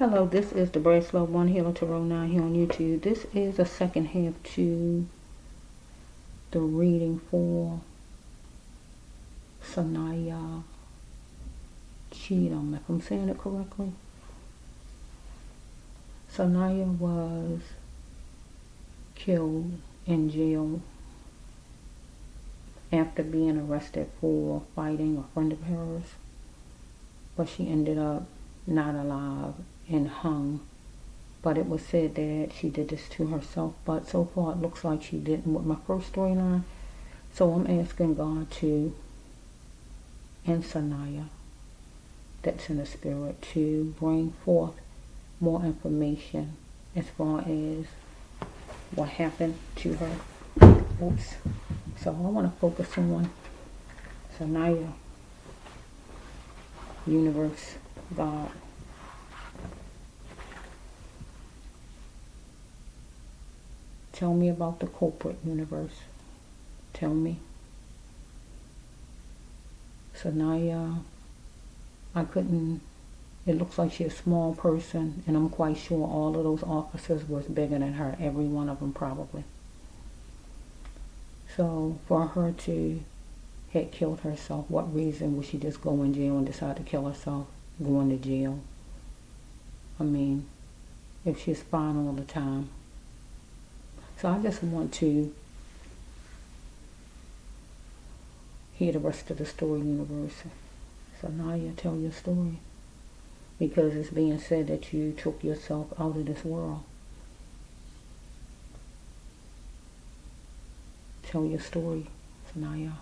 Hello, this is the Brass Love One Healer Tarot 9 here on YouTube. This is a second half to the reading for Saniyah Cheatham, if I'm saying it correctly. Saniyah was killed in jail after being arrested for fighting a friend of hers, but she ended up not alive and hung. But it was said that she did this to herself, but so far it looks like she didn't with my first storyline. So I'm asking God to, and Saniyah, that's in the spirit, to bring forth more information as far as what happened to her. Oops. So I want to focus on Saniyah, universe, God. Tell me about the culprit, universe. Tell me. Saniyah, it looks like she's a small person, and I'm quite sure all of those officers was bigger than her, every one of them probably. So for her to have killed herself, what reason would she just go in jail and decide to kill herself, going to jail? I mean, if she's fine all the time. So I just want to hear the rest of the story, universe. Saniyah, tell your story. Because it's being said that you took yourself out of this world. Tell your story, Saniyah.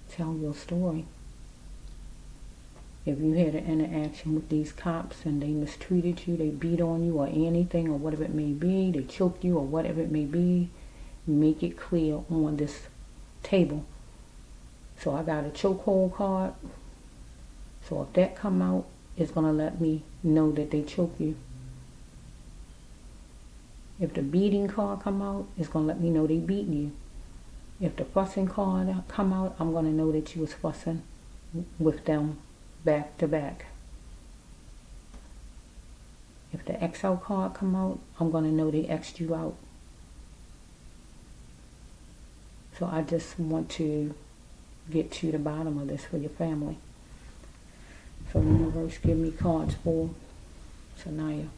Tell your story. If you had an interaction with these cops and they mistreated you, they beat on you or anything or whatever it may be, they choked you or whatever it may be, make it clear on this table. So I got a chokehold card. So if that come out, it's going to let me know that they choked you. If the beating card come out, it's going to let me know they beat you. If the fussing card come out, I'm going to know that you was fussing with them back to back. If the X out card come out, I'm going to know they X'd you out. So I just want to get to the bottom of this for your family. So universe, give me cards for Saniyah.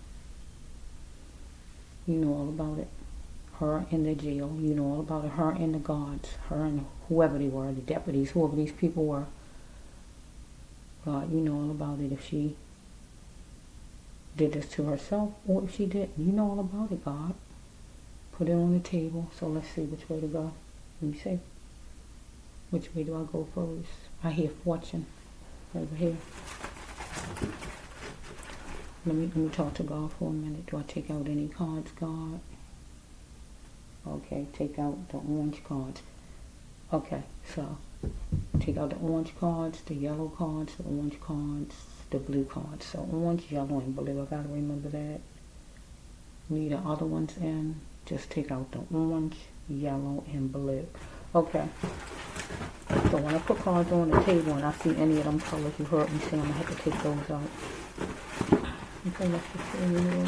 You know all about it. Her in the jail. You know all about it. Her and the guards. Her and whoever they were, the deputies, whoever these people were. God, you know all about it. If she did this to herself or if she didn't. You know all about it, God. Put it on the table. So let's see which way to go. Let me see. Which way do I go first? I hear fortune over here. Let me talk to God for a minute. Do I take out any cards, God? Okay, take out the orange cards. Okay, so take out the orange cards, the yellow cards, the orange cards, the blue cards. So orange, yellow, and blue. I gotta remember that. Leave the other ones in. Just take out the orange, yellow, and blue. Okay. So when I put cards on the table and I see any of them colors you heard me say, I'm going to have to take those out. Okay, let's just see a little.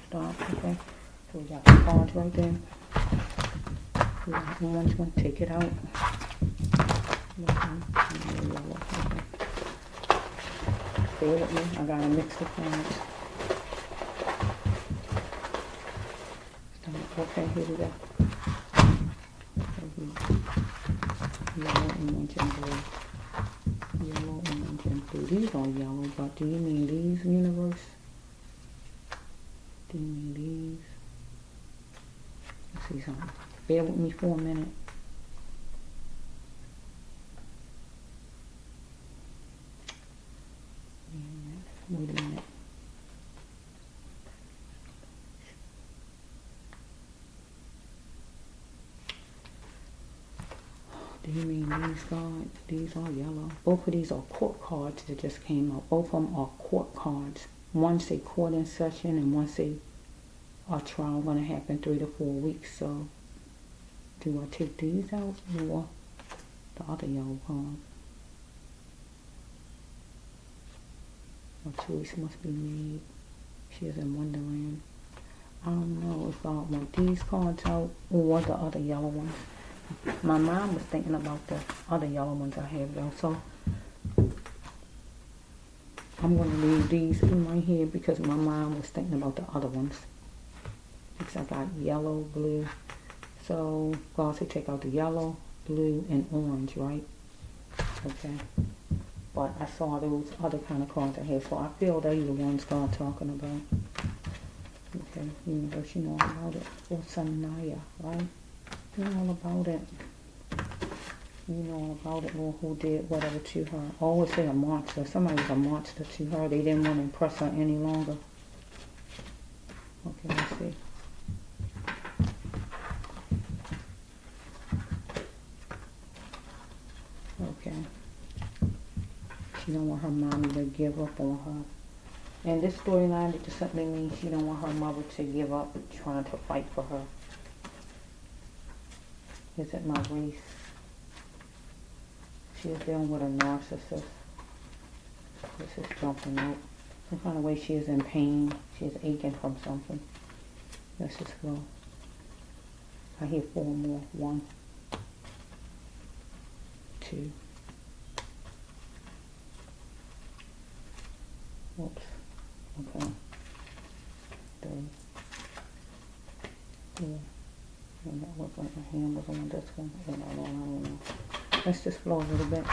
Stop, okay. So we got the cards right there. We got the orange one, take it out. Yellow, okay. Stay with me, I got to mix the cards. Okay, here we go. Yellow, orange, and blue. Yellow, orange, and blue. These are yellow, but do you mean these, universe? Do you mean these? Let's see something. Bear with me for a minute. Wait a minute. Do you mean these, God? These are yellow. Both of these are court cards that just came out. Both of them are court cards. One say court in session and one say a trial going to happen 3 to 4 weeks. So do I take these out or the other yellow card? A choice must be made. She is in Wonderland. I don't know if I want these cards out or the other yellow ones. My mom was thinking about the other yellow ones I have though, so I'm going to leave these in right here because my mom was thinking about the other ones. Because I got yellow, blue. So God said take out the yellow, blue, and orange, right? Okay. But I saw those other kind of cards I had, so I feel they the ones God talking about. Okay, universe, you know all about it. Or Saniyah, right? You know all about it. You know all about it, or who did whatever to her. I always say a monster. Somebody was a monster to her. They didn't want to impress her any longer. Okay, let's see. Okay. She don't want her mommy to give up on her. And this storyline, it just simply means she don't want her mother to give up trying to fight for her. Is it my race? She is dealing with a narcissist. This is jumping out. Some kind of way she is in pain. She is aching from something. Let's just go. I hear 4 more. 1, 2. Whoops. Okay. 3, 4. And that was like my hand was on this one. I don't know. Let's just flow a little bit.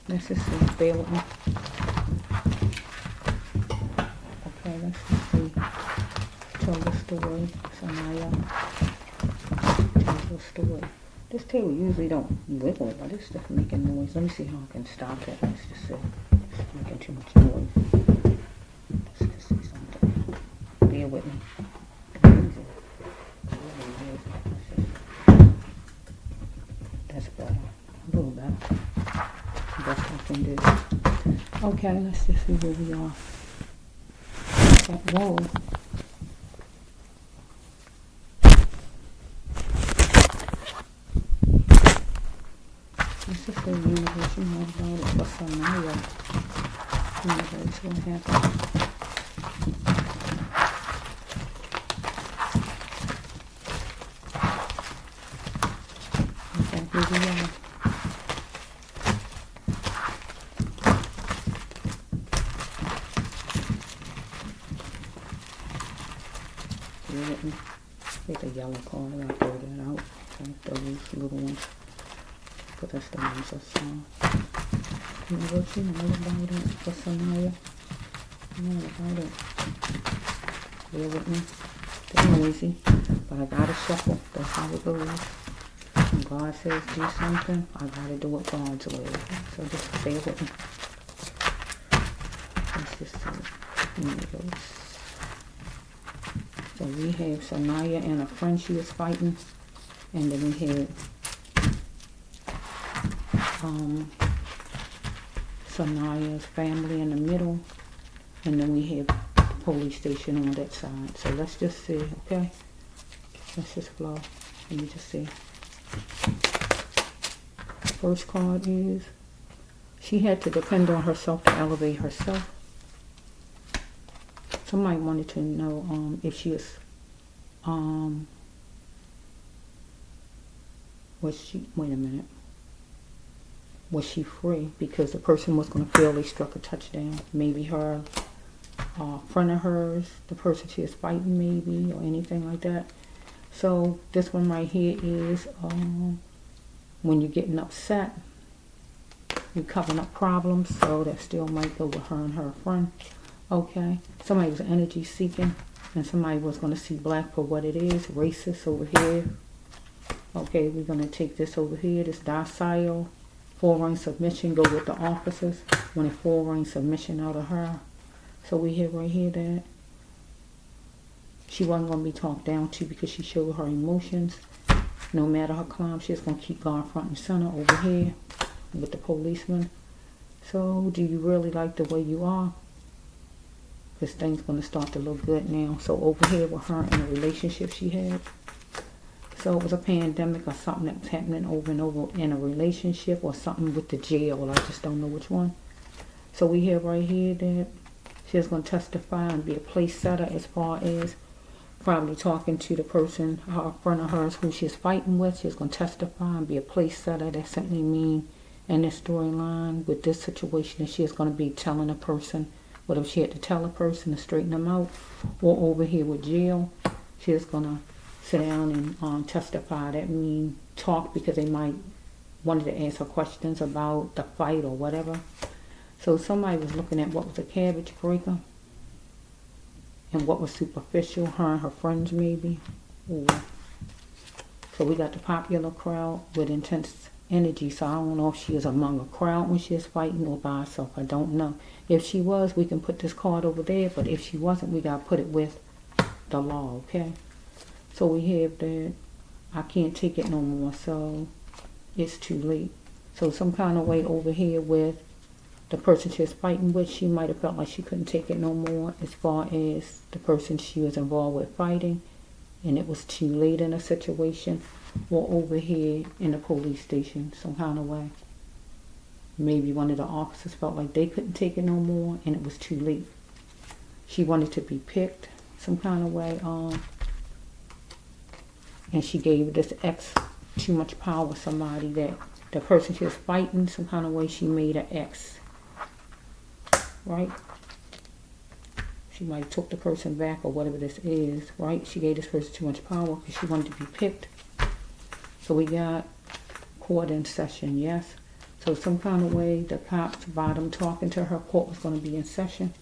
Let's just see. Bear with me. Okay, let's just see. Tell the story. Saniyah. Tell the story. This table usually don't wiggle, but it's just making noise. Let me see how I can stop it. Let's just see. It's making too much noise. Let's just see something. Bear with me. That's better. A little better. Best I can do. Okay, let's just see where we are. Whoa. Let's just say universe, you know about it. What's on my way? Universe, what happened? Okay, here we are. Here's a yellow card. I'll throw that out. Okay, those little ones. But that's the ones I saw. Universe, you know about it. What's Saniyah? You know about it. Bear with me. They're noisy. But I gotta shuffle. That's how it goes. When God says do something, I gotta do it God's way. So just bear with me. Let's just see. Universe. So we have Saniyah and a friend she is fighting. And then we have Saniyah's family in the middle. And then we have the police station on that side. So let's just see, okay? Let's just flow. Let me just see. First card is she had to depend on herself to elevate herself. Somebody wanted to know if she is was she free, because the person was going to feel they struck a touchdown. Maybe her friend of hers, the person she is fighting maybe, or anything like that. So this one right here is when you're getting upset, you're covering up problems, so that still might go with her and her friend. Okay, somebody was energy seeking, and somebody was going to see black for what it is. Racist over here. Okay, we're going to take this over here, this docile, full-range submission, go with the officers. When a full-range submission out of her. So we have right here that she wasn't going to be talked down to because she showed her emotions. No matter her climb, she's going to keep God front and center over here with the policeman. So do you really like the way you are? This thing's going to start to look good now. So over here with her in a relationship she had. So it was a pandemic or something that was happening over and over in a relationship, or something with the jail. I just don't know which one. So we have right here that she's going to testify and be a place setter as far as probably talking to the person, a friend of hers who she's fighting with. She's going to testify and be a place setter. That simply means in this storyline with this situation that she's going to be telling a person whether she had to tell a person to straighten them out, or over here with jail, she's going to sit down and testify. That means talk because they might wanted to ask her questions about the fight or whatever. So somebody was looking at what was a cabbage breaker and what was superficial, her and her friends maybe. Or, so we got the popular crowd with intense energy. So I don't know if she is among a crowd when she is fighting or by herself. I don't know. If she was, we can put this card over there. But if she wasn't, we got to put it with the law, okay? So we have that I can't take it no more. So it's too late. So some kind of way over here with the person she was fighting with, she might have felt like she couldn't take it no more as far as the person she was involved with fighting, and it was too late in a situation. Or over here in the police station, some kind of way. Maybe one of the officers felt like they couldn't take it no more and it was too late. She wanted to be picked some kind of way, and she gave this ex too much power, somebody that the person she was fighting, some kind of way she made an ex, right? She might have took the person back or whatever this is, right? She gave this person too much power because she wanted to be picked. So we got court in session, yes. So some kind of way the cops, by them talking to her, court was going to be in session.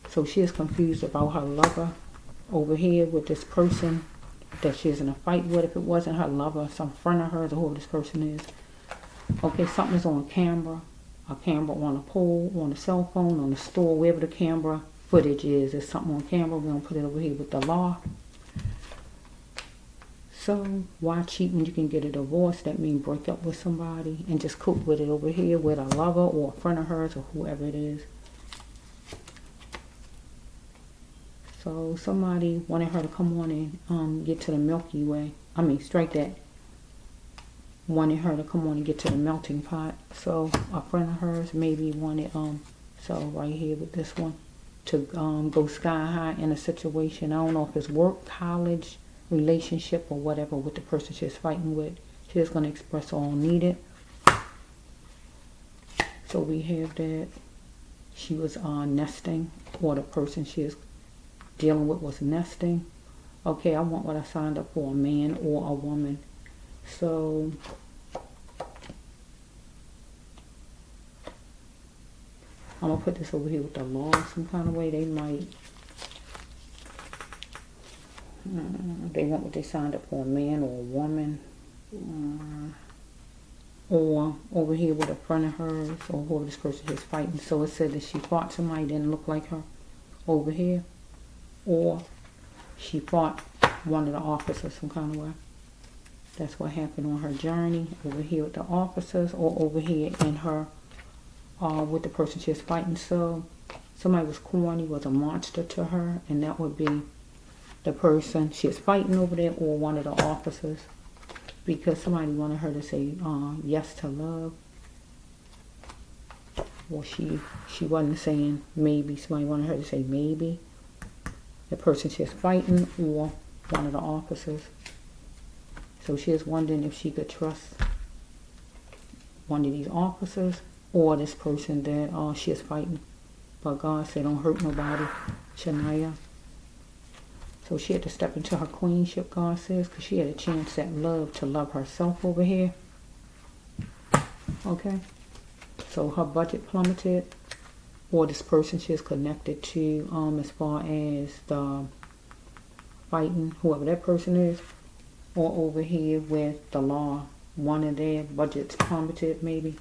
So she is confused about her lover over here with this person that she's in a fight with. If it wasn't her lover, some friend of hers, or whoever this person is. Okay, something's on camera. A camera on a pole, on a cell phone, on the store, wherever the camera footage is. There's something on camera. We're going to put it over here with the law. So why cheat when you can get a divorce? That means break up with somebody and just cope with it over here with a lover or a friend of hers or whoever it is. So somebody wanted her to come on and get to the Milky Way. I mean, strike that. Wanted her to come on and get to the melting pot. So a friend of hers maybe wanted, so right here with this one, to go sky high in a situation. I don't know if it's work, college, relationship, or whatever with the person she's fighting with. She's going to express all needed. So we have that she was nesting, or the person she is dealing with was nesting. Okay, I want what I signed up for, a man or a woman. So I'm going to put this over here with the law some kind of way. They might, they want what they signed up for, a man or a woman. Or over here with a friend of hers, or whoever this person is fighting. So it said that she fought somebody didn't look like her over here. Or she fought one of the officers some kind of way. That's what happened on her journey over here with the officers, or over here in her with the person she's fighting. So somebody was corny, was a monster to her, and that would be the person she's fighting over there, or one of the officers, because somebody wanted her to say yes to love, or she wasn't saying maybe. Somebody wanted her to say maybe. The person she's fighting, or one of the officers. So she is wondering if she could trust one of these officers or this person that she is fighting. But God said, don't hurt nobody, Saniyah. So she had to step into her queenship, God says, because she had a chance at love to love herself over here. Okay? So her budget plummeted, or this person she is connected to as far as the fighting, whoever that person is. Or over here with the law, one of their budgets plummeted maybe.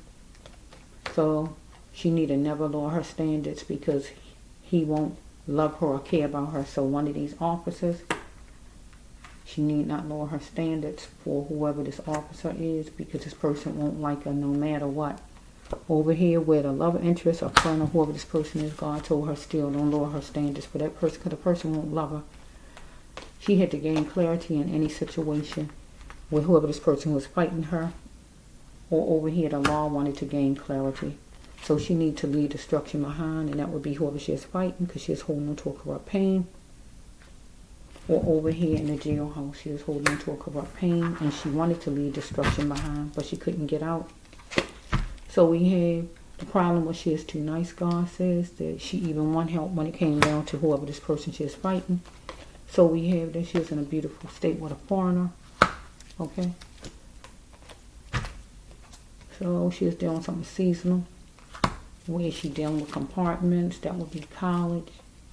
So she need to never lower her standards because he won't love her or care about her. So one of these officers, she need not lower her standards for whoever this officer is, because this person won't like her no matter what. Over here with a love interest or friend or whoever this person is, God told her still don't lower her standards for that person, because the person won't love her. She had to gain clarity in any situation with whoever this person was fighting her. Or over here, the law wanted to gain clarity. So she needs to leave destruction behind, and that would be whoever she is fighting, because she is holding on to a corrupt pain. Or over here in the jailhouse, she was holding on to a corrupt pain, and she wanted to leave destruction behind, but she couldn't get out. So we have the problem was she is too nice, God says, that she even want help when it came down to whoever this person she is fighting. So we have that she is in a beautiful state with a foreigner. Okay. So she is dealing with something seasonal. Where is she dealing with compartments? That would be college,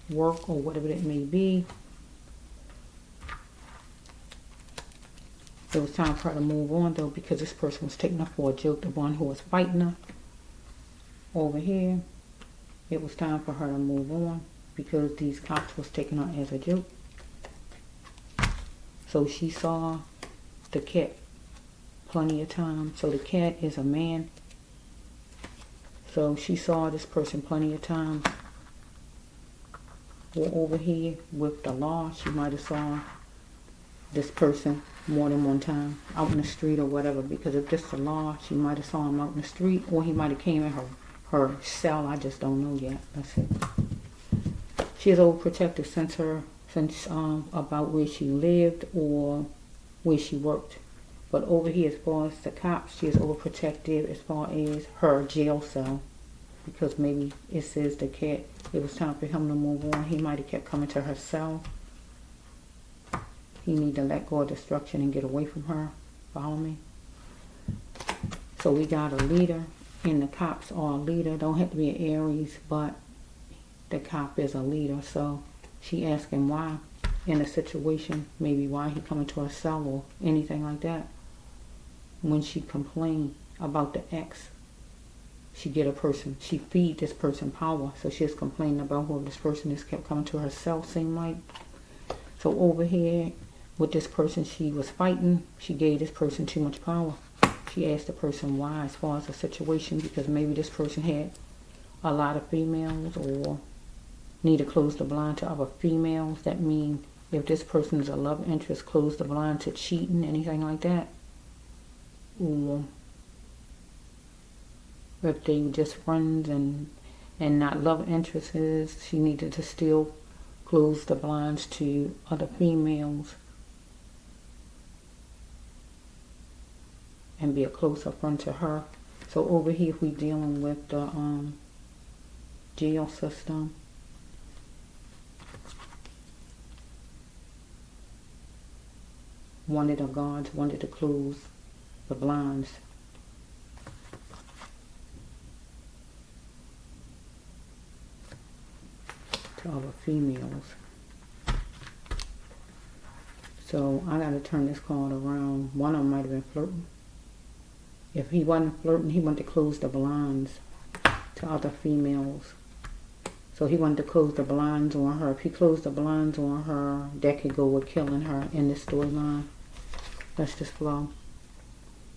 work, or whatever it may be. It was time for her to move on, though, because this person was taking her for a joke, the one who was fighting her. Over here, it was time for her to move on, because these cops was taking her as a joke. So she saw the cat plenty of times. So the cat is a man. So she saw this person plenty of times. Or over here, with the law, she might have saw this person more than one time out in the street or whatever, because if this is the law, she might have saw him out in the street, or he might have came in her cell. I just don't know yet. That's it. She is overprotective since about where she lived or where she worked. But over here, as far as the cops, she is overprotective as far as her jail cell, because maybe it says the cat, it was time for him to move on. He might have kept coming to her cell. He need to let go of destruction and get away from her. Follow me? So we got a leader, and the cops are a leader. Don't have to be an Aries, but the cop is a leader. So she asking why in a situation, maybe why he coming to her cell or anything like that. When she complained about the ex, she feed this person power. So she's complaining about who this person is kept coming to her cell, seem like. So over here, with this person she was fighting, she gave this person too much power. She asked the person why as far as the situation, because maybe this person had a lot of females or need to close the blind to other females. That means if this person is a love interest, close the blind to cheating, anything like that. Or if they were just friends and not love interests, she needed to still close the blinds to other females and be a closer friend to her. So over here, if we're dealing with the jail system, one of the guards wanted to close the blinds. To other females. So I got to turn this card around. One of them might have been flirting. If he wasn't flirting, he wanted to close the blinds to other females. So he wanted to close the blinds on her. If he closed the blinds on her, that could go with killing her in this storyline. Let's just flow.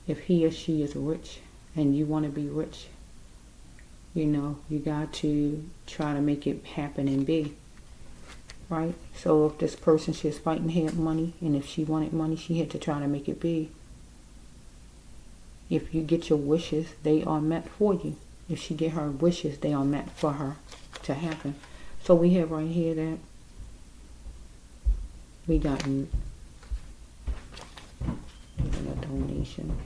If he or she is rich and you want to be rich, you know, you got to try to make it happen and be. Right? So if this person she is fighting had money, and if she wanted money, she had to try to make it be. If you get your wishes, they are met for you. If she get her wishes, they are met for her to happen. So we have right here that we got a donation.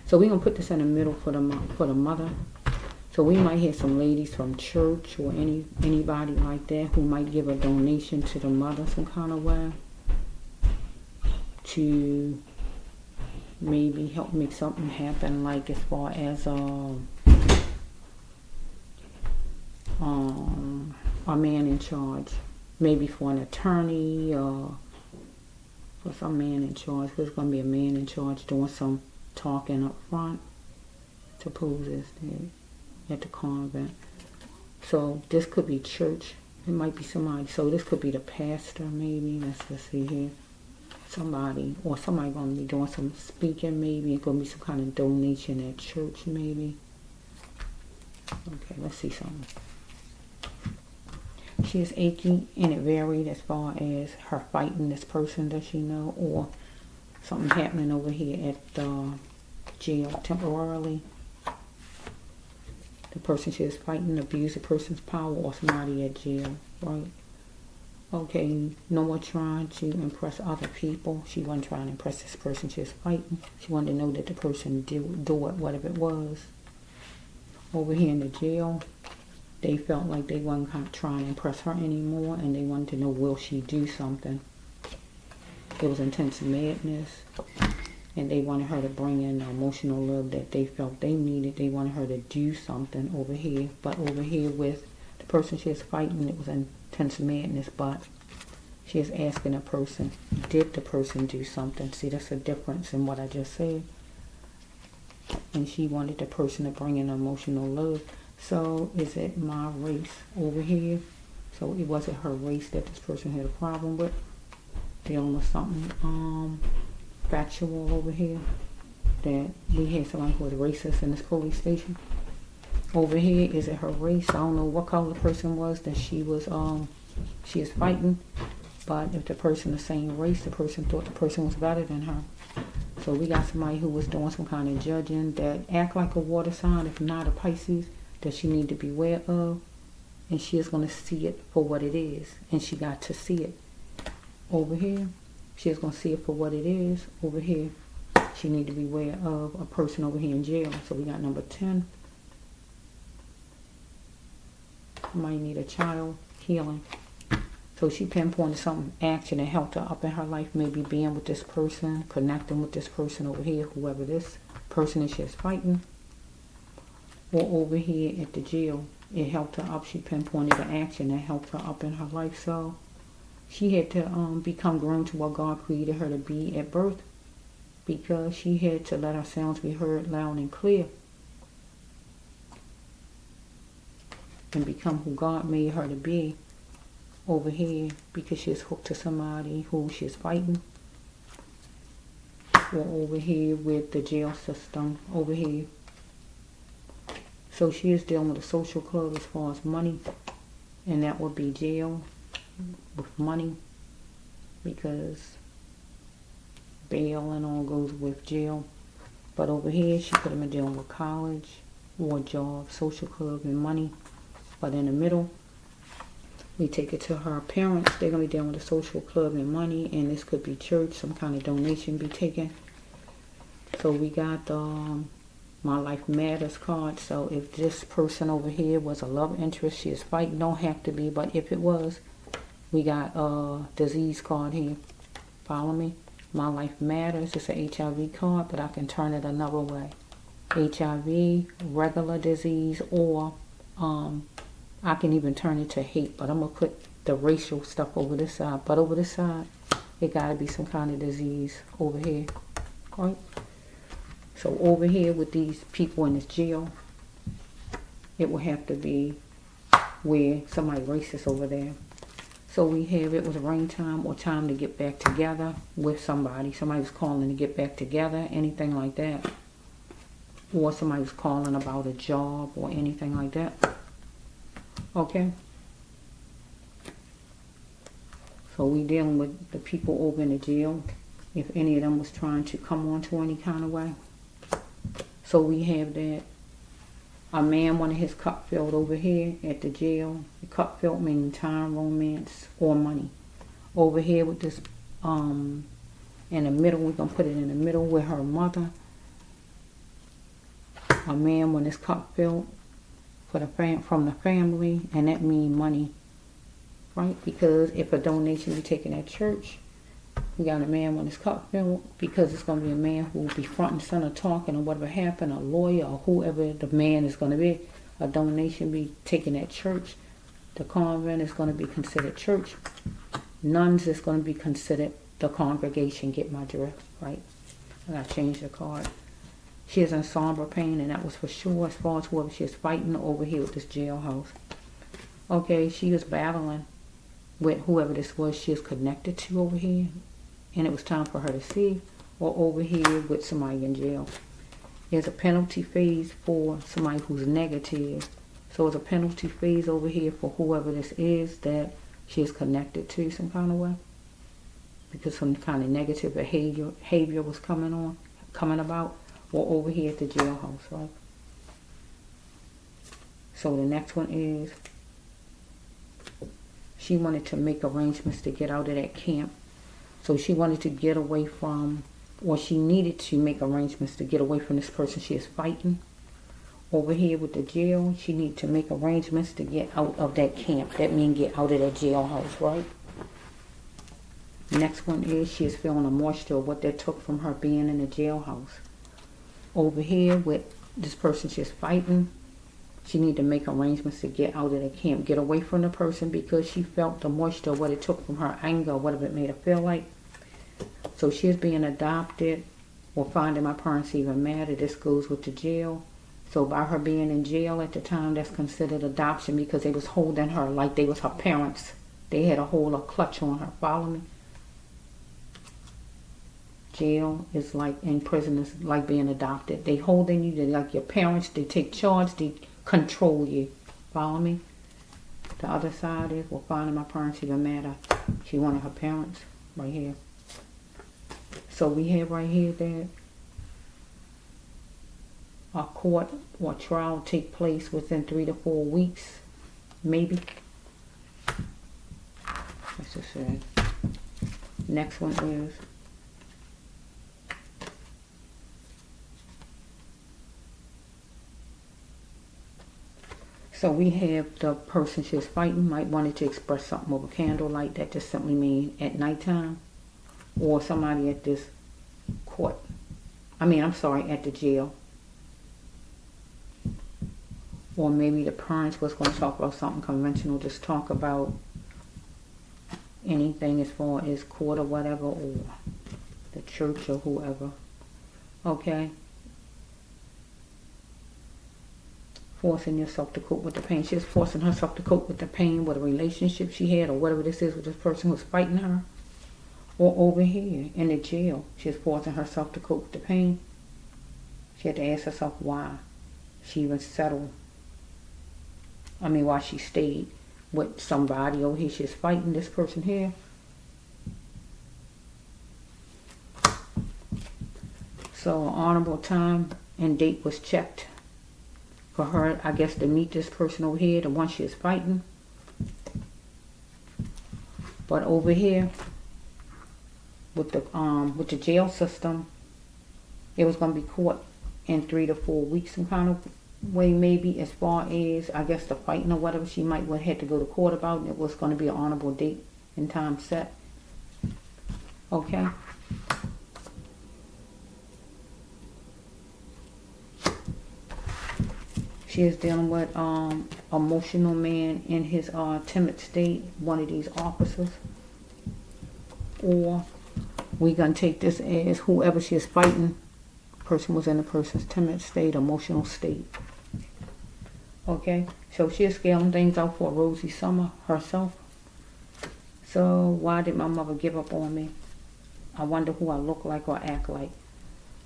So we're going to put this in the middle for the mother. So we might have some ladies from church or anybody like that who might give a donation to the mother some kind of way to maybe help make something happen, like as far as a man in charge, maybe for an attorney or for some man in charge. There's going to be a man in charge doing some talking up front. Suppose it's there at the convent. So this could be church. It might be somebody. So this could be the pastor, maybe. Let's just see here. Somebody going to be doing some speaking, maybe. It's going to be some kind of donation at church, maybe. Okay, let's see something. She is achy, and it varied as far as her fighting this person, does she know, or something happening over here at the jail temporarily. The person she is fighting abused a person's power or somebody at jail, right? Okay, no more trying to impress other people. She wasn't trying to impress this person she was fighting. She wanted to know that the person do it, whatever it was. Over here in the jail, they felt like they wasn't trying to impress her anymore, and they wanted to know, will she do something? It was intense madness, and they wanted her to bring in the emotional love that they felt they needed. They wanted her to do something over here. But over here with the person she was fighting, it was intense madness, but she is asking a person, did the person do something? See, that's a difference in what I just said. And she wanted the person to bring in emotional love. So is it my race over here? So it wasn't her race that this person had a problem with. Dealing with something factual over here. That we had somebody who was racist in this police station. Over here, is it her race? I don't know what color the person was that she is fighting. But if the person the same race, the person thought the person was better than her. So we got somebody who was doing some kind of judging that act like a water sign, if not a Pisces, that she need to be aware of. And she is going to see it for what it is. And she got to see it. Over here, she is going to see it for what it is. Over here, she need to be aware of a person over here in jail. So we got number 10. Might need a child healing. So she pinpointed some action that helped her up in her life, maybe being with this person, connecting with this person over here, whoever this person is she's fighting. Or over here at the jail, it helped her up. She pinpointed an action that helped her up in her life. So she had to become grown to what God created her to be at birth, because she had to let her sounds be heard loud and clear and become who God made her to be. Over here, because she's hooked to somebody who she's fighting. Or over here with the jail system, over here. So she is dealing with a social club as far as money. And that would be jail with money. Because bail and all goes with jail. But over here, she could have been dealing with college or job, social club, and money. But in the middle, we take it to her parents. They're going to be dealing with a social club and money. And this could be church. Some kind of donation be taken. So we got the My Life Matters card. So if this person over here was a love interest, she is fighting. Don't have to be. But if it was, we got a disease card here. Follow me? My Life Matters. It's an HIV card. But I can turn it another way. HIV, regular disease, or I can even turn it to hate, but I'm going to put the racial stuff over this side. But over this side, it got to be some kind of disease over here. Right? So over here with these people in this jail, it will have to be where somebody racist over there. So we have it was rain time or time to get back together with somebody. Somebody was calling to get back together, anything like that. Or somebody was calling about a job or anything like that. Okay, so we dealing with the people over in the jail, if any of them was trying to come on to any kind of way. So we have that a man wanted his cup filled over here at the jail. The cup filled meaning time, romance, or money. Over here with this, in the middle, we're going to put it in the middle with her mother. A man wanted his cup filled for from the family, and that means money, right? Because if a donation be taken at church, we got a man when his cup filled, because it's going to be a man who will be front and center talking or whatever happened, a lawyer or whoever the man is going to be. A donation be taken at church. The convent is going to be considered church. Nuns is going to be considered the congregation. Get my drift, right? I got to change the card. She is in somber pain, and that was for sure as far as whoever she is fighting over here with this jailhouse. Okay, she was battling with whoever this was she is connected to over here, and it was time for her to see, or over here with somebody in jail. There's a penalty phase for somebody who's negative. So it's a penalty phase over here for whoever this is that she is connected to some kind of way, because some kind of negative behavior was coming about. or over here at the jailhouse, right? So the next one is she wanted to make arrangements to get out of that camp. So she wanted to get away from, or she needed to make arrangements to get away from this person she is fighting. Over here with the jail, she needed to make arrangements to get out of that camp. That means get out of that jailhouse, right? Next one is she is feeling the moisture of what that took from her being in the jailhouse. Over here with this person she's fighting, she needed to make arrangements to get out of the camp, get away from the person because she felt the moisture of what it took from her anger, whatever it made her feel like. So she is being adopted or finding my parents even matter. This goes with the jail. So by her being in jail at the time, that's considered adoption because they was holding her like they was her parents. They had a hold, a clutch on her. Follow me? Jail is like, in prison is like being adopted. They holding you, they're like your parents. They take charge, they control you. Follow me? The other side is, well, finding my parents even matter. She wanted her parents right here. So we have right here that a court or trial take place within 3 to 4 weeks, maybe. That's just it. Next one is so we have the person she's fighting might wanted to express something over candlelight. That just simply means at nighttime, or somebody at this court. At the jail. Or maybe the parents was going to talk about something conventional, just talk about anything as far as court or whatever, or the church or whoever. Okay? Forcing yourself to cope with the pain. She's forcing herself to cope with the pain with a relationship she had or whatever this is with this person who's fighting her. Or over here in the jail, she's forcing herself to cope with the pain. She had to ask herself why she even settled. Why she stayed with somebody over here. She's fighting this person here. So an honorable time and date was checked for her, I guess, to meet this person over here, the one she is fighting. But over here, with the jail system, it was going to be caught in 3 to 4 weeks, some kind of way, maybe, as far as, I guess, the fighting or whatever she might would have to go to court about. And it was going to be an honorable date and time set. Okay? She is dealing with emotional man in his timid state, one of these officers. Or we're going to take this as whoever she is fighting, person was in the person's timid state, emotional state. Okay, so she is scaling things out for a rosy summer herself. So why did my mother give up on me? I wonder who I look like or act like.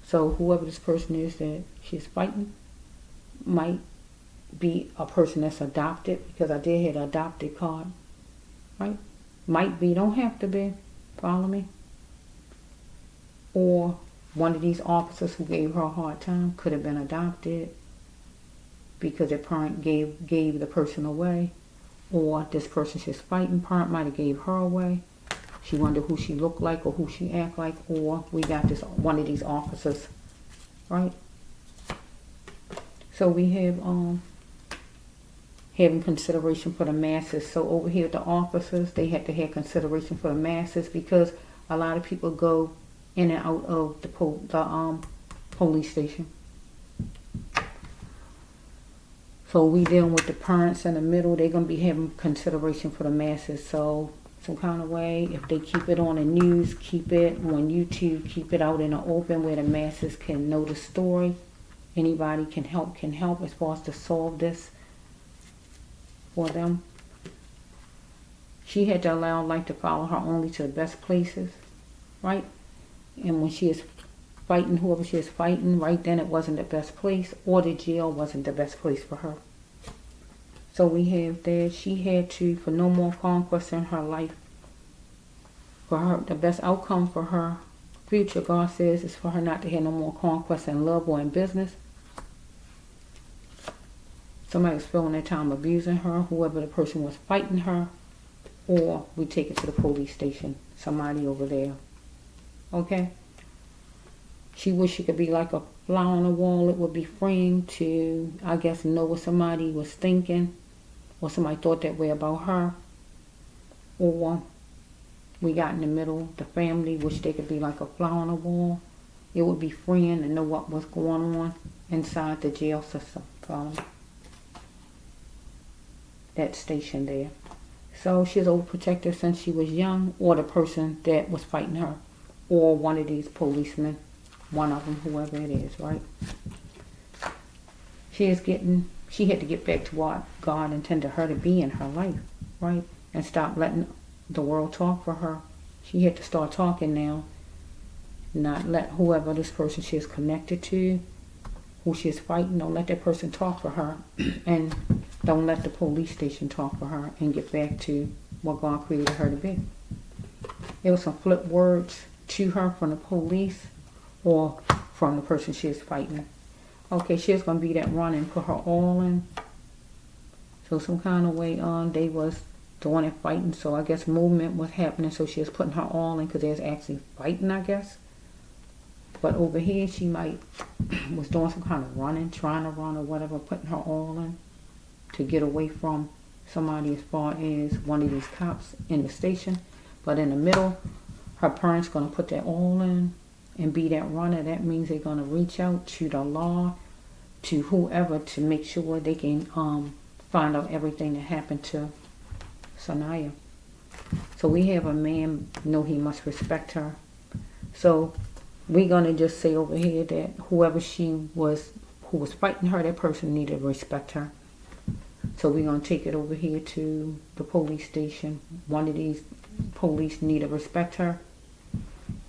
So whoever this person is that she's fighting might be a person that's adopted, because I did hit an adopted card, right? Might be, don't have to be. Follow me? Or one of these officers who gave her a hard time could have been adopted because their parent gave the person away. Or this person she's fighting, parent might have gave her away. She wondered who she looked like or who she act like. Or we got this one of these officers, right? So we have having consideration for the masses. So over here the officers, they had to have consideration for the masses because a lot of people go in and out of the police station. So we dealing with the parents in the middle. They're going to be having consideration for the masses. So some kind of way, if they keep it on the news, keep it on YouTube, keep it out in the open where the masses can know the story. Anybody can help as far as to solve this for them. She had to allow life to follow her only to the best places, right? And when she is fighting, whoever she is fighting, right then it wasn't the best place, or the jail wasn't the best place for her. So we have that she had to, for no more conquest in her life, for her, the best outcome for her future, God says, is for her not to have no more conquest in love or in business. Somebody's feeling that time abusing her, whoever the person was fighting her, or we take it to the police station. Somebody over there. Okay? She wish she could be like a fly on the wall. It would be freeing to, I guess, know what somebody was thinking, or somebody thought that way about her. Or we got in the middle, the family wish they could be like a fly on the wall. It would be freeing to know what was going on inside the jail system. That station there. So she's overprotective since she was young, or the person that was fighting her, or one of these policemen, one of them, whoever it is, right? She had to get back to what God intended her to be in her life, right? And stop letting the world talk for her. She had to start talking now. Not let whoever this person she is connected to, who she is fighting, don't let that person talk for her. And don't let the police station talk for her, and get back to what God created her to be. It was some flip words to her from the police or from the person she is fighting. Okay, she's going to be that run and put her all in. So some kind of way they was doing it fighting. So I guess movement was happening. So she was putting her all in because they was actually fighting, I guess. But over here she might was doing some kind of running, trying to run or whatever, putting her all in to get away from somebody as far as one of these cops in the station. But in the middle, her parents going to put that all in and be that runner. That means they're going to reach out to the law, to whoever, to make sure they can find out everything that happened to Saniyah. So we have a man know he must respect her. So we're going to just say over here that whoever who was fighting her, that person needed to respect her. So we're going to take it over here to the police station. One of these police need to respect her.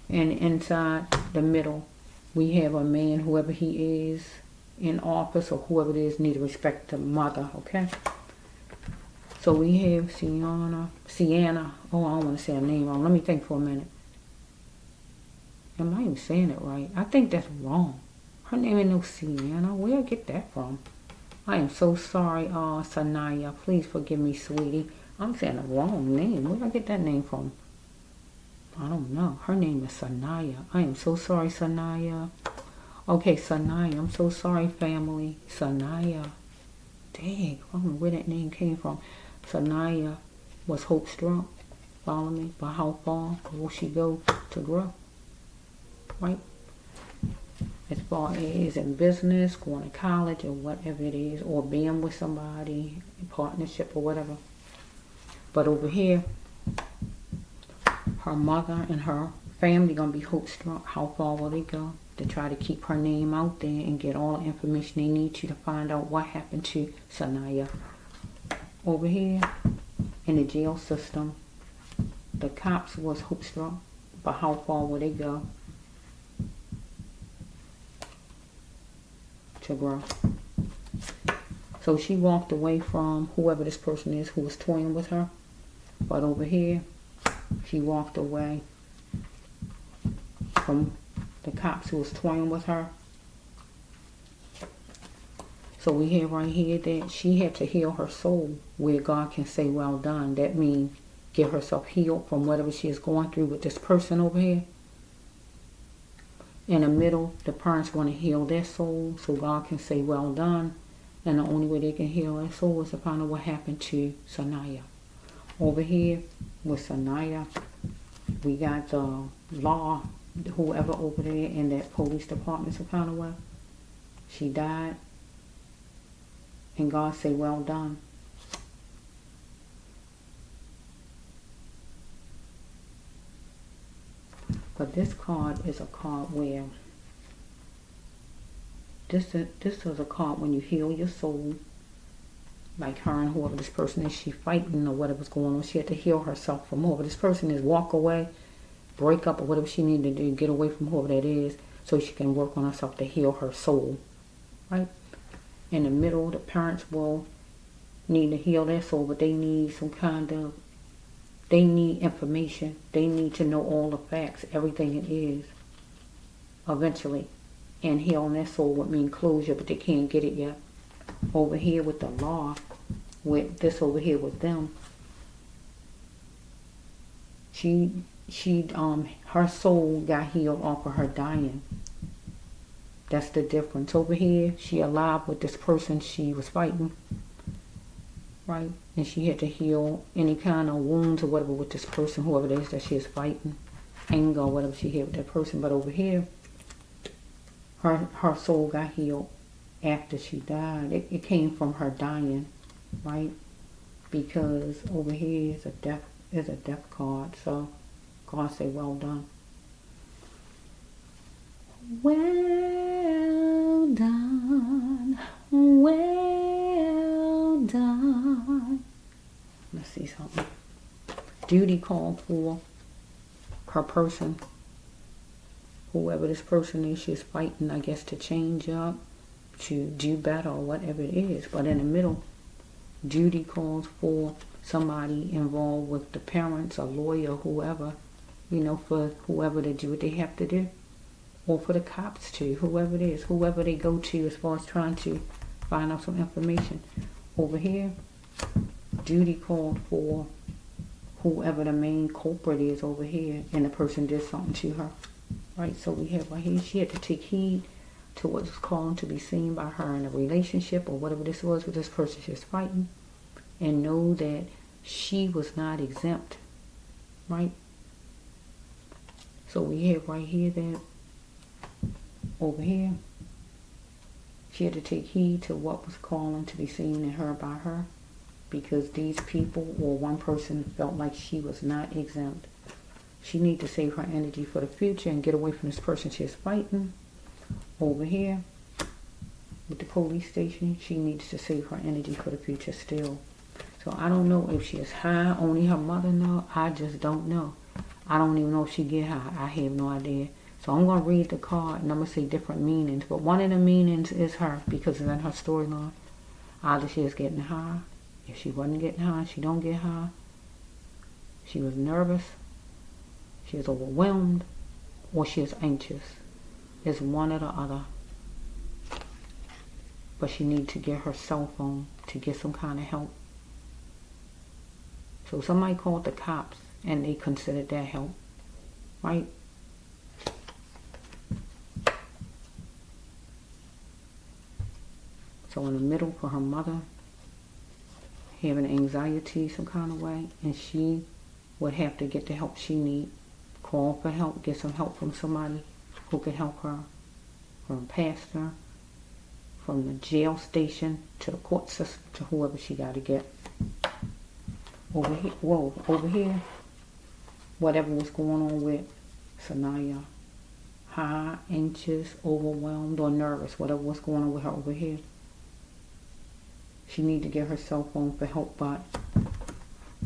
And inside the middle, we have a man, whoever he is, in office, or whoever it is, need to respect the mother, okay? So we have Sienna. Oh, I don't want to say her name wrong. Let me think for a minute. Am I even saying it right? I think that's wrong. Her name ain't no Sienna. Where I get that from? I am so sorry, Saniyah. Please forgive me, sweetie. I'm saying the wrong name. Where did I get that name from? I don't know. Her name is Saniyah. I am so sorry, Saniyah. Okay, Saniyah. I'm so sorry, family. Saniyah. Dang, I don't know where that name came from. Saniyah was hope struck. Follow me? But how far will she go to grow? Right? As far as in business, going to college, or whatever it is, or being with somebody, in partnership or whatever. But over here, her mother and her family going to be hope struck. How far will they go to try to keep her name out there and get all the information they need to find out what happened to Saniyah? Over here, in the jail system, the cops was hope struck. But how far will they go to grow? So she walked away from whoever this person is who was toying with her. But over here, she walked away from the cops who was toying with her. So we hear right here that she had to heal her soul, where God can say, well done. That means get herself healed from whatever she is going through with this person over here. In the middle, the parents want to heal their soul, so God can say, well done. And the only way they can heal their soul is to find out what happened to Saniyah. Over here with Saniyah, we got the law, whoever over there in that police department, some kind of way. She died. And God say, well done. But this card is a card where this is a card when you heal your soul, like her and whoever this person is, she fighting or whatever's going on. She had to heal herself from whoever this person is, walk away, break up, or whatever she needed to do, get away from whoever that is, so she can work on herself to heal her soul, right? In the middle, the parents will need to heal their soul, but they need they need information. They need to know all the facts, everything it is. eventually. And healing their soul would mean closure, but they can't get it yet. Over here with the law, with this over here with them, her soul got healed off of her dying. That's the difference. Over here, she alive with this person she was fighting, right? And she had to heal any kind of wounds or whatever with this person, whoever it is that she is fighting, anger or whatever she had with that person. But over here, her soul got healed after she died. It came from her dying, right? Because over here is a death card. So God say, well done. Well done. Well done. Let's see something. Duty called for her person. Whoever this person is, she's fighting, I guess, to change up, to do better or whatever it is. But in the middle, duty calls for somebody involved with the parents, a lawyer, whoever, for whoever to do what they have to do. Or for the cops too, whoever it is, whoever they go to as far as trying to find out some information. Over here, duty called for whoever the main culprit is over here, and the person did something to her. Right, so we have right here, she had to take heed to what's called to be seen by her in a relationship or whatever this was with this person she's fighting, and know that she was not exempt, right? So we have right here that over here, she had to take heed to what was calling to be seen in her by her, because these people or one person felt like she was not exempt. She needs to save her energy for the future and get away from this person she's fighting. Over here, with the police station, she needs to save her energy for the future still. So I don't know if she is high. Only her mother knows. I just don't know. I don't even know if she get high. I have no idea. So I'm going to read the card and I'm going to say different meanings. But one of the meanings is her, because it's in her storyline. Either she is getting high. If she wasn't getting high, she don't get high. She was nervous. She is overwhelmed, or she is anxious. It's one or the other. But she needs to get her cell phone to get some kind of help. So somebody called the cops and they considered that help, right? So in the middle for her mother, having anxiety some kind of way, and she would have to get the help she needs. Call for help, get some help from somebody who could help her, from a pastor, from the jail station to the court system, to whoever she got to get. Over here, whatever was going on with Saniyah, high, anxious, overwhelmed, or nervous, whatever was going on with her over here, she need to get her cell phone for help. But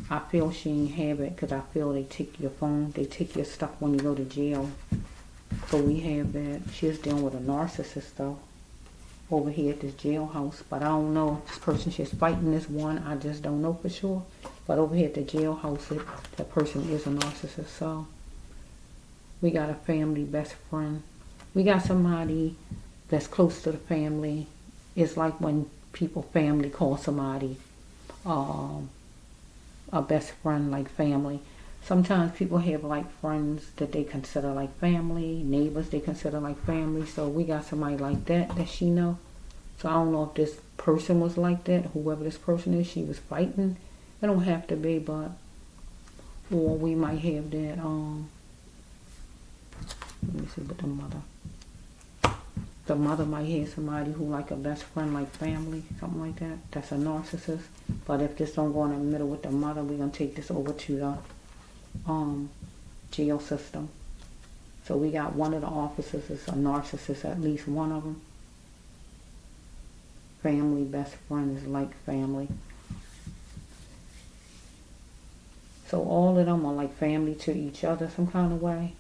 I feel she ain't have it, because I feel they take your phone, they take your stuff when you go to jail. So we have that. She's dealing with a narcissist though, over here at this jailhouse. But I don't know if this person she's fighting is one. I just don't know for sure. But over here at the jailhouse, that person is a narcissist. So we got a family best friend. We got somebody that's close to the family. It's like when family call somebody a best friend, like family. Sometimes people have like friends that they consider like family, neighbors they consider like family. So we got somebody like that she know. So I don't know if this person was like that, whoever this person is she was fighting. It don't have to be, but or we might have that let me see what the mother might have somebody who like a best friend, like family, something like that. That's a narcissist. But if this don't go in the middle with the mother, we're going to take this over to the jail system. So we got one of the officers is a narcissist, at least one of them. Family, best friend is like family. So all of them are like family to each other some kind of way.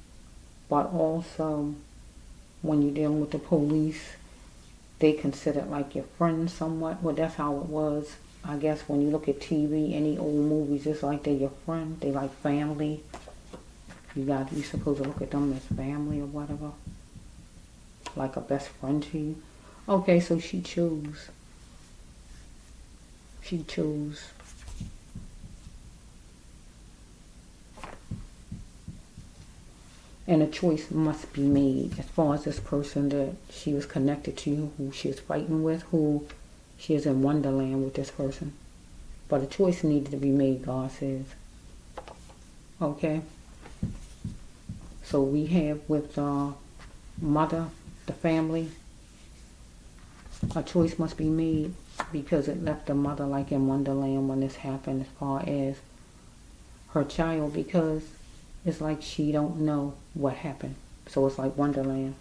But also, when you're dealing with the police, they consider it like your friend somewhat. Well, that's how it was. I guess when you look at TV, any old movies, it's like they're your friend. They like family. You're supposed to look at them as family or whatever. like a best friend to you. Okay, so she chose. She chose. And a choice must be made as far as this person that she was connected to, who she is fighting with, who she is in Wonderland with this person. But a choice needed to be made, God says. Okay? So we have with the mother, the family, a choice must be made because it left the mother like in Wonderland when this happened as far as her child, because it's like she don't know what happened. So it's like Wonderland.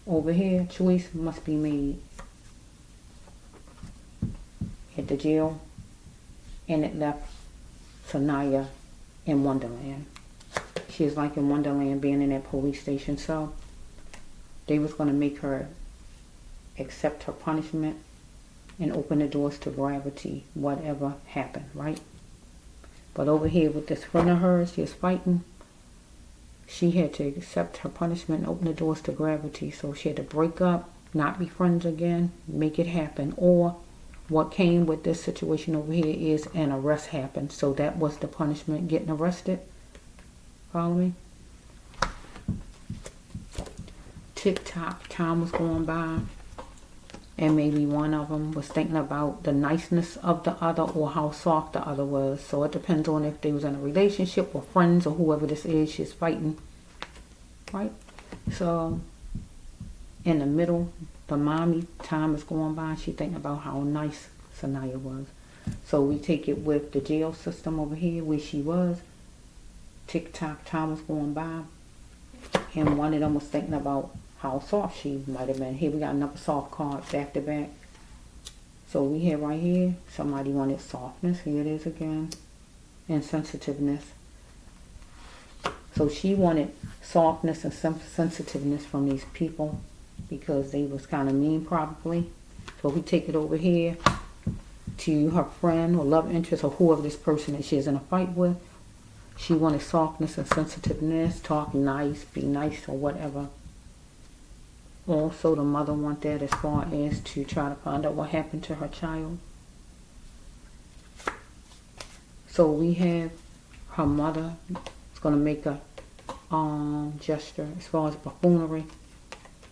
Over here, choice must be made at the jail, and it left Saniyah in Wonderland. She is like in Wonderland being in that police station. So they was going to make her accept her punishment and open the doors to gravity, whatever happened, right? But over here with this friend of hers, she is fighting. She had to accept her punishment and open the doors to gravity. So she had to break up, not be friends again, make it happen. Or what came with this situation over here is an arrest happened. So that was the punishment, getting arrested. Follow me? Tick-tock, time was going by. And maybe one of them was thinking about the niceness of the other or how soft the other was. So it depends on if they was in a relationship or friends or whoever this is she's fighting. Right? So in the middle, the mommy, time is going by. She thinking about how nice Saniyah was. So we take it with the jail system over here where she was. Tick-tock, time was going by. And one of them was thinking about how soft she might have been. Here we got another soft card back to back. So we have right here, somebody wanted softness. Here it is again. And sensitiveness. So she wanted softness and sensitiveness from these people because they was kind of mean probably. So we take it over here to her friend or love interest or whoever this person that she is in a fight with. She wanted softness and sensitiveness, talk nice, be nice or whatever. Also, the mother want that as far as to try to find out what happened to her child. So we have her mother is going to make a gesture as far as buffoonery.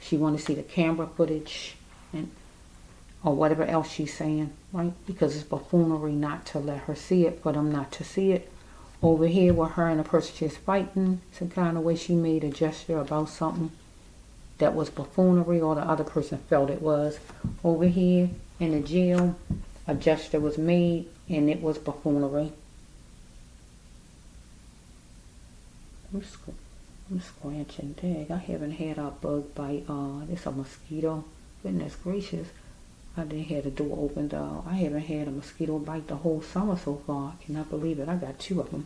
She want to see the camera footage and or whatever else she's saying, right? Because it's buffoonery not to let her see it, for them not to see it. Over here with her and the person she's fighting, some kind of way she made a gesture about something that was buffoonery or the other person felt it was. Over here in the jail, a gesture was made and it was buffoonery. I'm scratching. Dang, I haven't had a bug bite. It's a mosquito. Goodness gracious. I didn't have the door opened. I haven't had a mosquito bite the whole summer so far. I cannot believe it. I got 2 of them.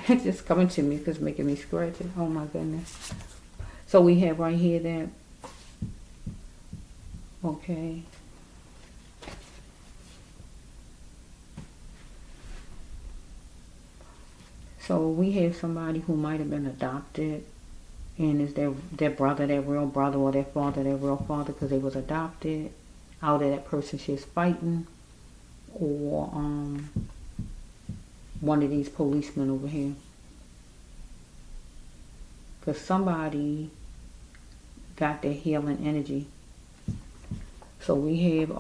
It's just coming to me because it's making me scratch it. Oh my goodness. So we have right here that, okay. So we have somebody who might have been adopted and is their brother, their real brother, or their father, their real father, because they was adopted out of that person she's fighting, or one of these policemen over here. Because somebody got their healing energy. So we have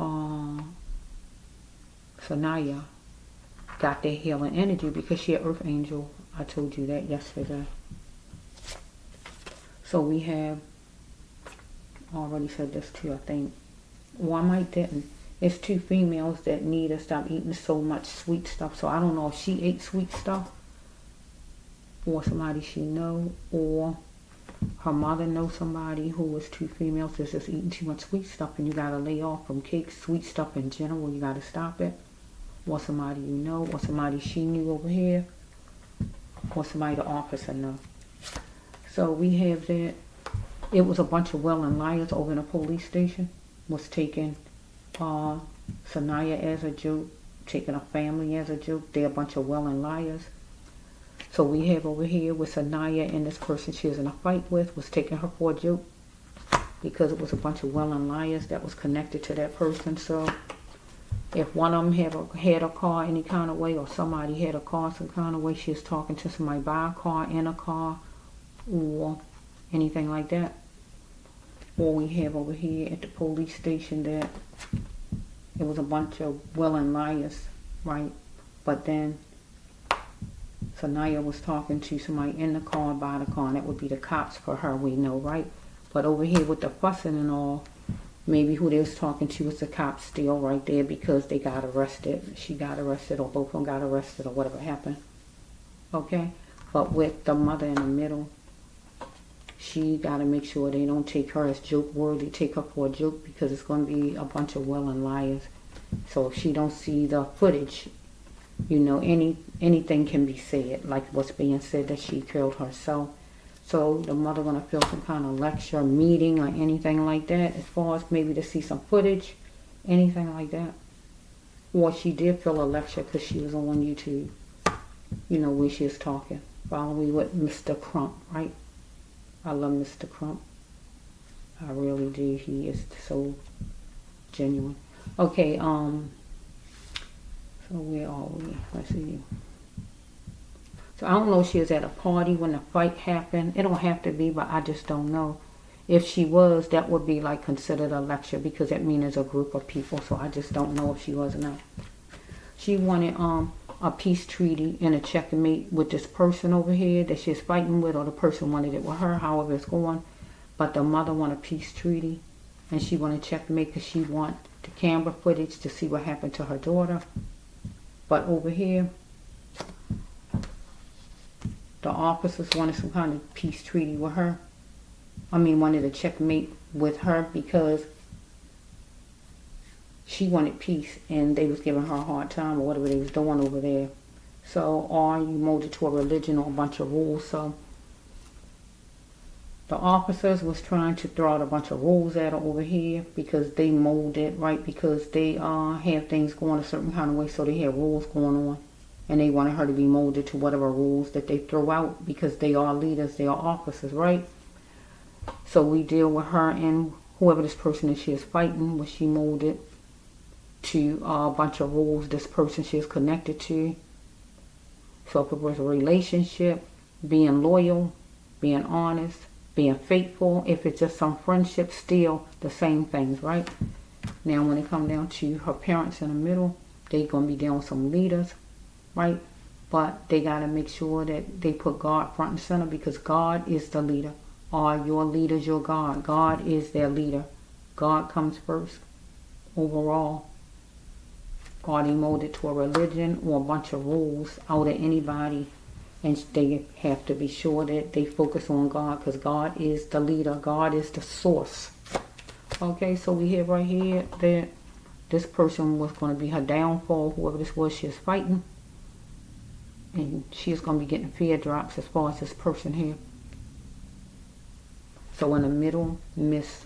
Saniyah got their healing energy because she an earth angel. I told you that yesterday. So we have, I already said this too, I think. Well, I might didn't. It's 2 females that need to stop eating so much sweet stuff. So I don't know if she ate sweet stuff or somebody she know, or her mother knows somebody who was 2 females that's just eating too much sweet stuff, and you got to lay off from cake, sweet stuff in general. You got to stop it. Or somebody you know, or somebody she knew over here, or somebody the officer know. So we have that. It was a bunch of welling liars over in a police station. Was taking Saniyah as a joke, taking a family as a joke. They're a bunch of welling liars. So we have over here with Saniyah and this person she was in a fight with was taking her for a joke. because it was a bunch of willing liars that was connected to that person. So if one of them had a car any kind of way, or somebody had a car some kind of way, she was talking to somebody by a car, in a car, or anything like that. Or we have over here at the police station that it was a bunch of willing liars, right? But then Saniyah was talking to somebody in the car, by the car, and that would be the cops for her, we know, right? But over here with the fussing and all, maybe who they was talking to was the cops still right there, because they got arrested. She got arrested, or both of them got arrested, or whatever happened. Okay? But with the mother in the middle, she got to make sure they don't take her as joke worthy, take her for a joke, because it's going to be a bunch of willing liars. So if she don't see the footage, you know, anything can be said, like what's being said that she killed herself. So the mother going to feel some kind of lecture, meeting, or anything like that, as far as maybe to see some footage, anything like that. Or she did feel a lecture because she was on YouTube, you know, where she was talking, following with Mr. Crump, right? I love Mr. Crump. I really do. He is so genuine. Okay, so where are we? Let's see. So I don't know if she was at a party when the fight happened. It don't have to be, but I just don't know. If she was, that would be like considered a lecture, because that means there's a group of people. So I just don't know if she was or not. She wanted a peace treaty and a checkmate with this person over here that she's fighting with, or the person wanted it with her, however it's going. But the mother wanted a peace treaty, and she wanted checkmate because she want the camera footage to see what happened to her daughter. But over here, the officers wanted some kind of peace treaty with her. I mean, wanted a checkmate with her because she wanted peace, and they was giving her a hard time or whatever they was doing over there. So, or you molded to a religion or a bunch of rules. So the officers was trying to throw out a bunch of rules at her over here, because they molded, right? Because they have things going a certain kind of way, so they had rules going on. And they wanted her to be molded to whatever rules that they throw out, because they are leaders, they are officers, right? So we deal with her and whoever this person is she is fighting, was she molded to a bunch of rules this person she is connected to. So if it was a relationship, being loyal, being honest, being faithful, if it's just some friendship, still the same things, right? Now when it comes down to her parents in the middle, they're going to be dealing with some leaders, right? But they got to make sure that they put God front and center, because God is the leader. Are your leaders your God? God is their leader. God comes first overall. Are they molded to a religion or a bunch of rules out of anybody? And they have to be sure that they focus on God, because God is the leader. God is the source. Okay, so we have right here that this person was going to be her downfall, whoever this was she was fighting. And she's going to be getting fear drops as far as this person here. So in the middle, Miss,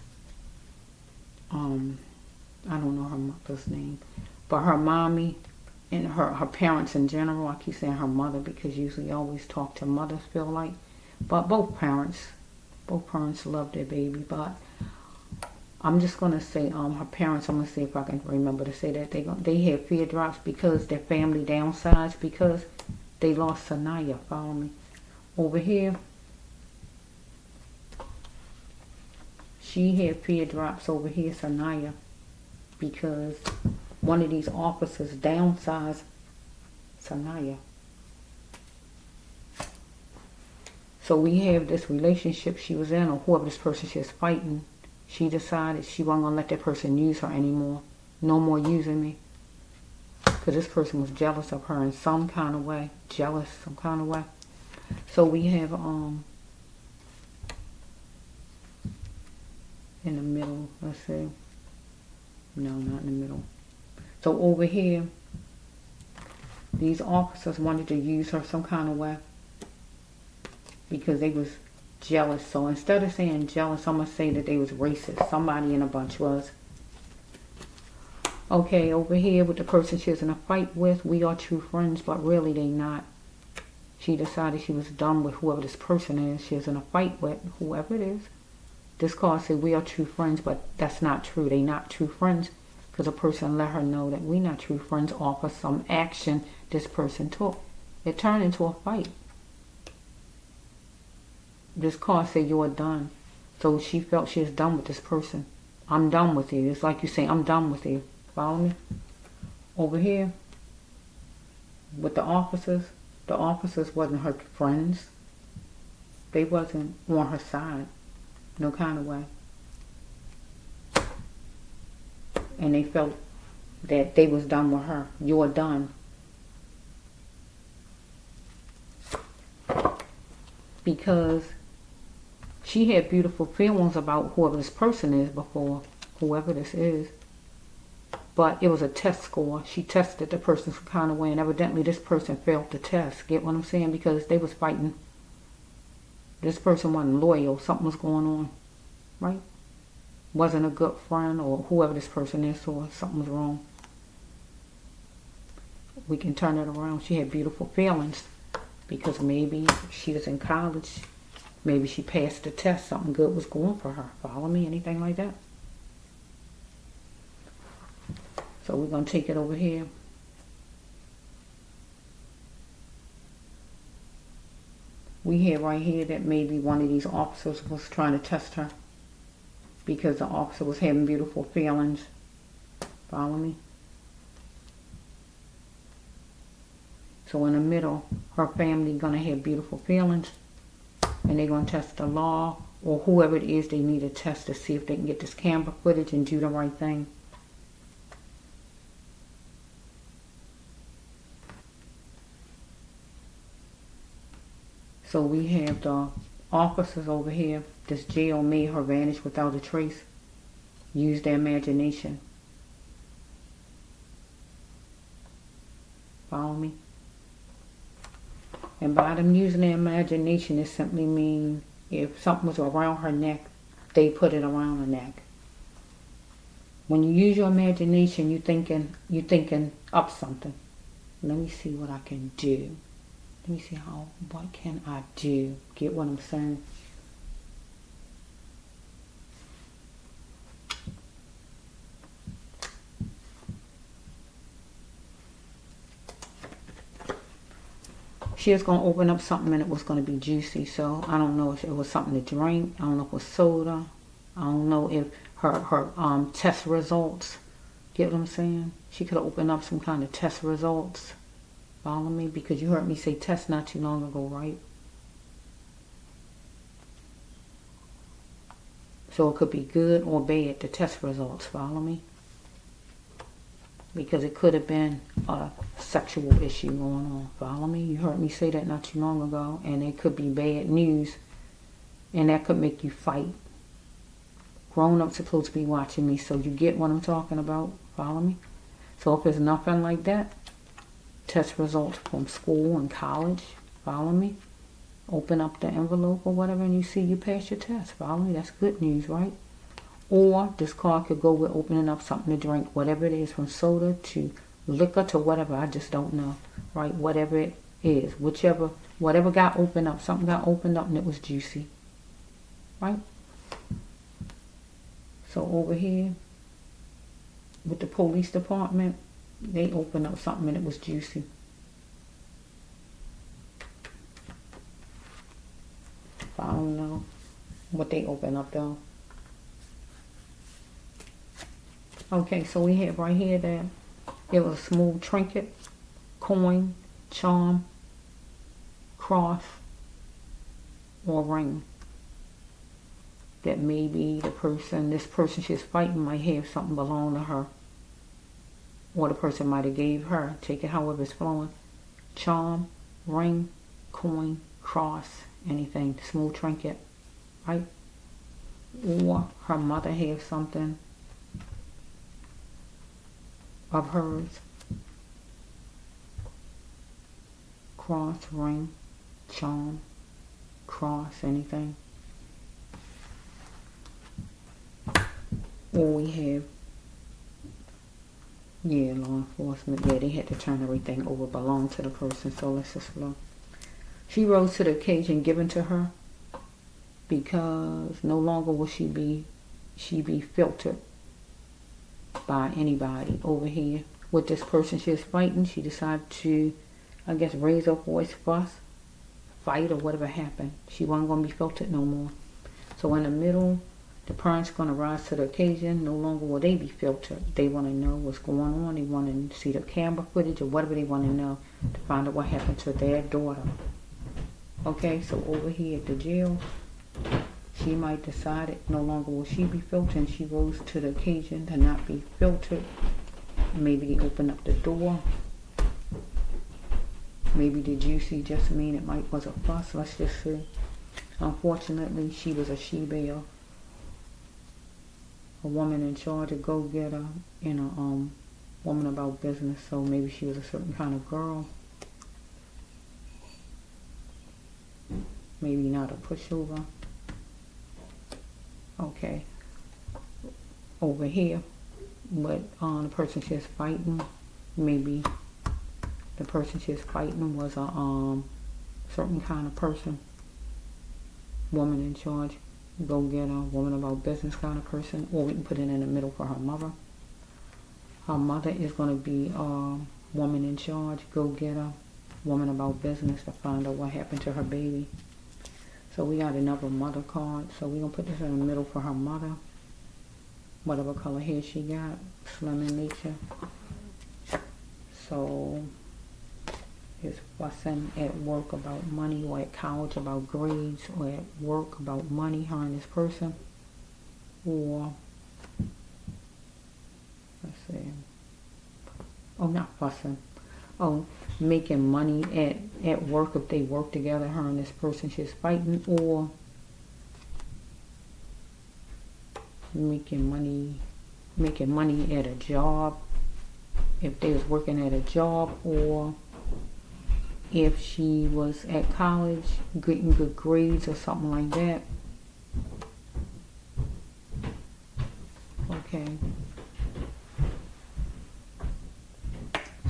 I don't know her mother's name, but her mommy and her parents in general, I keep saying her mother because usually I always talk to mothers, feel like. But both parents love their baby. But I'm just going to say her parents, I'm going to see if I can remember to say that they had fear drops because their family downsized, because they lost Saniyah. Follow me. Over here, she had fear drops over here, Saniyah, because one of these officers downsized Saniyah. So we have this relationship she was in, or whoever this person she was fighting, she decided she wasn't going to let that person use her anymore. No more using me. Because this person was jealous of her in some kind of way. Jealous, some kind of way. So we have, in the middle, let's see. No, not in the middle. So over here, these officers wanted to use her some kind of way because they was jealous. So instead of saying jealous, I'm going to say that they was racist. Somebody in a bunch was. Okay, over here with the person she was in a fight with, we are true friends, but really they not. She decided she was done with whoever this person is she was in a fight with, whoever it is. This card said we are true friends, but that's not true. They not true friends because a person let her know that we not true friends off of some action this person took. It turned into a fight. This card said you are done. So she felt she is done with this person. I'm done with you. It's like you say, I'm done with you. Follow me? Over here, with the officers wasn't her friends. They wasn't on her side. No kind of way. And they felt that they was done with her. You are done. Because she had beautiful feelings about whoever this person is before, whoever this is. But it was a test score. She tested the person some kind of way, and evidently this person failed the test. Get what I'm saying? Because they was fighting. This person wasn't loyal. Something was going on, right? Wasn't a good friend, or whoever this person is, or something was wrong. We can turn it around. She had beautiful feelings because maybe she was in college. Maybe she passed the test. Something good was going for her. Follow me? Anything like that? So we're going to take it over here. We have right here that maybe one of these officers was trying to test her because the officer was having beautiful feelings. Follow me? So in the middle, her family going to have beautiful feelings, and they're going to test the law or whoever it is they need to test to see if they can get this camera footage and do the right thing. So we have the officers over here. This jail made her vanish without a trace. Use their imagination. Follow me? And by them using their imagination, it simply means if something was around her neck, they put it around her neck. When you use your imagination, you're thinking up something. Let me see what I can do. Let me see what can I do? Get what I'm saying? She was going to open up something and it was going to be juicy. So I don't know if it was something to drink. I don't know if it was soda. I don't know if her test results. Get what I'm saying? She could have opened up some kind of test results. Follow me? Because you heard me say test not too long ago, right? So it could be good or bad, the test results. Follow me? Because it could have been a sexual issue going on. Follow me? You heard me say that not too long ago. And it could be bad news. And that could make you fight. Grown-ups supposed to be watching me, so you get what I'm talking about. Follow me? So if it's nothing like that, test results from school and college. Follow me? Open up the envelope or whatever and you see you pass your test. Follow me? That's good news, right? Or this card could go with opening up something to drink, whatever it is, from soda to liquor to whatever. I just don't know, right? Whatever it is, whatever got opened up, something got opened up and it was juicy, right? So over here with the police department, they opened up something and it was juicy. I don't know what they opened up though. Okay, so we have right here that it was a smooth trinket, coin, charm, cross, or ring. That maybe this person she's fighting might have something belong to her. Or the person might have gave her. Take it however it's flowing. Charm, ring, coin, cross, anything. Smooth trinket, right? Or her mother have something of hers. Cross, ring, charm, cross, anything. Or we have, yeah, law enforcement. Yeah, they had to turn everything over, belong to the person. So let's just look. She rose to the occasion given to her. because no longer will she be filtered by anybody. Over here with this person she is fighting, she decided to, I guess, raise her voice, fuss, fight, or whatever happened. She wasn't going to be filtered no more. So in the middle, the parents going to rise to the occasion. No longer will they be filtered. They want to know what's going on. They want to see the camera footage or whatever they want to know to find out what happened to their daughter. Okay, so over here at the jail, she might decide it no longer will she be filtered, and she rose to the occasion to not be filtered. Maybe they open up the door. Maybe the do.She just mean it was a fuss. Let's just see. Unfortunately, she was a she-bear, a woman in charge, a go-getter, and a woman about business. So maybe she was a certain kind of girl. Maybe not a pushover. Okay. Over here, but the person she's fighting, maybe the person she's fighting was a certain kind of person. Woman in charge, go-getter, woman about business kind of person. Or we can put it in the middle for her mother. Her mother is going to be a woman in charge, go-getter, woman about business, to find out what happened to her baby. So we got another mother card. So we're going to put this in the middle for her mother. Whatever color hair she got, slim in nature. So is fussing at work about money, or at college about grades, or at work about money, her and this person. Or, let's see, oh, not fussing, oh, making money at work if they work together, her and this person she's fighting. Or making money at a job if they was working at a job. Or if she was at college getting good grades or something like that. Okay.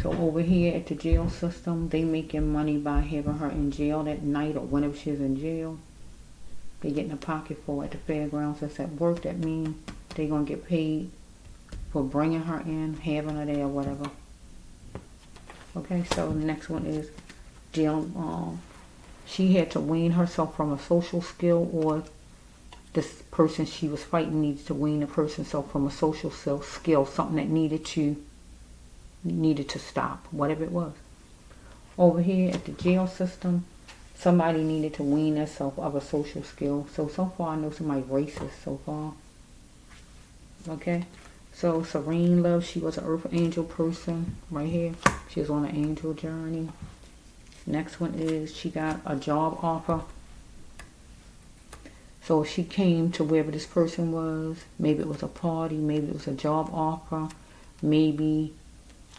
So over here at the jail system, they making money by having her in jail that night or whenever she's in jail. They getting a pocket full at the fairgrounds. That's at work. That means they're going to get paid for bringing her in, having her there, or whatever. Okay, so the next one is jail. She had to wean herself from a social skill, or this person she was fighting needs to wean the person self from a social skill, something that needed to stop, whatever it was. Over here at the jail system, somebody needed to wean themselves of a social skill. So far I know somebody racist so far. Okay, so Serene Love, she was an Earth Angel person right here. She was on an angel journey. Next one is she got a job offer. So she came to wherever this person was. Maybe it was a party, maybe it was a job offer, maybe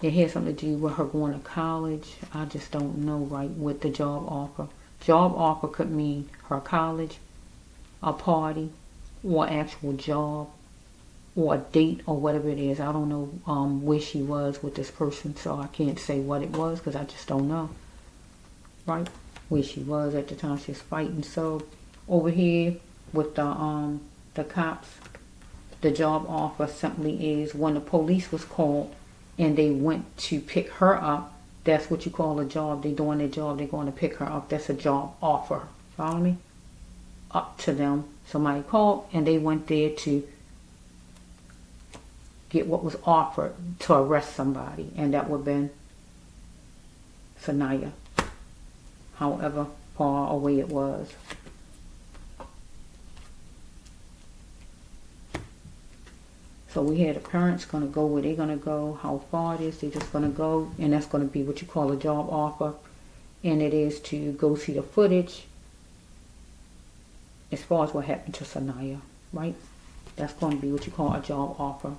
it had something to do with her going to college. I just don't know right with the job offer. Job offer could mean her college, a party, or actual job, or a date, or whatever it is. I don't know where she was with this person, so I can't say what it was because I just don't know, right, where she was at the time she was fighting. So over here with the cops, the job offer simply is when the police was called and they went to pick her up. That's what you call a job. They're doing their job. They're going to pick her up. That's a job offer. Follow me? Up to them. Somebody called and they went there to get what was offered to arrest somebody. And that would have been Saniyah. However far away it was. So we had the parents going to go where they're going to go, how far it is, they're just going to go, and that's going to be what you call a job offer. And it is to go see the footage as far as what happened to Saniyah, right? That's going to be what you call a job offer,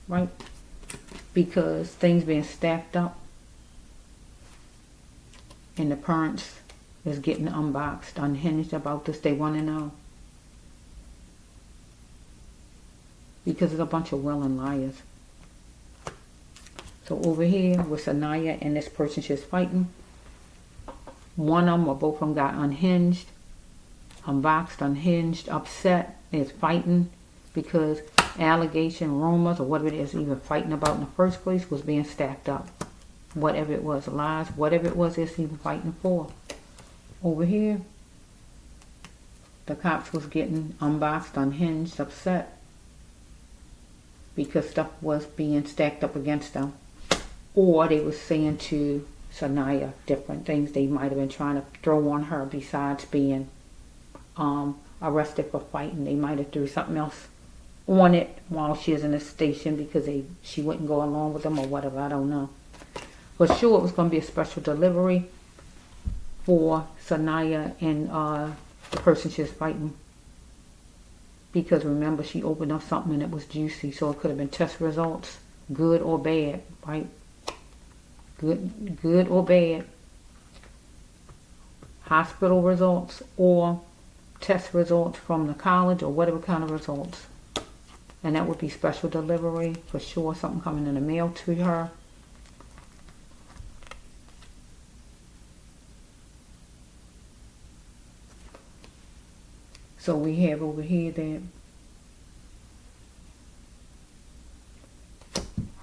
right? Because things being stacked up and the parents is getting unboxed, unhinged about this. They want to know. Because it's a bunch of willing liars. So over here with Saniyah and this person she's fighting, one of them or both of them got unhinged. unboxed, unhinged, upset, is fighting because allegation, rumors, or whatever it is even fighting about in the first place was being stacked up. Whatever it was, lies, whatever it was it's even fighting for. Over here, the cops was getting unboxed, unhinged, upset because stuff was being stacked up against them. Or they was saying to Saniyah different things they might have been trying to throw on her besides being arrested for fighting. They might have threw something else on it while she was in the station because she wouldn't go along with them or whatever. I don't know. For sure it was going to be a special delivery for Saniyah and the person she was fighting. Because remember, she opened up something and it was juicy. So it could have been test results, good or bad, right? Good or bad. Hospital results or test results from the college or whatever kind of results. And that would be special delivery for sure. Something coming in the mail to her. So we have over here that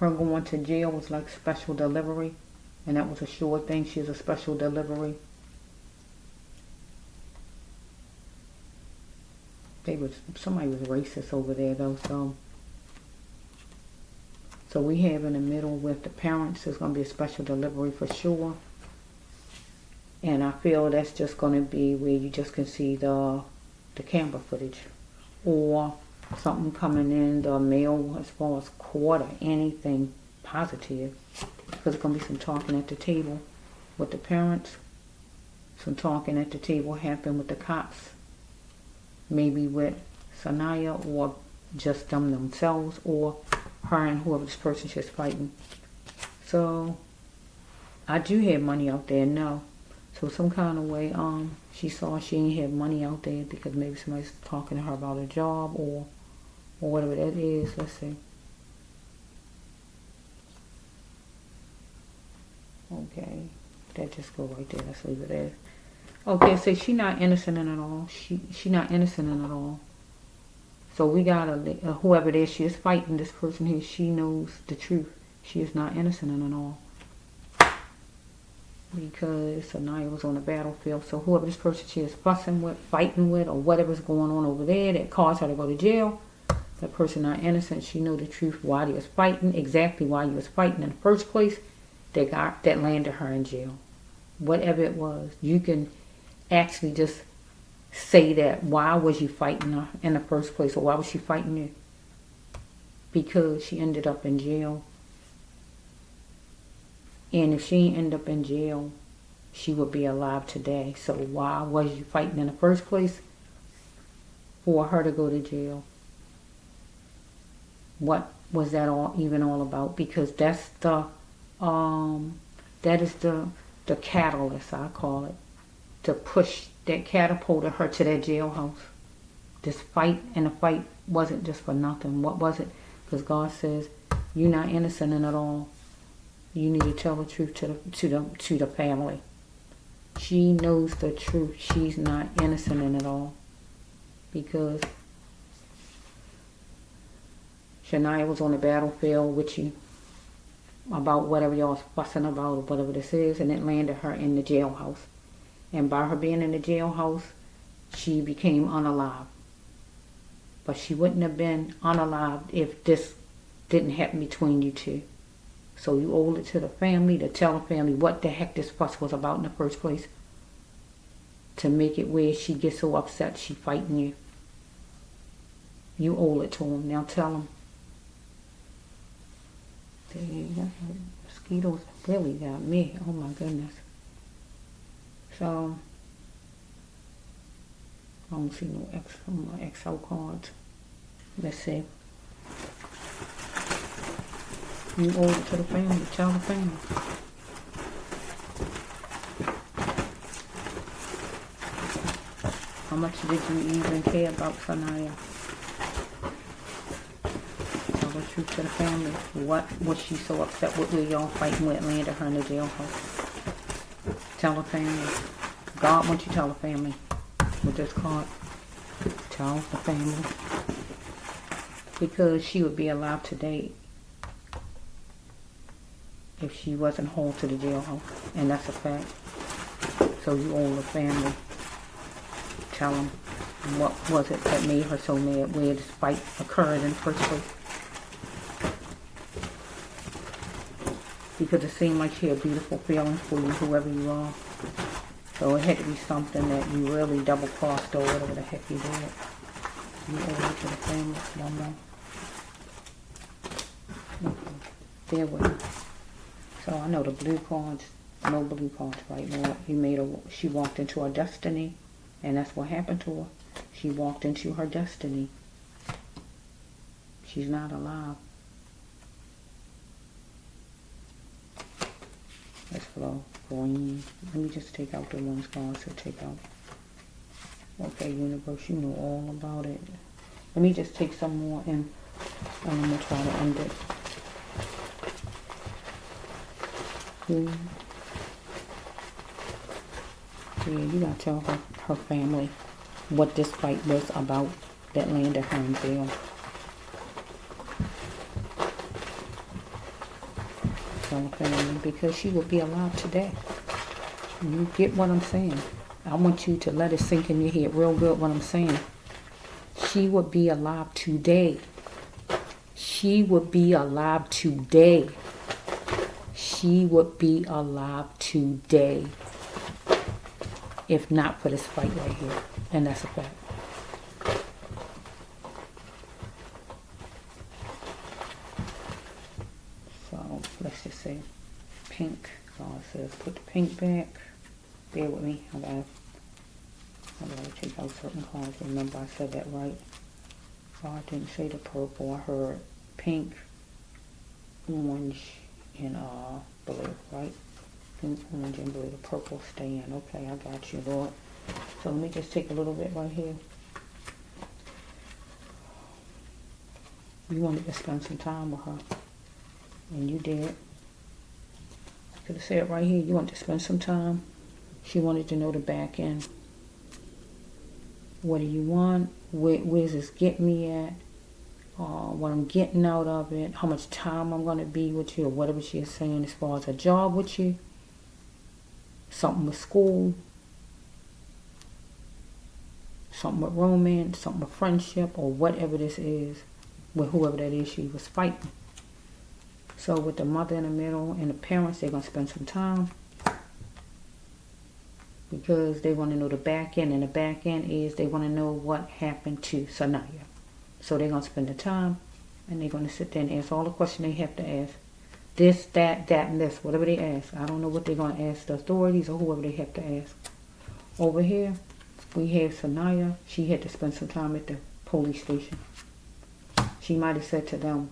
her going to jail was like special delivery. And that was a sure thing. She was a special delivery. Somebody was racist over there though. So we have in the middle with the parents, there's going to be a special delivery for sure. And I feel that's just going to be where you just can see the camera footage. Or something coming in the mail as far as court or anything positive. Because there's going to be some talking at the table with the parents. Some talking at the table happened with the cops. Maybe with Saniyah or just them themselves or her and whoever this person she's fighting. So I do have money out there now. So some kind of way she saw she didn't have money out there because maybe somebody's talking to her about a job or whatever that is. Let's see. Okay, that just go right there. Let's leave it there. Okay, so she not innocent in it all. She not innocent in it all. So we got whoever it is she is fighting, this person here, she knows the truth. She is not innocent in it all. Because Saniyah was on the battlefield. So whoever this person she is fussing with, fighting with, or whatever's going on over there that caused her to go to jail, that person not innocent. She know the truth why they was fighting, exactly why you was fighting in the first place. That landed her in jail. Whatever it was, you can actually just say that. Why was you fighting her in the first place, or why was she fighting you? Because she ended up in jail. And if she didn't end up in jail, she would be alive today. So why was you fighting in the first place? For her to go to jail. What was that all about? Because that's that is the catalyst, I call it, to push that catapulted her to that jailhouse. This fight, and the fight wasn't just for nothing. What was it? Because God says you're not innocent in it all. You need to tell the truth to the family. She knows the truth. She's not innocent in it all. Because Saniyah was on the battlefield with you about whatever y'all was fussing about or whatever this is, and it landed her in the jailhouse. And by her being in the jailhouse, she became unalive. But she wouldn't have been unalived if this didn't happen between you two. So you owe it to the family to tell the family what the heck this fuss was about in the first place. To make it where she gets so upset she fighting you. You owe it to them. Now tell them. Mosquitoes really got me. Oh my goodness. So I don't see no X on my XO cards. Let's see. You owe it to the family. Tell the family. How much did you even care about Saniyah? Tell the truth to the family. What was she so upset with y'all fighting with landed her in the jailhouse? Tell the family. God wants you to tell the family. with this card. Tell the family. Because she would be alive today if she wasn't hauled to the jailhouse. And that's a fact. So you owe the family. Tell them what was it that made her so mad, where this fight occurred in the first place. Because it seemed like she had beautiful feelings for you, whoever you are. So it had to be something that you really double-crossed or whatever the heck you did. You owe it to the family. One more. Okay. There we go. So I know the blue cards, no blue cards right now. She walked into her destiny, and that's what happened to her. She walked into her destiny. She's not alive. Let's flow. Green. Let me just take out the ones cards to take out. Okay, universe, you know all about it. Let me just take some more and I'm going to try to end it. Yeah, you got to tell her family what this fight was about that landed her in jail. Because she would be alive today. You get what I'm saying? I want you to let it sink in your head real good what I'm saying. She would be alive today. She would be alive today. She would be alive today. If not for this fight right here. And that's a fact. So let's just say pink. God says put the pink back. Bear with me. I gotta take out certain cards. Remember I said that right. God didn't say the purple. I heard pink, orange, and blue, right? Pink, orange, and blue. The purple stay in. Okay, I got you, Lord. So let me just take a little bit right here. You wanted to spend some time with her. And you did. I could have said right here, you wanted to spend some time. She wanted to know the back end. What do you want? Where's this getting me at? What I'm getting out of it. How much time I'm going to be with you. Or whatever she is saying as far as a job with you. Something with school. Something with romance. Something with friendship. Or whatever this is. With whoever that is she was fighting. So with the mother in the middle and the parents, they're going to spend some time. Because they want to know the back end. And the back end is they want to know what happened to Saniyah. So they're going to spend the time. And they're going to sit there and ask all the questions they have to ask. This, that, and this. Whatever they ask. I don't know what they're going to ask the authorities or whoever they have to ask. Over here, we have Saniyah. She had to spend some time at the police station. She might have said to them,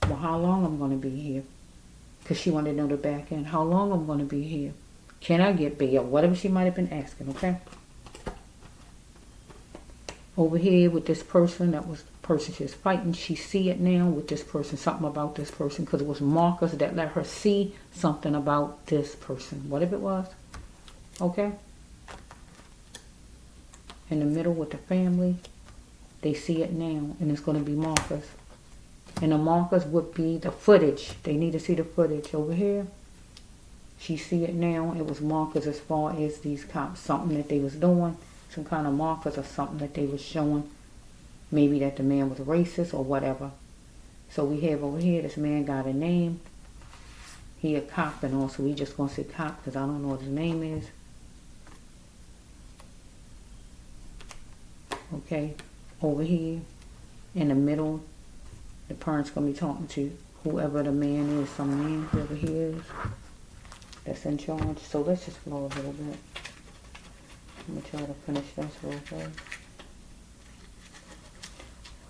well, how long I'm going to be here? Because she wanted to know the back end. How long I'm going to be here? Can I get bail? Whatever she might have been asking, okay? Over here with this person, that was the person she was fighting. She see it now with this person, something about this person. Because it was markers that let her see something about this person. Whatever it was, okay? In the middle with the family, they see it now. And it's going to be markers. And the markers would be the footage. They need to see the footage over here. She see it now. It was markers as far as these cops, something that they was doing. Some kind of markers or something that they was showing. Maybe that the man was racist or whatever. So we have over here, this man got a name. He a cop and all, so we just going to say cop because I don't know what his name is. Okay, over here in the middle, the parents going to be talking to whoever the man is, some man, whoever he is, that's in charge. So let's just flow a little bit. Let me try to finish this real fast.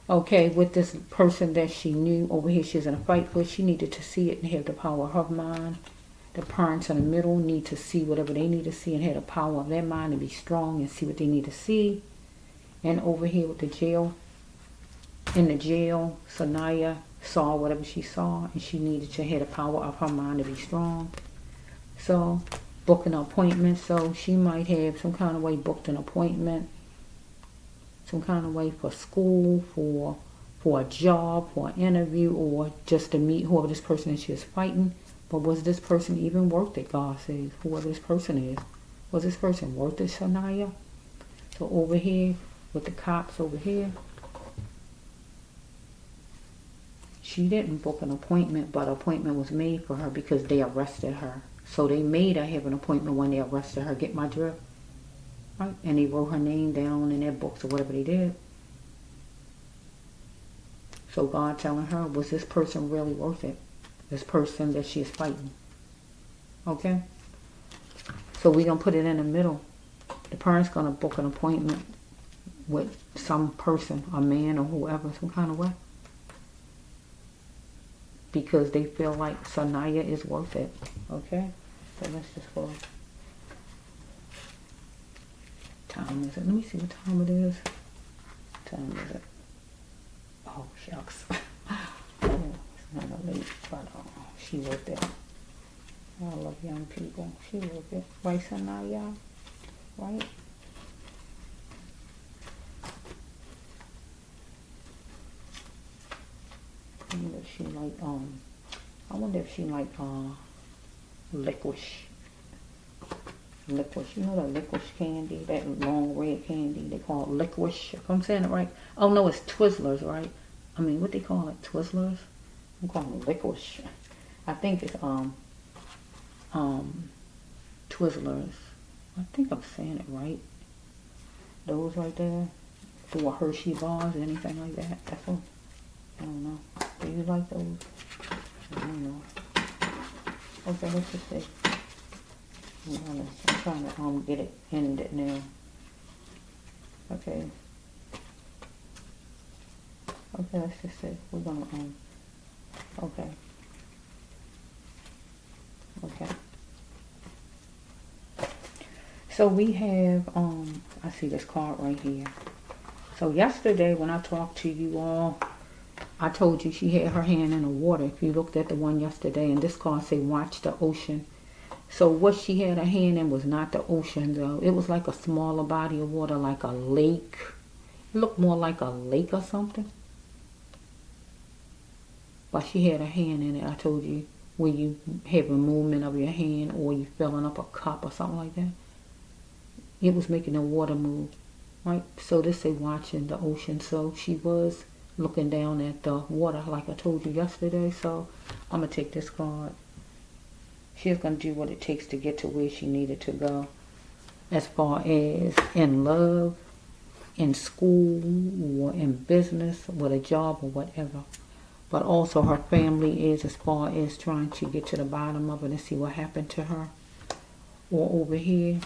Okay, with this person that she knew over here she's in a fight with, she needed to see it and have the power of her mind. The parents in the middle need to see whatever they need to see and have the power of their mind and be strong and see what they need to see. And over here with the jail, in the jail, Saniyah saw whatever she saw and she needed to have the power of her mind to be strong. So booking an appointment. So she might have some kind of way booked an appointment, some kind of way for school, for a job, for an interview, or just to meet whoever this person is she is fighting. But was this person even worth it, God says, whoever this person is? Was this person worth it, Saniyah? So over here, with the cops over here, she didn't book an appointment, but an appointment was made for her because they arrested her. So they made her have an appointment when they arrested her. Get my drift? Right? And they wrote her name down in their books or whatever they did. So God telling her, was this person really worth it? This person that she is fighting. Okay? So we're going to put it in the middle. The parent's going to book an appointment with some person, a man or whoever, some kind of way. Because they feel like Saniyah is worth it. Okay? So let's just go. Time is it? Let me see what time it is. Time is it? Oh, shucks. Oh, it's not a late, but she worth it. I love young people. She worth it. Right, Saniyah? Right? I wonder if she like, licorice. Licorice. You know the licorice candy? That long red candy. They call it licorice. If I'm saying it right. Oh, no, it's Twizzlers, right? I mean, what they call it? Twizzlers? I'm calling it licorice. I think it's, Twizzlers. I think I'm saying it right. Those right there. Or Hershey bars, anything like that. That's what, I don't know. Do you like those? I don't know. Okay, let's just see. I'm trying to get it ended now. Okay. Okay, let's just see. We're gonna okay. Okay. So we have I see this card right here. So yesterday when I talked to you all, I told you she had her hand in the water. If you looked at the one yesterday, and this card say watch the ocean. So what she had her hand in was not the ocean though. It was like a smaller body of water, like a lake. It looked more like a lake or something. But she had her hand in it. I told you where you have a movement of your hand or you filling up a cup or something like that. It was making the water move. Right? So this say watching the ocean. So she was looking down at the water like I told you yesterday. So I'm going to take this card. She's going to do what it takes to get to where she needed to go. As far as in love, in school, or in business, with a job or whatever. But also her family is as far as trying to get to the bottom of it and see what happened to her. Or over here,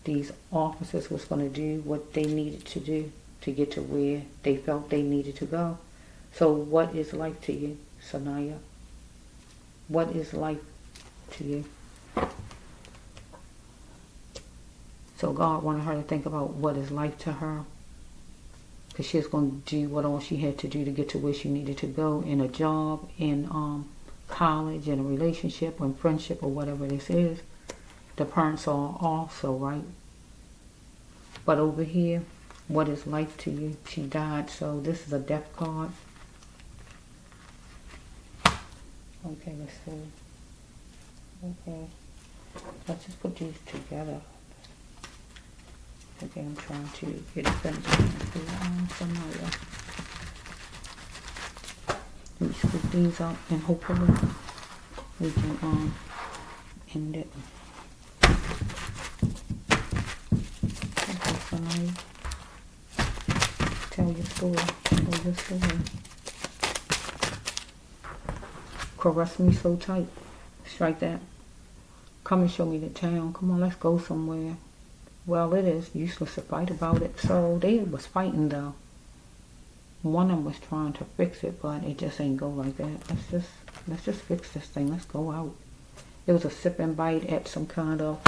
these officers was going to do what they needed to do to get to where they felt they needed to go. So what is life to you, Saniyah? What is life to you? So God wanted her to think about what is life to her. Because she was going to do what all she had to do to get to where she needed to go in a job, in college, in a relationship, or in friendship, or whatever this is. The parents are also, right? But over here, what is life to you? She died, so this is a death card. Okay, let's see. Okay, let's just put these together. Okay, I'm trying to get it finished. Saniyah. Let me scoop these up and hopefully we can end it. Okay, Saniyah. Tell your story. Tell your story. Caress me so tight. Strike that. Come and show me the town. Come on, let's go somewhere. Well, it is useless to fight about it. So they was fighting though. One of them was trying to fix it, but it just ain't go like that. Let's just fix this thing. Let's go out. It was a sip and bite at some kind of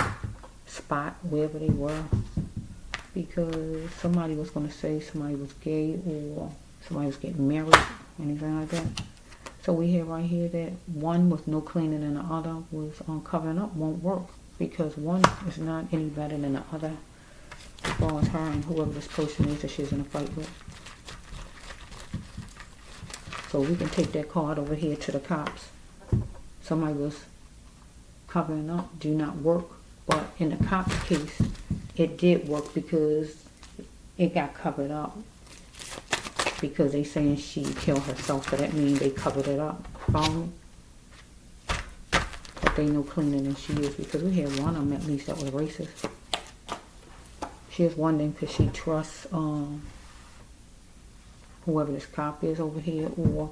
spot, wherever they were. Because somebody was going to say somebody was gay or somebody was getting married, anything like that. So we have right here that one with no cleaning and the other was covering up won't work. because one is not any better than the other as far as her and whoever this person is that she's in a fight with. So we can take that card over here to the cops. Somebody was covering up, do not work. But in the cops case, it did work because it got covered up. Because they saying she killed herself, so that means they covered it up. Follow me? But they know cleaner than she is, because we had one of them at least that was racist. She is wondering because she trusts whoever this cop is over here, or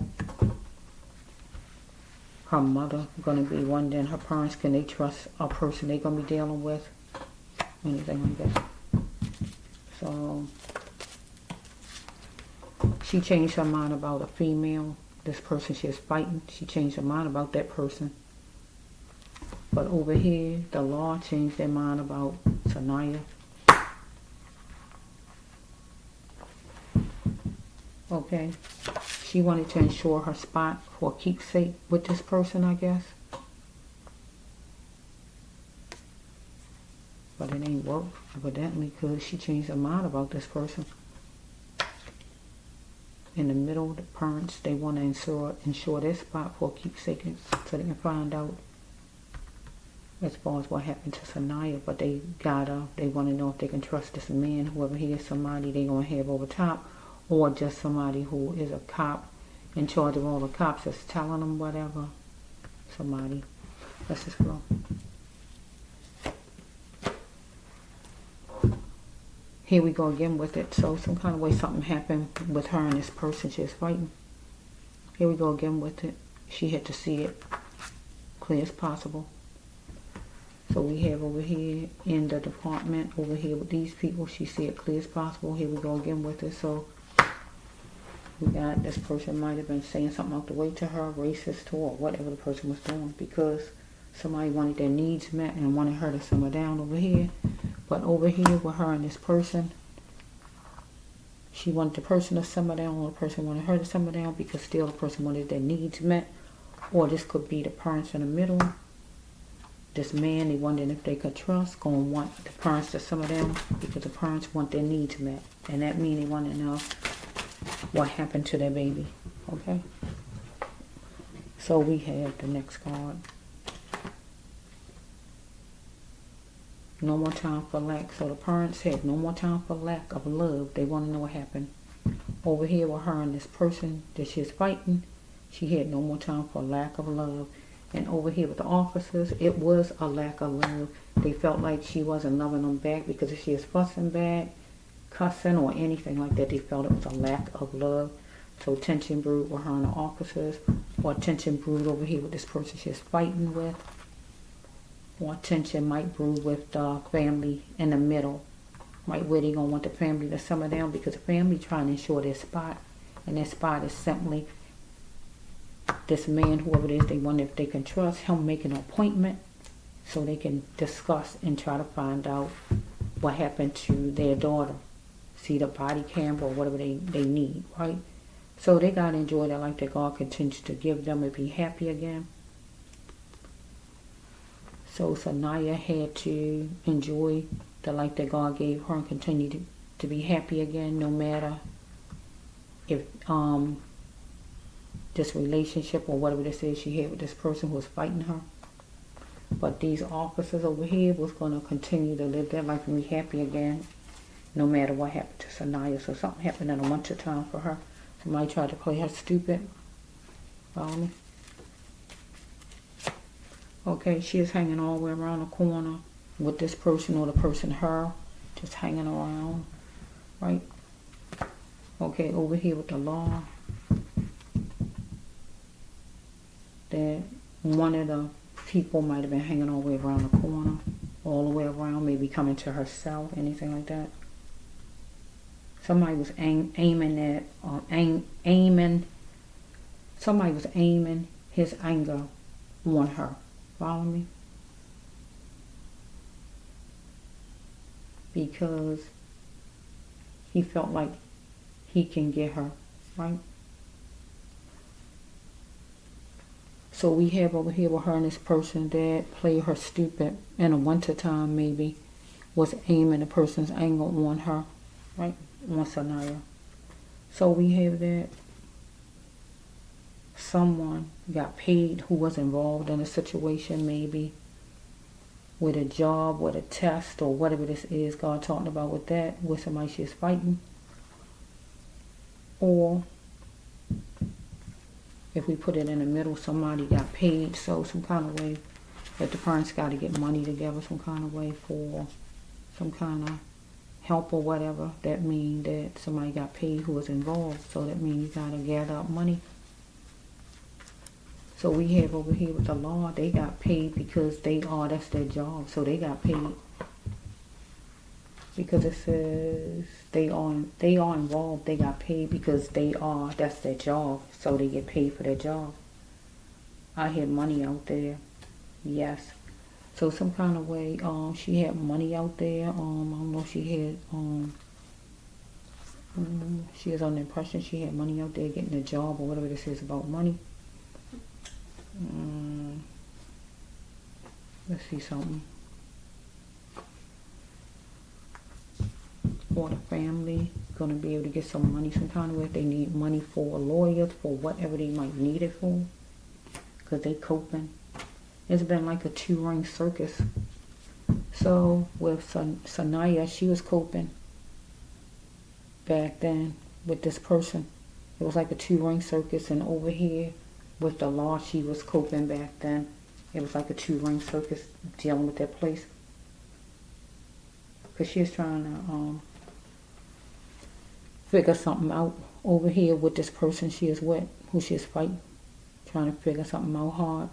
her mother gonna be wondering, her parents, can they trust a person they gonna be dealing with? Anything like that. So she changed her mind about a female, this person she is fighting. She changed her mind about that person. But over here, the law changed their mind about Saniyah. Okay, she wanted to ensure her spot for keepsake with this person, I guess. But it ain't worked, evidently, because she changed her mind about this person. In the middle, the parents, they want to ensure their spot for keepsake so they can find out as far as what happened to Saniyah. But they want to know if they can trust this man, whoever he is, somebody they going to have over top, or just somebody who is a cop in charge of all the cops that's telling them whatever. Somebody. Let's just go. Here we go again with it. So some kind of way something happened with her and this person she's fighting. Here we go again with it. She had to see it clear as possible. So we have over here in the department, over here with these people, she see it clear as possible. Here we go again with it. So we got this person might have been saying something out the way to her, racist to her, or whatever the person was doing, because somebody wanted their needs met and wanted her to simmer down over here. But over here with her and this person, she wanted the person to simmer down, or the person wanted her to simmer down, because still the person wanted their needs met. Or this could be the parents in the middle. This man, they wondering if they could trust, gonna want the parents to simmer down, because the parents want their needs met. And that means they want to know what happened to their baby. Okay? So we have the next card. No more time for lack. So the parents had no more time for lack of love. They want to know what happened. Over here with her and this person that she's fighting, she had no more time for lack of love. And over here with the officers, it was a lack of love. They felt like she wasn't loving them back, because if she was fussing back, cussing, or anything like that, they felt it was a lack of love. So tension brewed with her and the officers, or tension brewed over here with this person she's fighting with. Or tension might brew with the family in the middle. Right, where they going to want the family to simmer down, because the family trying to ensure their spot. And their spot is simply this man, whoever it is, they wonder if they can trust him, make an appointment so they can discuss and try to find out what happened to their daughter. See the body camera or whatever they need, right? So they got to enjoy their life that God continues to give them and be happy again. So Saniyah had to enjoy the life that God gave her and continue to be happy again, no matter if this relationship or whatever this is she had with this person who was fighting her. But these officers over here was going to continue to live their life and be happy again, no matter what happened to Saniyah. So something happened at a bunch of time for her. Somebody tried to play her stupid. Follow me? Okay, she is hanging all the way around the corner with this person, or the person, her, just hanging around, right? Okay, over here with the law, that one of the people might have been hanging all the way around the corner, all the way around, maybe coming to her cell, anything like that. Somebody was somebody was aiming his anger on her. Follow me? Because he felt like he can get her, right? So we have over here with her and this person that played her stupid in the winter time, maybe was aiming the person's anger on her, right? On Saniyah. So we have that someone got paid who was involved in a situation, maybe with a job, with a test, or whatever this is God talking about with that, with somebody she's fighting. Or if we put it in the middle, somebody got paid, so some kind of way that the parents got to get money together, some kind of way for some kind of help or whatever. That means that somebody got paid who was involved, so that means you got to gather up money. So we have over here with the law, they got paid because that's their job, so they got paid. Because it says they are involved, they got paid because that's their job, so they get paid for their job. I had money out there, yes. So some kind of way, she had money out there. I don't know if she had, she was under the impression she had money out there getting a job or whatever this is about money. Let's see something. For the family, gonna be able to get some money some kind of way if they need money for lawyers, for whatever they might need it for, because they coping. It's been like a 2-ring circus. So with Saniyah, she was coping back then with this person. It was like a 2-ring circus, and over here with the law, she was coping back then. It was like a 2-ring circus dealing with that place. Because she was trying to figure something out over here with this person she is with, who she is fighting. Trying to figure something out hard.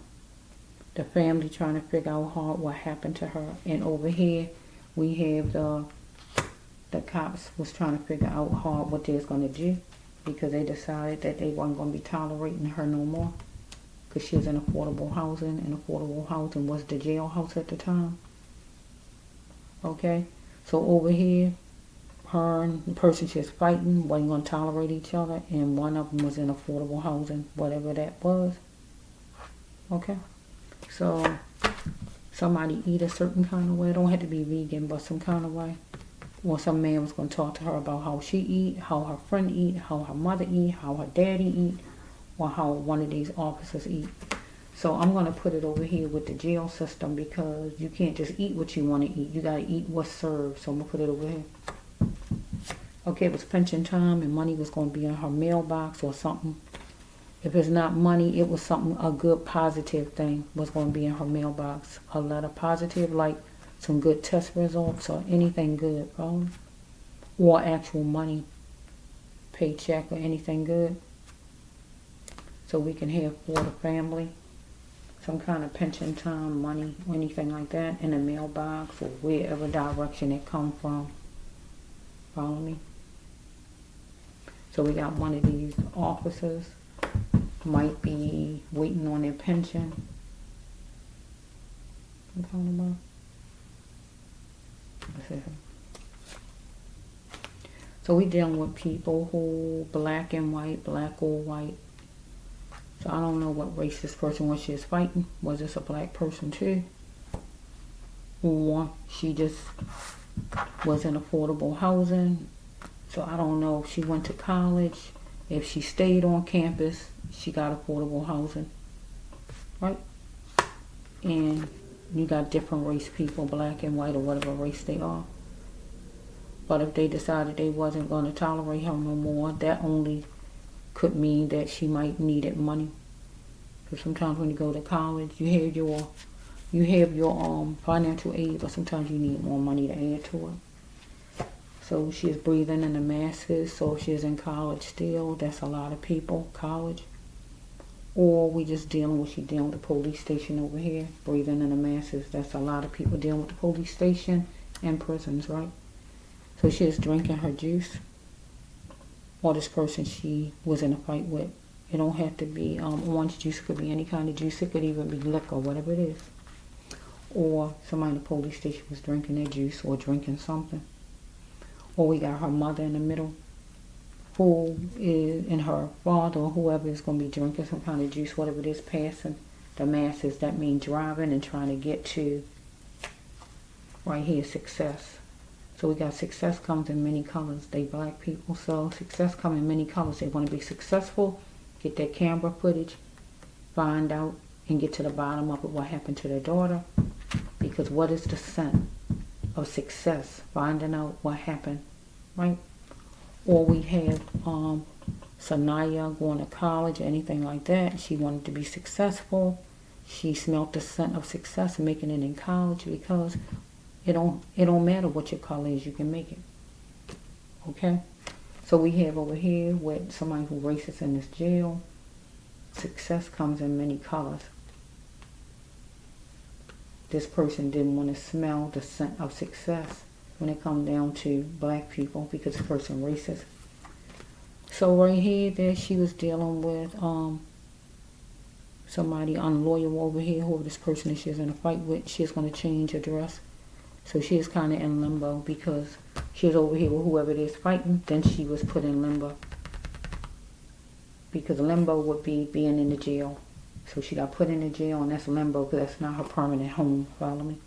The family trying to figure out hard what happened to her. And over here, we have the cops was trying to figure out hard what they was going to do. Because they decided that they weren't going to be tolerating her no more. Because she was in affordable housing, and affordable housing was the jailhouse at the time. Okay? So over here, her and the person she was fighting wasn't going to tolerate each other, and one of them was in affordable housing, whatever that was. Okay? So, somebody eat a certain kind of way. It don't have to be vegan, but some kind of way. Or some man was going to talk to her about how she eat, how her friend eat, how her mother eat, how her daddy eat, or how one of these officers eat. So I'm going to put it over here with the jail system, because you can't just eat what you want to eat. You got to eat what's served. So I'm going to put it over here. Okay, it was pension time, and money was going to be in her mailbox or something. If it's not money, it was something, a good positive thing was going to be in her mailbox. A letter positive, like some good test results or anything good, or actual money, paycheck or anything good. So we can have for the family some kind of pension time, money, or anything like that in the mailbox or wherever direction it come from. Follow me? So we got one of these officers might be waiting on their pension. I'm talking about. So we dealing with people who black and white, black or white. So I don't know what race this person was she is fighting. Was this a black person too? Or she just was in affordable housing. So I don't know if she went to college. If she stayed on campus, she got affordable housing. Right? And you got different race people, black and white or whatever race they are. But if they decided they wasn't going to tolerate her no more, that only could mean that she might needed money. Because sometimes when you go to college, you have your financial aid, but sometimes you need more money to add to it. So she is breathing in the masses. So if she's in college still, that's a lot of people, college. Or we just dealing with the police station over here, breathing in the masses. That's a lot of people dealing with the police station and prisons, right? So she is drinking her juice. Or this person she was in a fight with. It don't have to be orange juice. It could be any kind of juice. It could even be liquor, whatever it is. Or somebody in the police station was drinking their juice or drinking something. Or we got her mother in the middle, who is, and her father or whoever is going to be drinking some kind of juice, whatever it is, passing the masses. That means driving and trying to get to, right here, success. So we got success comes in many colors. They black people, so success comes in many colors. They want to be successful, get their camera footage, find out and get to the bottom of it, what happened to their daughter. Because what is the scent of success? Finding out what happened, right? Or we have Saniyah going to college or anything like that. She wanted to be successful. She smelt the scent of success making it in college, because it don't matter what your color is, you can make it. Okay? So we have over here with somebody who racist in this jail. Success comes in many colors. This person didn't want to smell the scent of success when it comes down to black people, because this person racist. So right here, there she was dealing with somebody unloyal over here, whoever this person is she's in a fight with. She's going to change her dress. So she is kind of in limbo, because she was over here with whoever it is fighting. Then she was put in limbo, because limbo would be being in the jail. So she got put in the jail, and that's limbo, because that's not her permanent home. Follow me?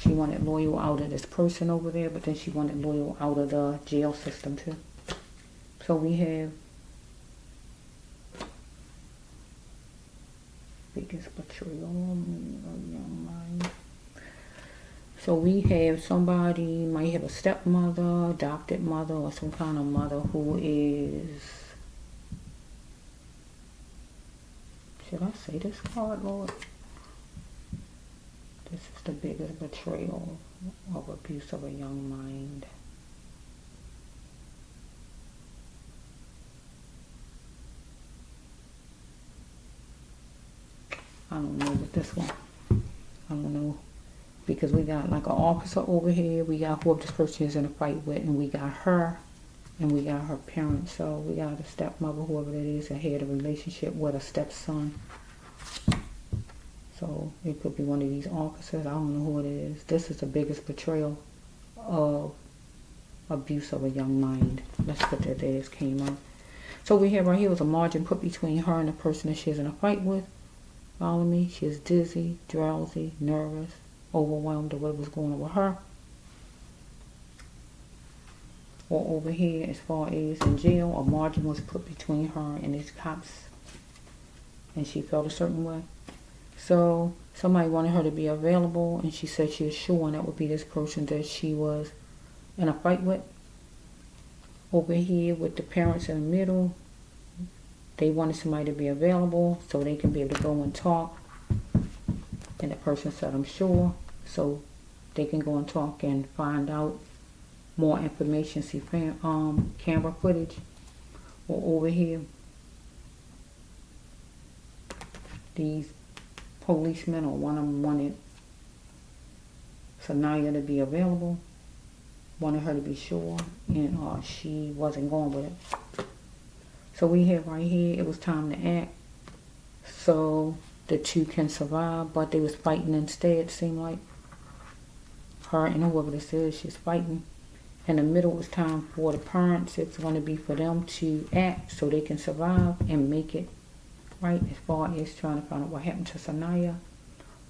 She wanted loyal out of this person over there, but then she wanted loyal out of the jail system too. So we have biggest betrayal of young mind. So we have somebody, might have a stepmother, adopted mother, or some kind of mother who is, should I say this card, Lord? This is the biggest betrayal of abuse of a young mind. I don't know with this one. I don't know. Because we got like an officer over here. We got whoever this person is in a fight with. And we got her. And we got her parents. So we got a stepmother, whoever that is, that had a relationship with a stepson. So it could be one of these officers. I don't know who it is. This is the biggest betrayal of abuse of a young mind. Let's put that there. This came out. So we have right here was a margin put between her and the person that she's in a fight with. Follow me? She is dizzy, drowsy, nervous, overwhelmed of what was going on with her. Or over here, as far as in jail, a margin was put between her and these cops. And she felt a certain way. So somebody wanted her to be available, and she said she was sure, and that would be this person that she was in a fight with. Over here with the parents in the middle, they wanted somebody to be available so they can be able to go and talk. And the person said, I'm sure. So they can go and talk and find out more information, see camera footage. Or over here, these policemen, or one of them wanted Saniyah to be available, wanted her to be sure, and she wasn't going with it. So we have right here, it was time to act so the two can survive, but they was fighting instead. It seemed like her and whoever this is, she's fighting. In the middle, it was time for the parents. It's going to be for them to act so they can survive and make it right, as far as trying to find out what happened to Saniyah.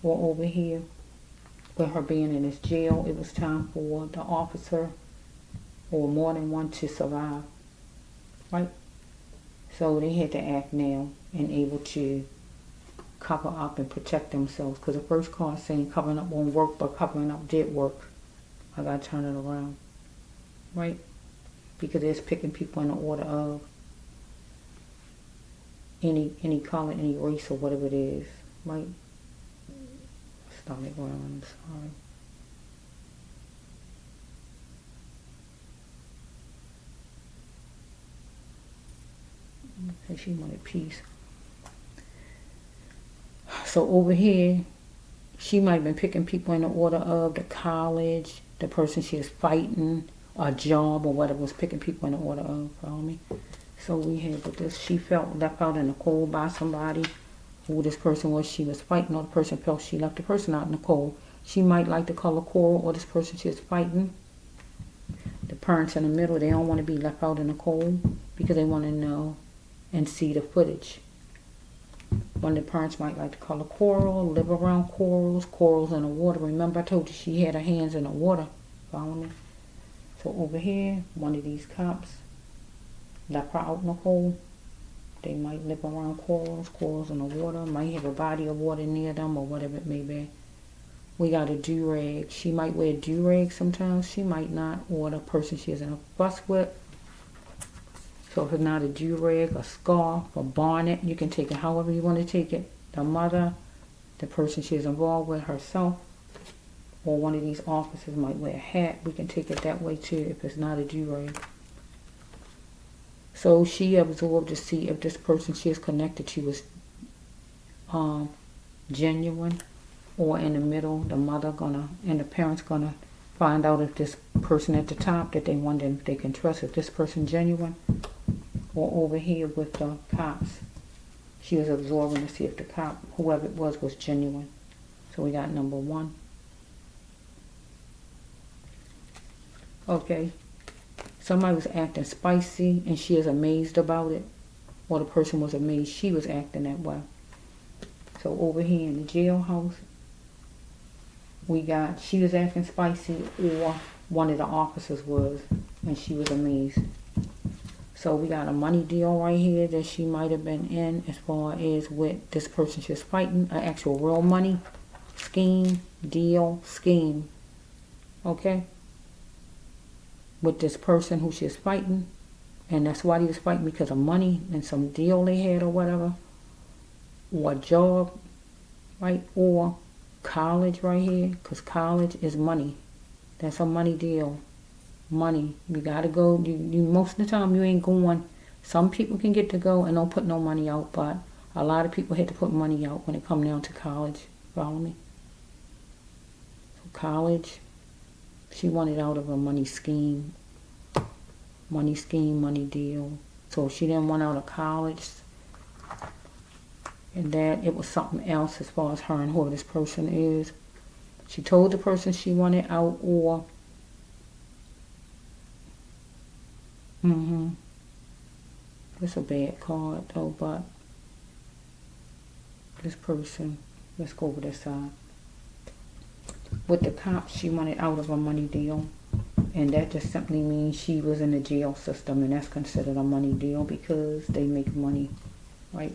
Or over here, with her being in this jail, it was time for the officer or more than one to survive, right? So they had to act now and able to cover up and protect themselves. Because the first card saying covering up won't work, but covering up did work. I got to turn it around, right? Because it's picking people in the order of any color, any race, or whatever it is, right? Stomach ground, sorry. Okay, she wanted peace. So over here, she might have been picking people in the order of the college, the person she is fighting, a job, or whatever, was picking people in the order of, follow me? So we had with this, she felt left out in the cold by somebody. Who this person was she was fighting, or the person felt she left the person out in the cold. She might like the color coral, or this person she is fighting. The parents in the middle, they don't want to be left out in the cold because they want to know and see the footage One of the parents might like the color coral, live around corals, corals in the water. Remember I told you she had her hands in the water. Follow me? So over here, one of these cops left her out in the cold. They might live around corals, corals in the water, might have a body of water near them or whatever it may be. We got a do-rag. She might wear a do-rag sometimes. She might not. Or the person she is in a fuss with. So if it's not a do-rag, a scarf, a bonnet, you can take it however you want to take it. The mother, the person she is involved with herself, or one of these officers might wear a hat. We can take it that way too if it's not a do-rag. So she absorbed to see if this person she is connected to was genuine, or in the middle, the mother and the parents gonna find out if this person at the top that they wonder if they can trust, if this person genuine. Or over here with the cops, she was absorbing to see if the cop, whoever it was genuine. So we got number 1. Okay. Somebody was acting spicy and she is amazed about it. Or the person was amazed she was acting that way. So over here in the jailhouse, we got she was acting spicy, or one of the officers was, and she was amazed. So we got a money deal right here that she might have been in as far as with this person she's fighting. An actual real money scheme, deal, scheme. Okay? With this person who she's fighting. And that's why he was fighting, because of money and some deal they had or whatever. Or a job, right? Or college right here, because college is money. That's a money deal. Money. You gotta go. You most of the time you ain't going. Some people can get to go and don't put no money out, but a lot of people had to put money out when it come down to college. Follow me? So college, she wanted out of a money scheme. Money scheme, money deal. So if she didn't want out of college, and that it was something else as far as her and who this person is. She told the person she wanted out, or it's a bad card though, but this person, let's go over this side. With the cops, she wanted out of a money deal. And that just simply means she was in the jail system, and that's considered a money deal because they make money, right?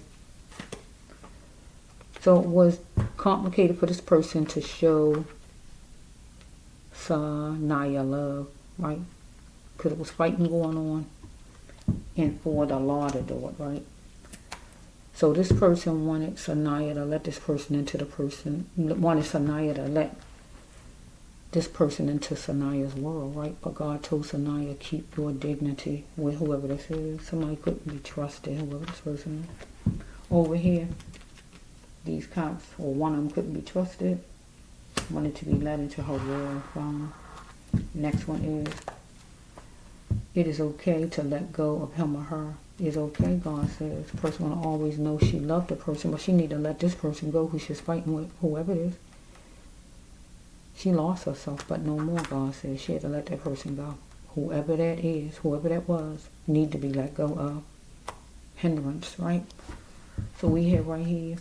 So it was complicated for this person to show Saniyah love, right? Because it was fighting going on, and for the law to do it, right? So this person wanted Saniyah to let this person into the person, wanted Saniyah to let this person into Saniyah's world, right? But God told Saniyah, keep your dignity with whoever this is. Somebody couldn't be trusted, whoever this person is. Over here, these cops, or one of them couldn't be trusted, wanted to be led into her world. Next one is, it is okay to let go of him or her. It's okay, God says. The person will always know she loved the person, but she need to let this person go who she's fighting with, whoever it is. She lost herself, but no more, God says. She had to let that person go. Whoever that is, whoever that was, need to be let go of. Hindrance, right? So we have right here,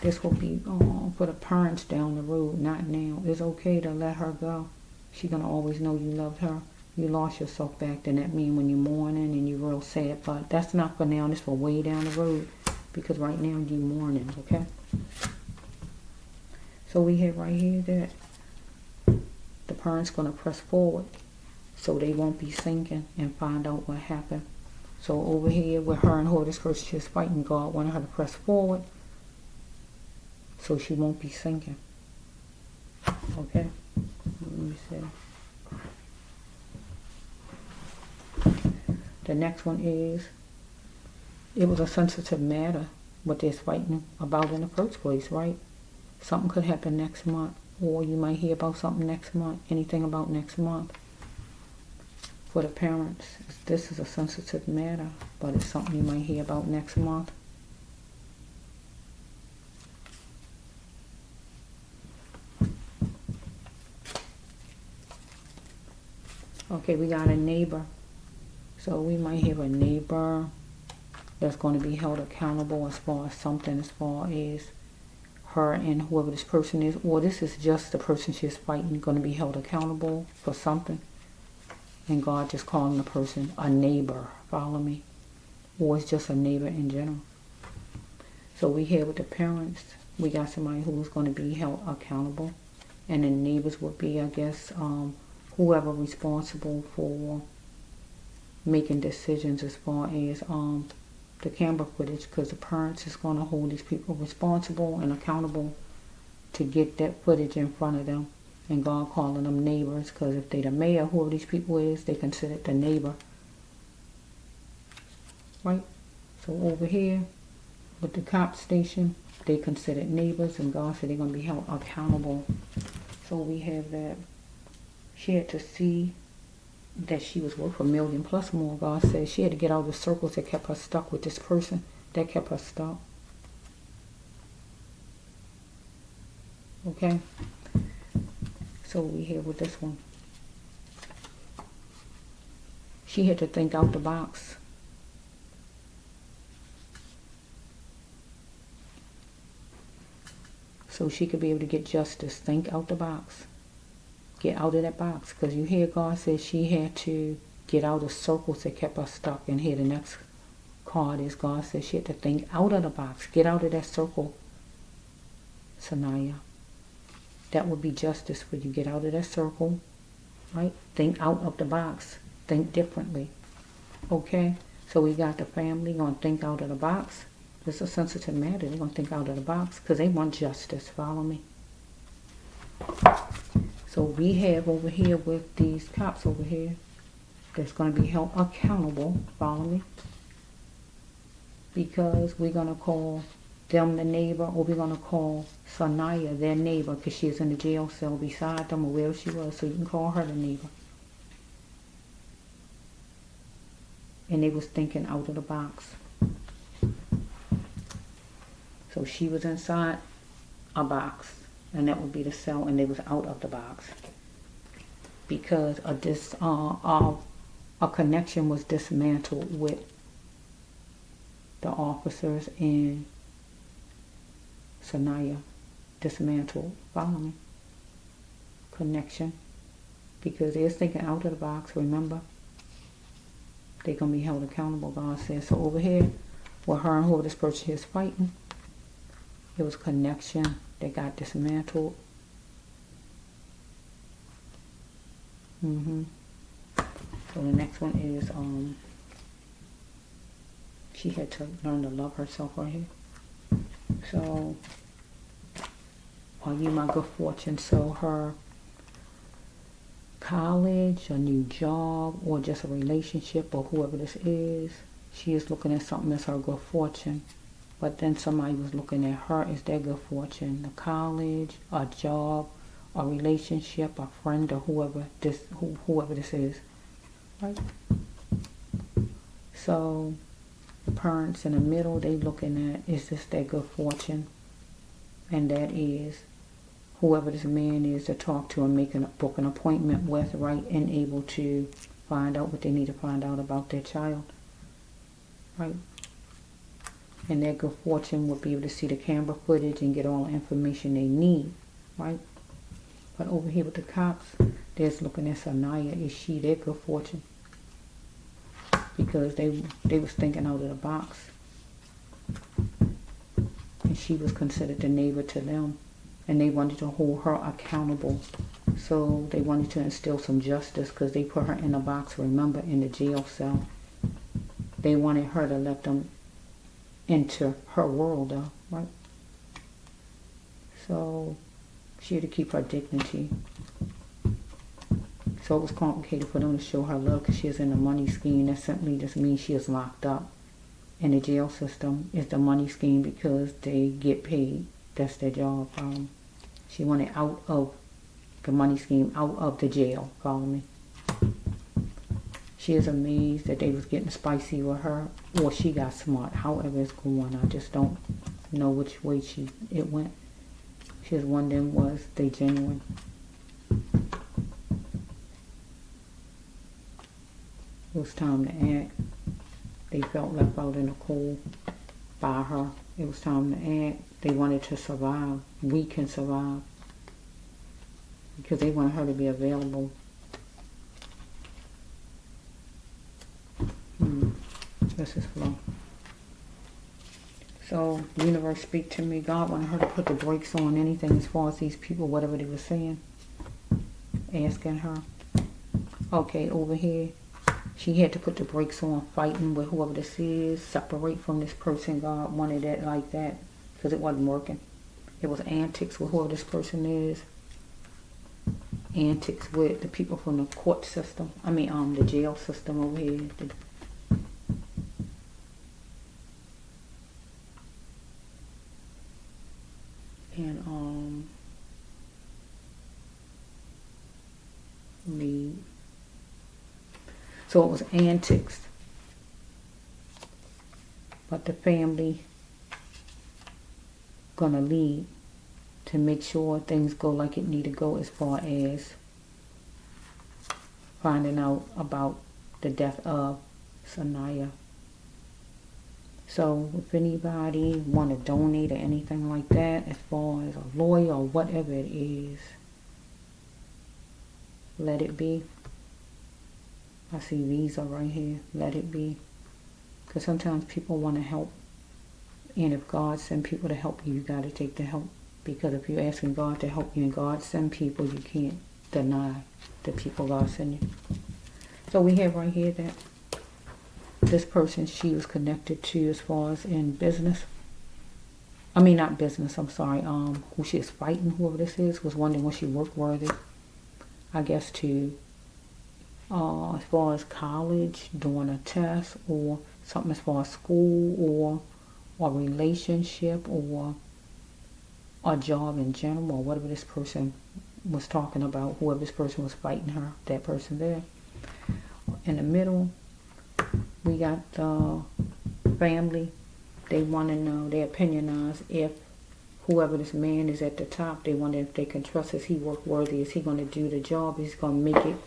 this will be for the parents down the road, not now. It's okay to let her go. She's going to always know you loved her. You lost yourself back, then that means when you're mourning and you're real sad. But that's not for now. This for way down the road. Because right now you're mourning, okay? So we have right here that the parents going to press forward so they won't be sinking and find out what happened. So over here with her and who this person she's fighting, God wanted her to press forward so she won't be sinking. Okay? Let me see. The next one is, it was a sensitive matter what they're fighting about in the first place, right? Something could happen next month, or you might hear about something next month, anything about next month. For the parents, this is a sensitive matter, but it's something you might hear about next month. Okay, we got a neighbor. So we might have a neighbor that's going to be held accountable as far as something, as far as her and whoever this person is, or this is just the person she's fighting going to be held accountable for something, and God just calling the person a neighbor, follow me, or it's just a neighbor in general. So we have with the parents, we got somebody who's going to be held accountable, and the neighbors would be, I guess, whoever responsible for making decisions as far as the camera footage, because the parents is going to hold these people responsible and accountable to get that footage in front of them, and God calling them neighbors, because if they the mayor, whoever these people is, they consider it the neighbor, right? So over here with the cop station, they considered neighbors, and God said they're going to be held accountable. So we have that. She had to see that she was worth $1 million plus more. God said she had to get out of the circles that kept her stuck with this person, that kept her stuck. Okay? So we have with this one. She had to think out the box. So she could be able to get justice. Think out the box. Get out of that box. Because you hear God says she had to get out of circles that kept her stuck. And here the next card is God says she had to think out of the box. Get out of that circle, Saniyah. That would be justice for you. Get out of that circle. Right? Think out of the box. Think differently. Okay? So we got the family going to think out of the box. It's a sensitive matter. They're going to think out of the box because they want justice. Follow me? So we have over here with these cops over here that's going to be held accountable. Follow me? Because we're going to call them the neighbor, or we're going to call Saniyah their neighbor because she's in the jail cell beside them or wherever she was. So you can call her the neighbor. And they was thinking out of the box. So she was inside a box, and that would be the cell, and they was out of the box because of this. A connection was dismantled with the officers and Saniyah. Dismantled. Follow me? Connection, because they're thinking out of the box. Remember, they're gonna be held accountable. God says so. Over here, with her and whoever this person is fighting. It was connection that got dismantled. So the next one is she had to learn to love herself right here. So are you my good fortune? So her college, a new job, or just a relationship, or whoever this is, she is looking at something as her good fortune. But then somebody was looking at her as their good fortune. The college, a job, a relationship, a friend, or whoever this is. Right? So the parents in the middle, they looking at, is this their good fortune? And that is whoever this man is to talk to and book an appointment with, right? And able to find out what they need to find out about their child. Right? And their good fortune would be able to see the camera footage and get all the information they need, right? But over here with the cops, they're looking at Saniyah. Is she their good fortune? Because they was thinking out of the box. And she was considered the neighbor to them. And they wanted to hold her accountable. So they wanted to instill some justice because they put her in a box, remember, in the jail cell. They wanted her to let them into her world, though, right? So she had to keep her dignity. So it was complicated for them to show her love because she is in a money scheme. That simply just means she is locked up. In the jail system is the money scheme because they get paid. That's their job. She wanted out of the money scheme, out of the jail. Follow me? She is amazed that they was getting spicy with her, or she got smart. However it's going, I just don't know which way it went. She was wondering, was they genuine? It was time to act. They felt left out in the cold by her. It was time to act. They wanted to survive. We can survive. Because they wanted her to be available. This is flow. So, the universe speak to me. God wanted her to put the brakes on anything as far as these people, whatever they were saying. Asking her. Okay, over here. She had to put the brakes on fighting with whoever this is. Separate from this person. God wanted it like that. Because it wasn't working. It was antics with whoever this person is. Antics with the people from the court system. I mean, the jail system over here. And, read. So it was antics. But the family gonna lead to make sure things go like it need to go as far as finding out about the death of Saniyah. So if anybody want to donate or anything like that, as far as a lawyer or whatever it is, let it be. I see Visa right here. Let it be. Because sometimes people want to help. And if God send people to help you, you got to take the help. Because if you're asking God to help you and God send people, you can't deny the people God send you. So we have right here that this person she was connected to as far as in business. I mean, not business, I'm sorry. Who she is fighting, whoever this is, was wondering was she work worthy. I guess to, as far as college, doing a test, or something as far as school, or a relationship, or a job in general, or whatever this person was talking about, whoever this person was fighting her, that person there. In the middle, we got the family. They want to know, their opinion on if whoever this man is at the top, they wonder if they can trust, is he work worthy, is he going to do the job, is he going to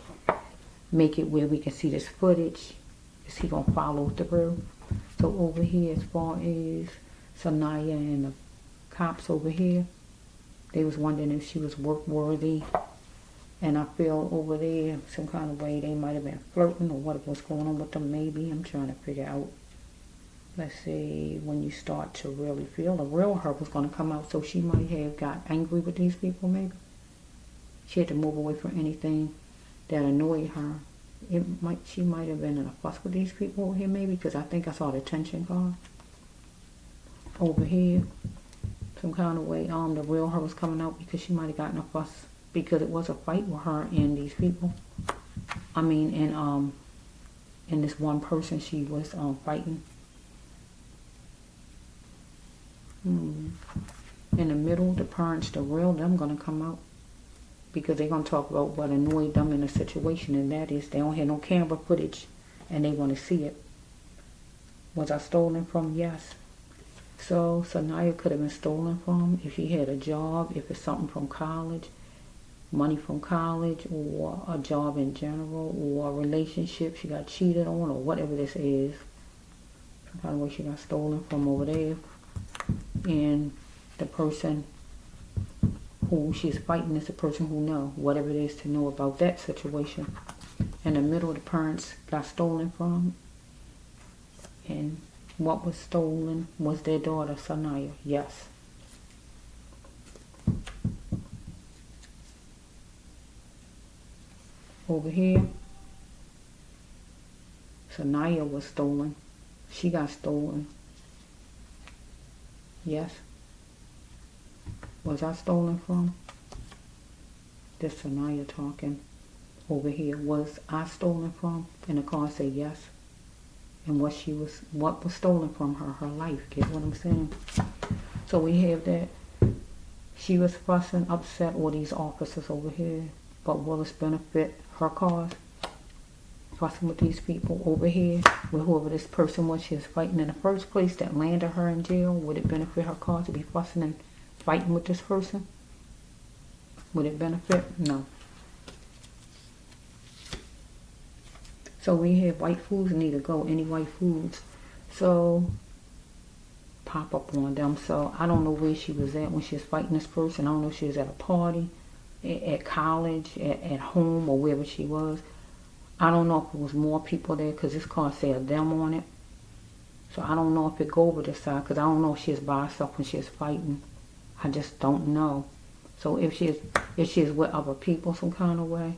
make it where we can see this footage, is he going to follow through. So over here, as far as Saniyah and the cops over here, they was wondering if she was work worthy. And I feel over there, some kind of way, they might have been flirting or what was going on with them, maybe. I'm trying to figure out. Let's see, when you start to really feel the real her was going to come out. So she might have got angry with these people, maybe. She had to move away from anything that annoyed her. She might have been in a fuss with these people over here, maybe, because I think I saw the tension card. Over here, some kind of way, the real her was coming out because she might have gotten a fuss. Because it was a fight with her and these people. I mean, and this one person she was fighting. In the middle, the parents, the real them gonna come out. Because they're gonna talk about what annoyed them in a situation, and that is they don't have no camera footage and they want to see it. Was I stolen from? Yes. So Saniyah could have been stolen from if she had a job, if it's something from college. Money from college, or a job in general, or a relationship she got cheated on, or whatever this is. Some kind of way she got stolen from over there. And the person who she's fighting is the person who knows whatever it is to know about that situation. In the middle, the parents got stolen from. And what was stolen was their daughter, Saniyah. Yes. Over here, Saniyah was stolen. She got stolen. Yes. Was I stolen from? This Saniyah talking. Over here, was I stolen from? And the card say yes. And what was stolen from her? Her life. Get what I'm saying? So we have that. She was fussing, upset with these officers over here. But will this benefit her cause? Fussing with these people over here, with whoever this person was she was fighting in the first place that landed her in jail. Would it benefit her cause to be fussing and fighting with this person? Would it benefit? No. So we have white foods need to go, any white foods. So pop up on them. So I don't know where she was at when she was fighting this person. I don't know if she was at a party, at college, at home, or wherever she was. I don't know if it was more people there because this card said them on it. So I don't know if it go over this side because I don't know if she was by herself when she was fighting. I just don't know. So if she is with other people some kind of way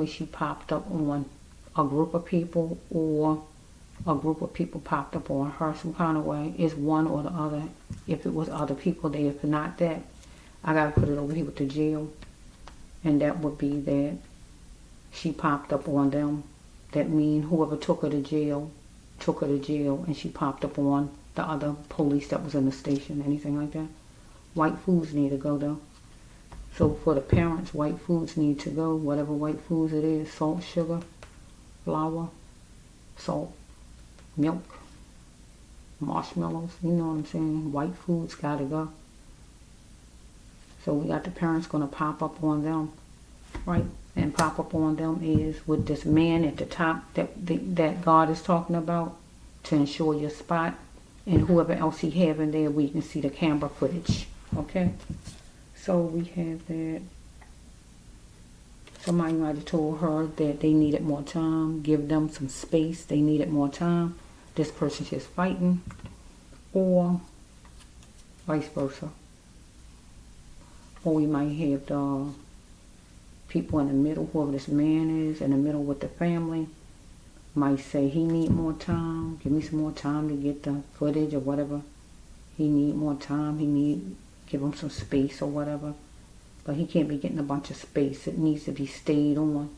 she popped up on a group of people, or a group of people popped up on her some kind of way. It's one or the other. If it was other people there, if not that, I gotta put it over here with the jail. And that would be that she popped up on them. That means whoever took her to jail, and she popped up on the other police that was in the station, anything like that. White foods need to go though. So for the parents, white foods need to go, whatever white foods it is, salt, sugar, flour, salt, milk, marshmallows, you know what I'm saying? White foods gotta go. So we got the parents gonna pop up on them, right? And pop up on them is with this man at the top that God is talking about to ensure your spot, and whoever else he have in there where you can see the camera footage, okay? So we have that somebody might have told her that they needed more time, give them some space, they needed more time. This person's just fighting, or vice versa. Or we might have the people in the middle, whoever this man is in the middle with the family, might say he need more time, give me some more time to get the footage or whatever. He need more time, give him some space or whatever. But he can't be getting a bunch of space. It needs to be stayed on.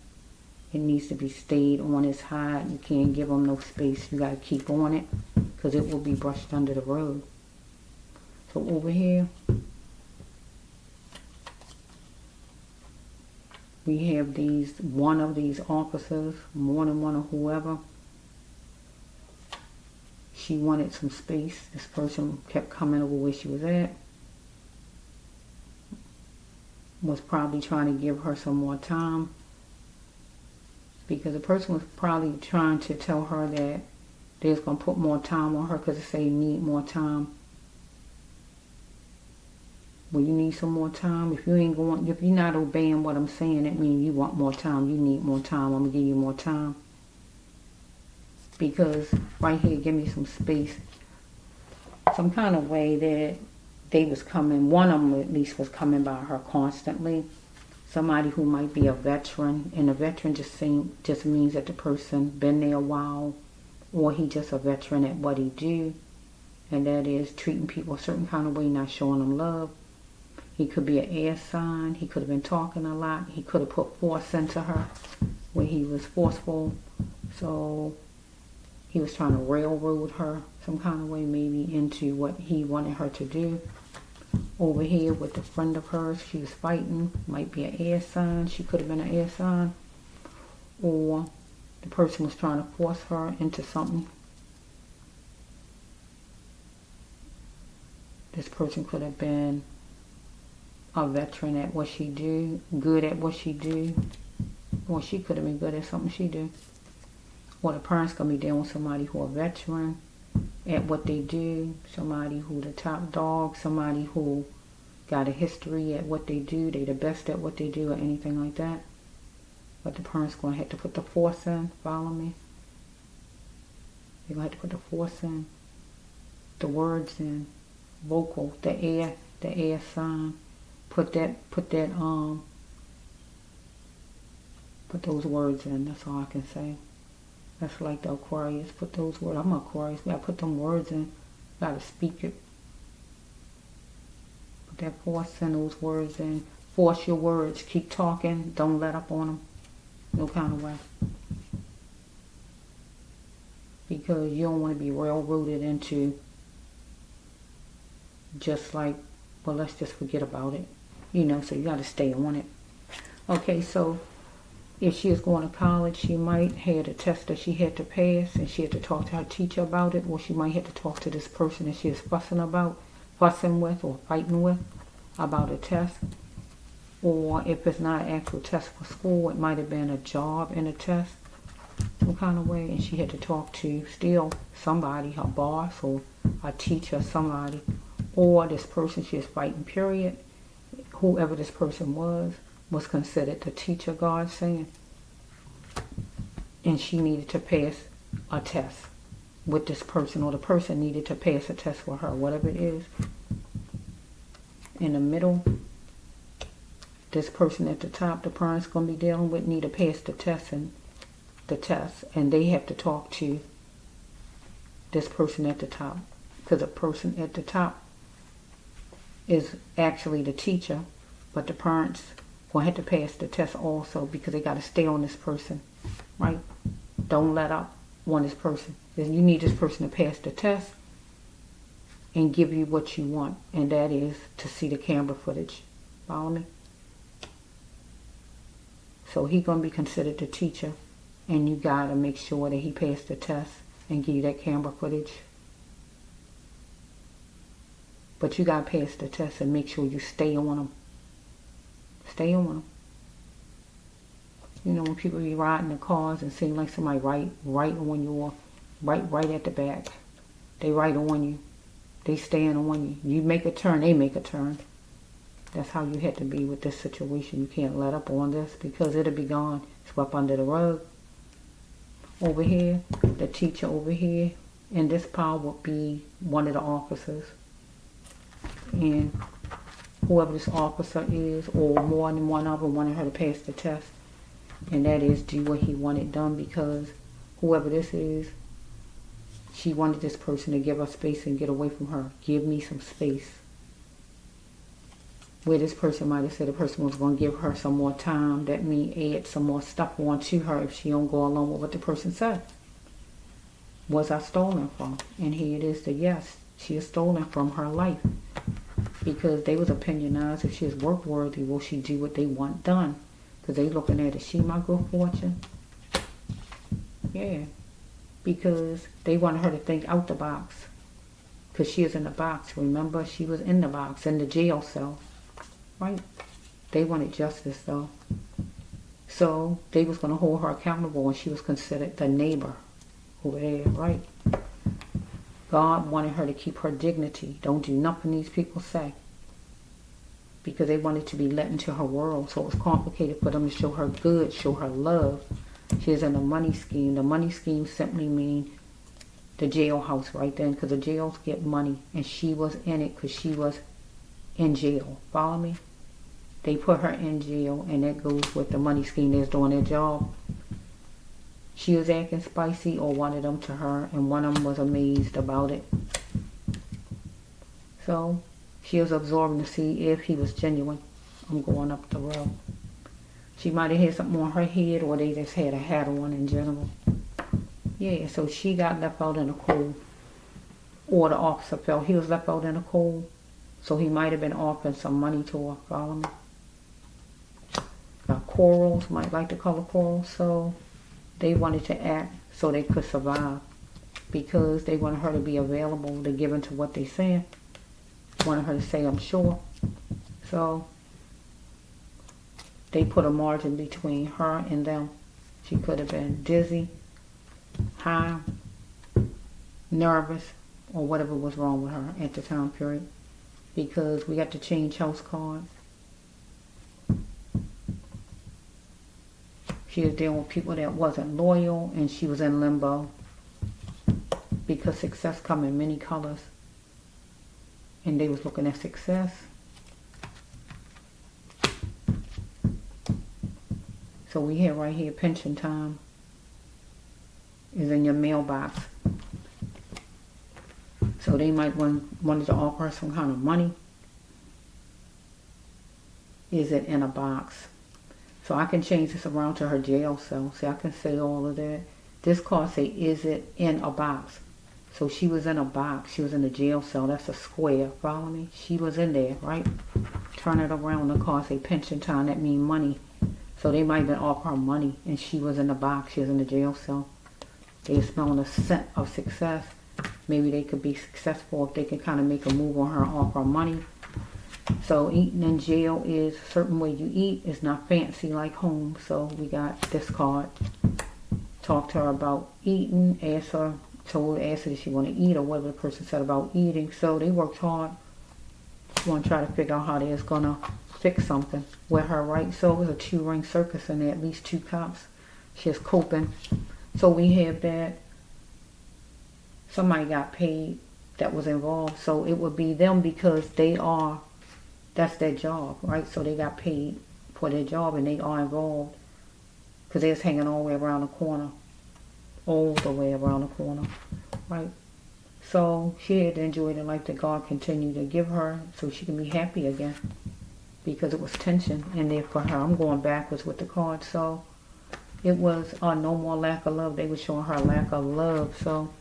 It needs to be stayed on his hide. You can't give him no space. You got to keep on it because it will be brushed under the rug. So over here, we have one of these officers, more than one or whoever. She wanted some space. This person kept coming over where she was at. Was probably trying to give her some more time. Because the person was probably trying to tell her that they was going to put more time on her because they say you need more time. Well, you need some more time. If you're not obeying what I'm saying, that means you want more time. You need more time. I'm going to give you more time. Because right here, give me some space. Some kind of way that they was coming, one of them at least was coming by her constantly. Somebody who might be a veteran, and a veteran just means that the person been there a while, or he just a veteran at what he do, and that is treating people a certain kind of way, not showing them love. He could be an air sign. He could have been talking a lot. He could have put force into her where he was forceful. So he was trying to railroad her some kind of way, maybe into what he wanted her to do. Over here with the friend of hers, she was fighting. Might be an air sign. She could have been an air sign. Or the person was trying to force her into something. This person could have been a veteran at what she do, good at what she do. Or she could have been good at something she do. Or the parents going to be dealing with somebody who a veteran at what they do, somebody who the top dog, somebody who got a history at what they do, they the best at what they do or anything like that. But the parents going to have to put the force in, follow me? They're going to have to put the force in, the words in, vocal, the air sign, put those words in, that's all I can say. That's like the Aquarius. Put those words. I'm an Aquarius. You gotta put them words in. You gotta speak it. Put that force in those words in. Force your words. Keep talking. Don't let up on them. No kind of way. Because you don't want to be railroaded into just like, well, let's just forget about it. You know, so you gotta stay on it. Okay, so if she is going to college, she might have a test that she had to pass, and she had to talk to her teacher about it, or she might have to talk to this person that she is fussing with, or fighting with about a test. Or if it's not an actual test for school, it might have been a job in a test. some kind of way, and she had to talk to still somebody, her boss or a teacher, somebody, or this person she was fighting, period. Whoever this person was considered the teacher, God saying. And she needed to pass a test with this person, or the person needed to pass a test for her, whatever it is. In the middle, this person at the top, the parent's going to be dealing with, need to pass the test, and they have to talk to this person at the top, because the person at the top is actually the teacher, but the parents will have to pass the test also, because they got to stay on this person, right? Don't let up on this person. You need this person to pass the test and give you what you want, and that is to see the camera footage. Follow me? So he's going to be considered the teacher, and you got to make sure that he passed the test and give you that camera footage. But you got to pass the test and make sure you stay on them. Stay on them. You know, when people be riding the cars and seem like somebody right on you, right at the back. They right on you. They stand on you. You make a turn, they make a turn. That's how you have to be with this situation. You can't let up on this, because it'll be gone, swept under the rug. Over here, the teacher over here, and this pile would be one of the officers. And whoever this officer is, or more than one of them, wanted her to pass the test. And that is do what he wanted done, because whoever this is, she wanted this person to give her space and get away from her. Give me some space. Where this person might have said the person was going to give her some more time, that means add some more stuff on to her if she don't go along with what the person said. Was I stolen from? And here it is, the yes. She is stolen from her life. Because they was opinionized. If she is work worthy, will she do what they want done? Because they looking at, is she my good fortune? Yeah. Because they wanted her to think out the box. Because she is in the box. Remember, she was in the box, in the jail cell. Right? They wanted justice, though. So they was going to hold her accountable, and she was considered the neighbor over there, right? God wanted her to keep her dignity. Don't do nothing these people say. Because they wanted to be let into her world. So it was complicated for them to show her good, show her love. She is in a money scheme. The money scheme simply means the jailhouse right then, because the jails get money. And she was in it because she was in jail. Follow me? They put her in jail, and that goes with the money scheme that's doing their job. She was acting spicy, or one of them to her, and one of them was amazed about it. So she was absorbing to see if he was genuine. I'm going up the road. She might have had something on her head, or they just had a hat on in general. Yeah, so she got left out in the cold. Or the officer felt he was left out in the cold. So he might have been offering some money to her. Follow me? Corals, might like the color coral. So they wanted to act so they could survive. Because they wanted her to be available to give into what they said. Wanted her to say, I'm sure. So they put a margin between her and them. She could have been dizzy, high, nervous, or whatever was wrong with her at the time period. Because we got to change house cards. She was dealing with people that wasn't loyal, and she was in limbo. Because success comes in many colors. And they was looking at success. So we have right here, pension time is in your mailbox. So they might wanted to offer her some kind of money. Is it in a box? So I can change this around to her jail cell. See, I can say all of that. This card say, is it in a box? So she was in a box. She was in a jail cell. That's a square. Follow me? She was in there, right? Turn it around. The card say pension time. That means money. So they might have been offering her money, and she was in the box. She was in the jail cell. They were smelling a scent of success. Maybe they could be successful if they can kind of make a move on her, offer her money. So eating in jail is a certain way you eat. It's not fancy like home. So we got this card. talked to her about eating, asked her if she want to eat or whatever the person said about eating. So they worked hard. She want to try to figure out how they was going to fix something with her, right? So it was a 2-ring circus and there at least 2 cops. She's coping. So we have that somebody got paid that was involved. So it would be them because that's their job, right? So they got paid for their job and they are involved because they was hanging all the way around the corner. All the way around the corner, right? So she had to enjoy the life that God continued to give her so she can be happy again because it was tension in there for her. I'm going backwards with the card. So it was no more lack of love. They were showing her lack of love. So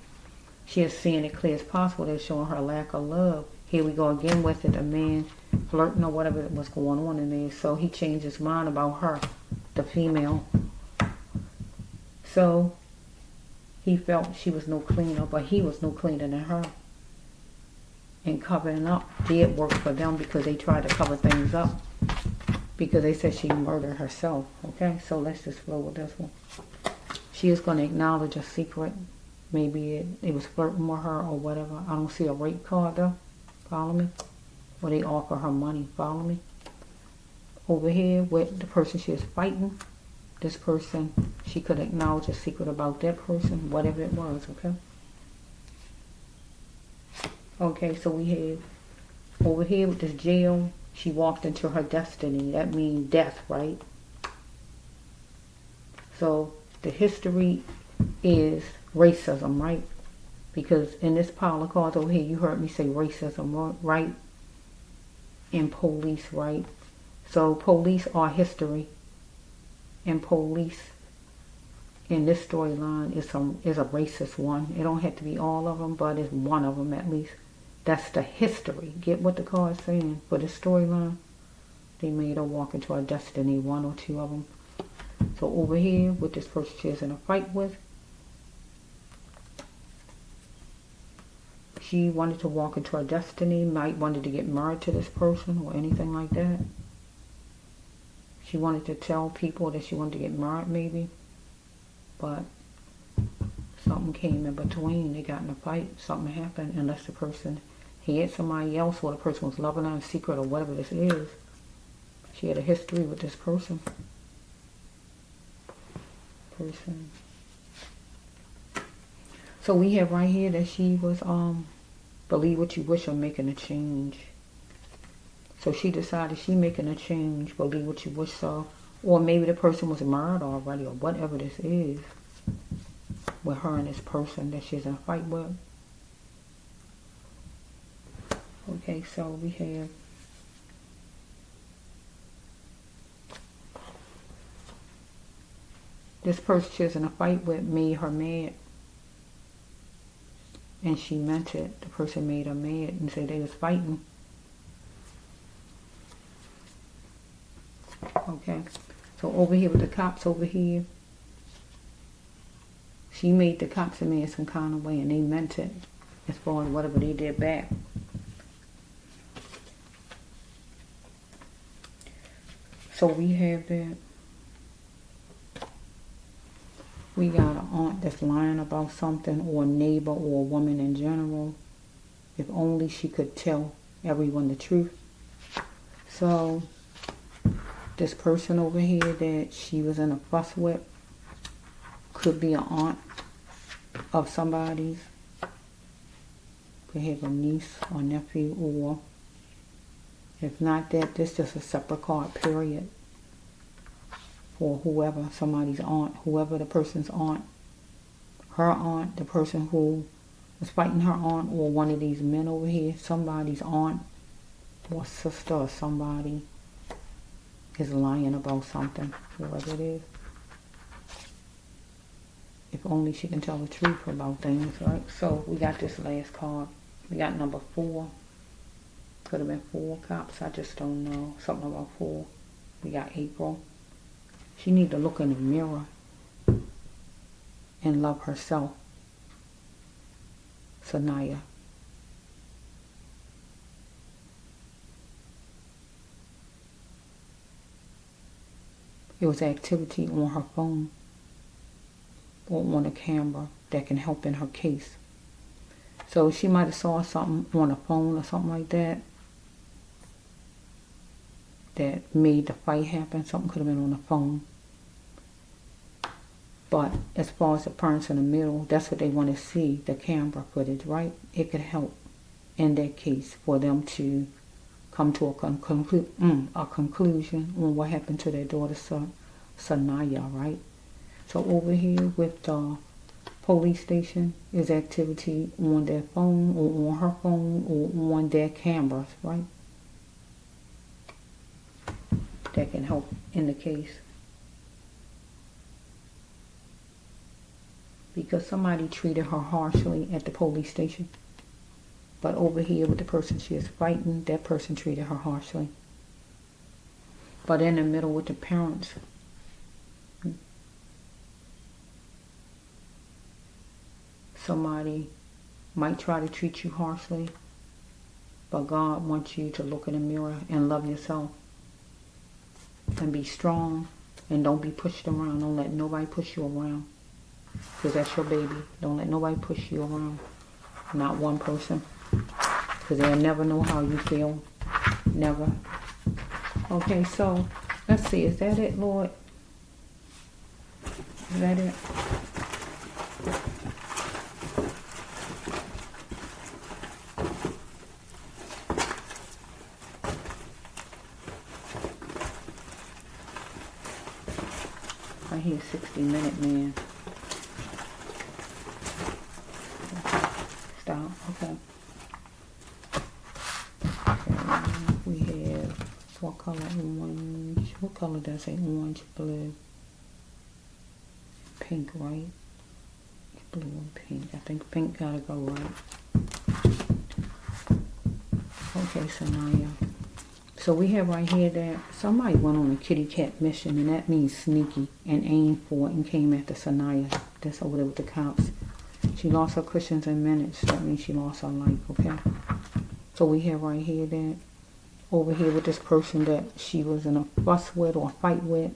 she is seeing it clear as possible. They're showing her lack of love. Here we go again with it. A man flirting or whatever was going on in there. So he changed his mind about her, the female. So he felt she was no cleaner, but he was no cleaner than her. And covering up did work for them because they tried to cover things up because they said she murdered herself. Okay, so let's just flow with this one. She is going to acknowledge a secret. Maybe it was flirting with her or whatever. I don't see a rape card though. Follow me? Or they offer her money. Follow me? Over here with the person she is fighting. This person, she could acknowledge a secret about that person, whatever it was, okay? Okay, so we have over here with this jail, she walked into her destiny. That means death, right? So the history is racism, right? Because in this pile of cards over here, you heard me say racism, right? And police, right? So police are history. And police in this storyline is a racist one. It don't have to be all of them, but it's one of them at least. That's the history. Get what the card's saying for this storyline. They made her walk into her destiny, 1 or 2 of them. So over here, with this person she's in a fight with, she wanted to walk into her destiny, might wanted to get married to this person or anything like that. She wanted to tell people that she wanted to get married maybe, but something came in between. They got in a fight, something happened, unless the person had somebody else or the person was loving her in secret or whatever this is. She had a history with this person. So we have right here that she was believe what you wish or making a change. So she decided she making a change, believe what you wish so. Or maybe the person was married already or whatever this is with her and this person that she's in a fight with. Okay, so we have this person she's in a fight with made her mad. And she meant it. The person made her mad and said they was fighting. Okay, so over here with the cops over here, she made the cops mad some kind of way and they meant it as far as whatever they did back. So we have that. We got an aunt that's lying about something, or a neighbor, or a woman in general. If only she could tell everyone the truth. So this person over here that she was in a fuss with could be an aunt of somebody's. Could have a niece or nephew, or if not that, this is just a separate card, period. For whoever, somebody's aunt, whoever the person's aunt, her aunt, the person who was fighting her aunt, or one of these men over here, somebody's aunt or sister or somebody is lying about something, whoever it is. If only she can tell the truth about things, right? So we got this last card. We got number 4. Could have been 4 cops, I just don't know. Something about 4. We got April. She need to look in the mirror and love herself. Saniyah. It was activity on her phone. or on a camera that can help in her case. So she might have saw something on a phone or something like that that made the fight happen. Something could have been on the phone. But as far as the parents in the middle, that's what they want to see, the camera footage, right? It could help in that case for them to come to a conclusion on what happened to their daughter, Saniyah, right? So over here with the police station is activity on their phone or on her phone or on their cameras, right? That can help in the case. Because somebody treated her harshly at the police station. But over here with the person she is fighting, that person treated her harshly. But in the middle with the parents, somebody might try to treat you harshly, but God wants you to look in the mirror and love yourself and be strong and don't be pushed around. Don't let nobody push you around, because that's your baby. Don't let nobody push you around. Not one person, because they'll never know how you feel. Never. Okay, so let's see. Is that it, Lord? Is that it? I hear 60-minute man. Stop. Okay. We have what color? Orange. What color does it say? Orange, blue, pink, right? Blue and pink. I think pink gotta go, right? Okay, Saniyah. So we have right here that somebody went on a kitty cat mission, and that means sneaky, and aimed for it and came after Saniyah. That's over there with the cops. She lost her cushions in minutes. That means she lost her life, okay? So we have right here that over here with this person that she was in a fuss with or a fight with,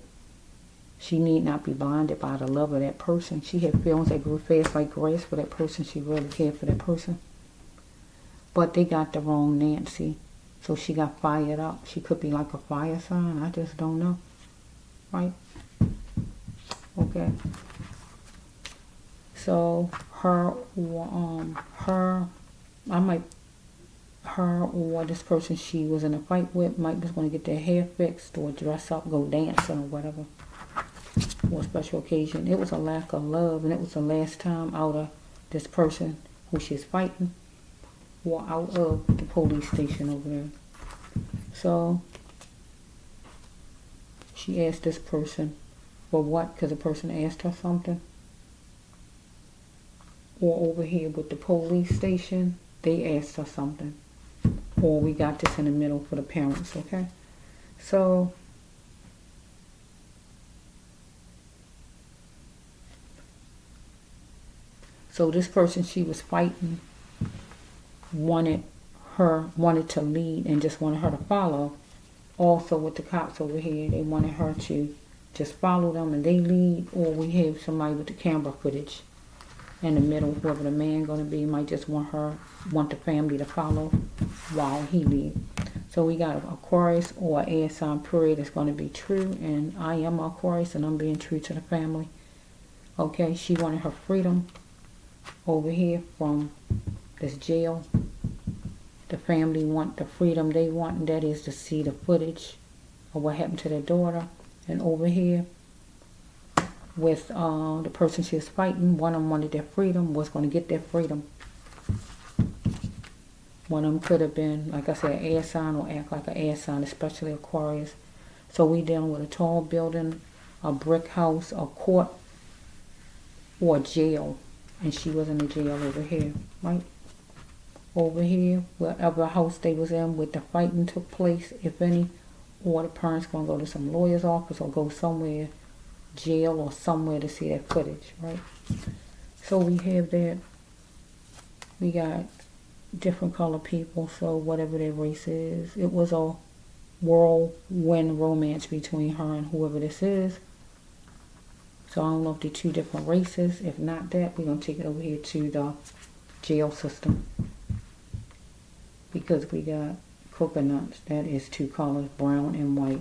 she need not be blinded by the love of that person. She had feelings that grew fast like grass for that person. She really cared for that person. But they got the wrong Nancy. So she got fired up. She could be like a fire sign. I just don't know. Right? Okay. So her or this person she was in a fight with might just want to get their hair fixed or dress up, go dancing or whatever. For a special occasion. It was a lack of love, and it was the last time out of this person who she's fighting or out of the police station over there. So she asked this person for what? Because the person asked her something. Or over here with the police station, they asked her something. Or we got this in the middle for the parents, okay? So this person she was fighting wanted to lead and just wanted her to follow. Also with the cops over here, they wanted her to just follow them and they lead. Or we have somebody with the camera footage in the middle, whoever the man gonna be, might just want the family to follow while he leads. So we got an Aquarius or an air sign period that's going to be true, and I am Aquarius and I'm being true to the family. Okay, she wanted her freedom over here from this jail. The family want the freedom they want, and that is to see the footage of what happened to their daughter. And over here with the person she was fighting, one of them wanted their freedom, was going to get their freedom. One of them could have been, like I said, an air sign or act like an air sign, especially Aquarius. So we dealing with a tall building, a brick house, a court, or a jail. And she was in the jail over here, right? Over here, wherever house they was in, where the fighting took place, if any, or the parents going to go to some lawyer's office or go somewhere, jail or somewhere to see that footage, right? So we have that. We got different color people, so whatever their race is. It was a whirlwind romance between her and whoever this is. So I don't know if they're two different races. If not that, we're going to take it over here to the jail system. Because we got coconuts. That is two colors, brown and white.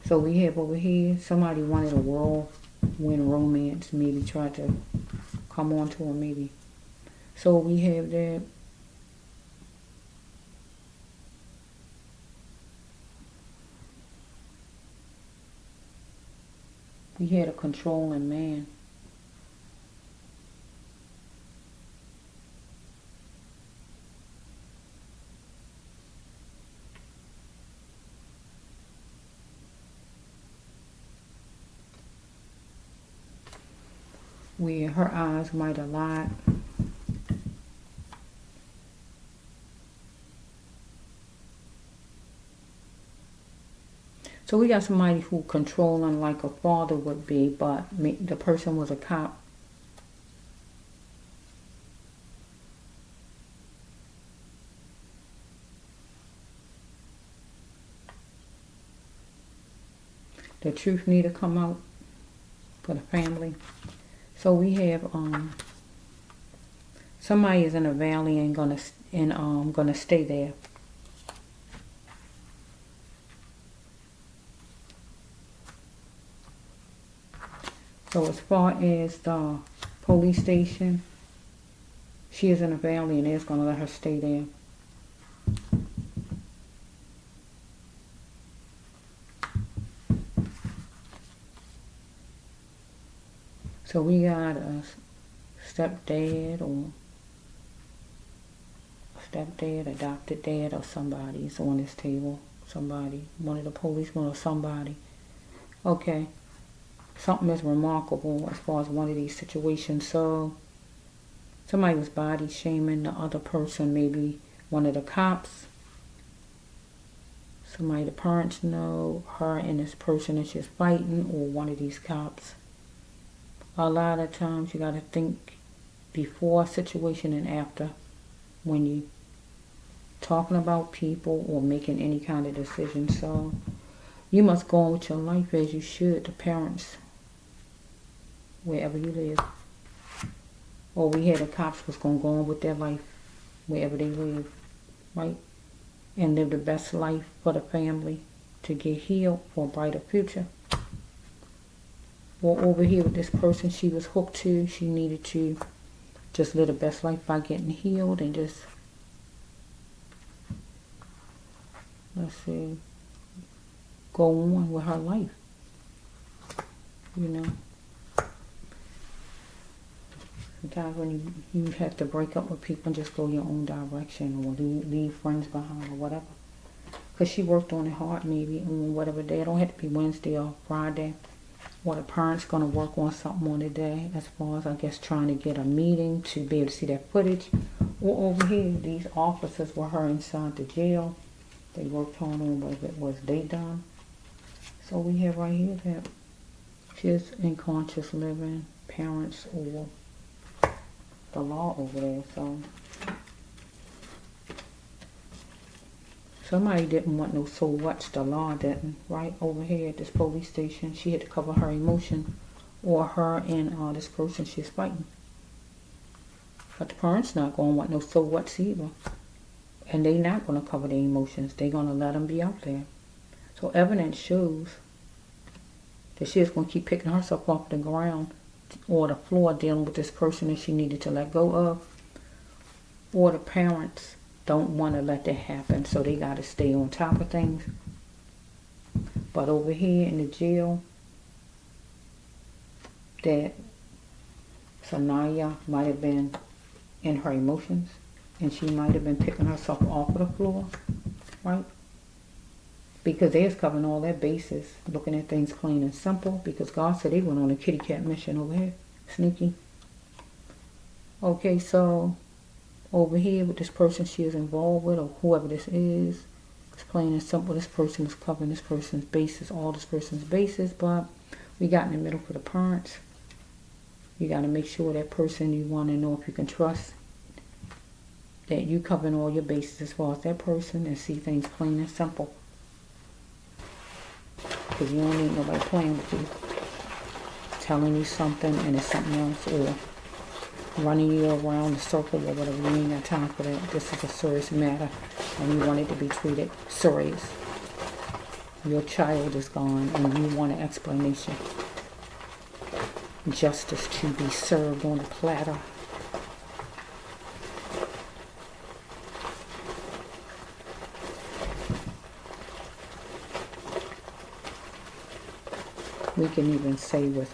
So we have over here, somebody wanted a whirlwind romance. Maybe tried to come on to her, maybe. So we have that. We had a controlling man. Where her eyes might have lied. So we got somebody who controlling like a father would be, but the person was a cop. The truth need to come out for the family. So we have somebody is in a valley and gonna stay there. So as far as the police station, she is in a valley and they're going to let her stay there. So we got a stepdad or adopted dad or somebody's on this table. Somebody, one of the policemen or somebody. Okay. Something is remarkable as far as one of these situations. So somebody was body shaming the other person, maybe one of the cops. Somebody the parents know, her and this person that she's fighting, or one of these cops. A lot of times you got to think before a situation and after when you talking about people or making any kind of decision. So you must go on with your life as you should, the parents, wherever you live. Or we had the cops was going to go on with their life wherever they live, right? And live the best life for the family to get healed for a brighter future. Or over here with this person she was hooked to, she needed to just live the best life by getting healed and just, let's see, go on with her life, you know. Sometimes when you have to break up with people and just go your own direction or leave friends behind or whatever. Because she worked on it hard maybe on whatever day. It don't have to be Wednesday or Friday. Or the parents going to work on something on the day as far as, I guess, trying to get a meeting to be able to see that footage. Or over here, these officers were her inside the jail. They worked hard on whatever it was they done. So we have right here that she's in conscious living, parents, or the law over there. So somebody didn't want no so what's, the law didn't, right? Over here at this police station, she had to cover her emotion, or her and this person she's fighting. But the parents not going to want no so what's either. And they not going to cover their emotions. They going to let them be out there. So evidence shows that she is going to keep picking herself off the ground or the floor dealing with this person that she needed to let go of. Or the parents don't want to let that happen, so they got to stay on top of things. But over here in the jail, that Saniyah might have been in her emotions, and she might have been picking herself off of the floor, right? Because they was covering all their bases, looking at things clean and simple, because God said they went on a kitty cat mission over here. Sneaky. Okay, so over here with this person she is involved with, or whoever this is, it's plain and simple. This person is covering this person's bases, all this person's bases, but we got in the middle for the parents. You got to make sure that person you want to know if you can trust, that you covering all your bases as far as that person, and see things plain and simple. Because you don't need nobody playing with you. telling you something and it's something else, or running you around the circle or whatever. You ain't got time for that. This is a serious matter, and you want it to be treated serious. Your child is gone, and you want an explanation. Justice to be served on a platter. We can even say with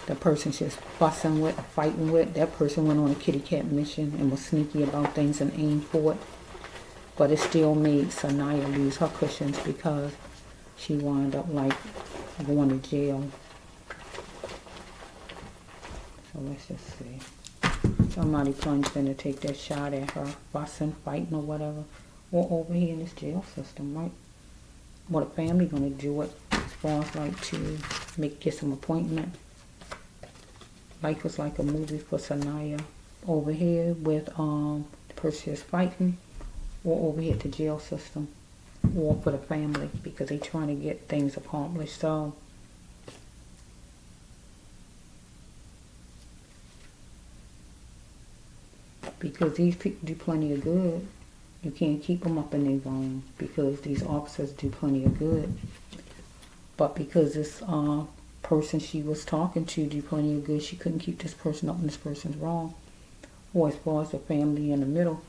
the person she's fussing with, or fighting with, that person went on a kitty cat mission and was sneaky about things and aimed for it. But it still made Saniyah lose her cushions because she wound up like going to jail. So let's just see. Somebody plunged in to take that shot at her, fussing, fighting or whatever. Or over here in this jail system, right? What a family gonna do it as far as like to get some appointment. Life was like a movie for Saniyah. Over here with the person is fighting, or over here at the jail system, or for the family, because they trying to get things accomplished. So because these people do plenty of good, you can't keep them up in their wrong, because these officers do plenty of good. But because this person she was talking to do plenty of good, she couldn't keep this person up and this person's wrong. Or as far as the family in the middle,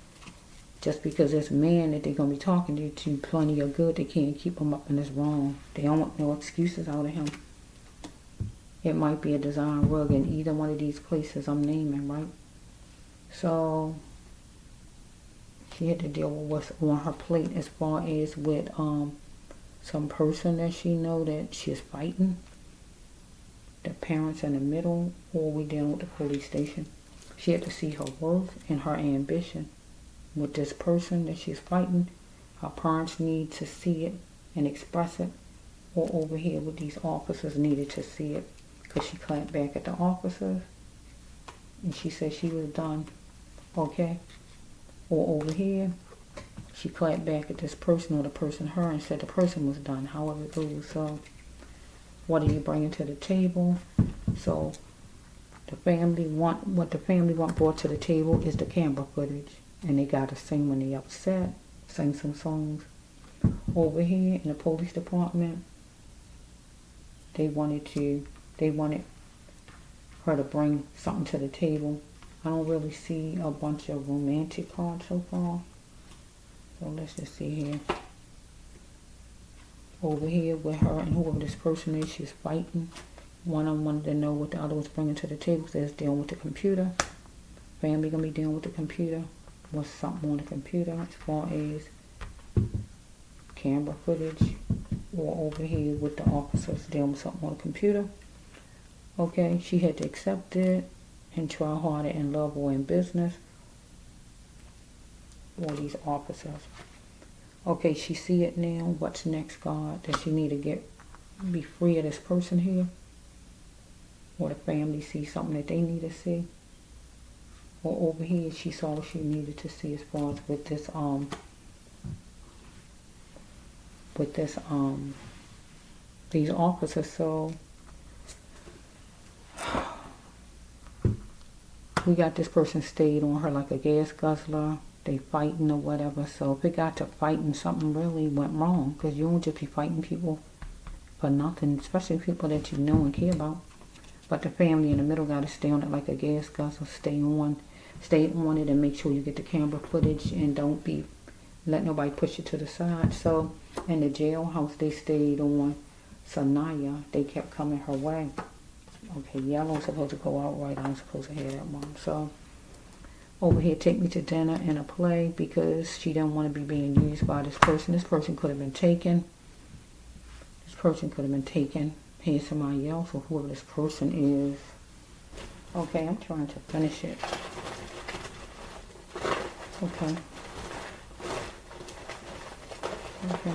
just because this man that they're going to be talking to do plenty of good, they can't keep him up in this wrong. They don't want no excuses out of him. It might be a design rug in either one of these places I'm naming, right? So she had to deal with what's on her plate as far as with some person that she know that she's fighting. The parents in the middle, or we dealing with the police station. She had to see her worth and her ambition. With this person that she's fighting, her parents need to see it and express it. Or over here with these officers needed to see it, because she clapped back at the officers and she said she was done. Okay? Or over here, she clapped back at this person or the person her and said the person was done, however it goes. So what are you bringing to the table? So what the family want brought to the table is the camera footage. And they gotta sing when they upset, sing some songs. Over here in the police department, they wanted her to bring something to the table. I don't really see a bunch of romantic cards so far. So let's just see here. Over here with her and whoever this person is, she's fighting. One of them wanted to know what the other was bringing to the table. So it's dealing with the computer. Family gonna be dealing with the computer. What's something on the computer as far as camera footage, or over here with the officers dealing with something on the computer. Okay, she had to accept it and try harder in love or in business. Or these officers. Okay, she see it now. What's next, God? That she need to be free of this person here? Or the family see something that they need to see? Or over here, she saw what she needed to see as far as with these officers. So we got this person stayed on her like a gas guzzler. They fighting or whatever. So if it got to fighting, something really went wrong, because you don't just be fighting people for nothing, especially people that you know and care about. But the family in the middle got to stay on it like a gas guzzler. Stay on it and make sure you get the camera footage, and don't let nobody push you to the side. So in the jailhouse, they stayed on Saniyah. They kept coming her way. Okay, yellow's supposed to go out right. I'm supposed to hear that, Mom. So over here, take me to dinner and a play, because she didn't want to be being used by this person. This person could have been taken. This person could have been taken. Here's somebody else, or whoever this person is. Okay, I'm trying to finish it. Okay. Okay.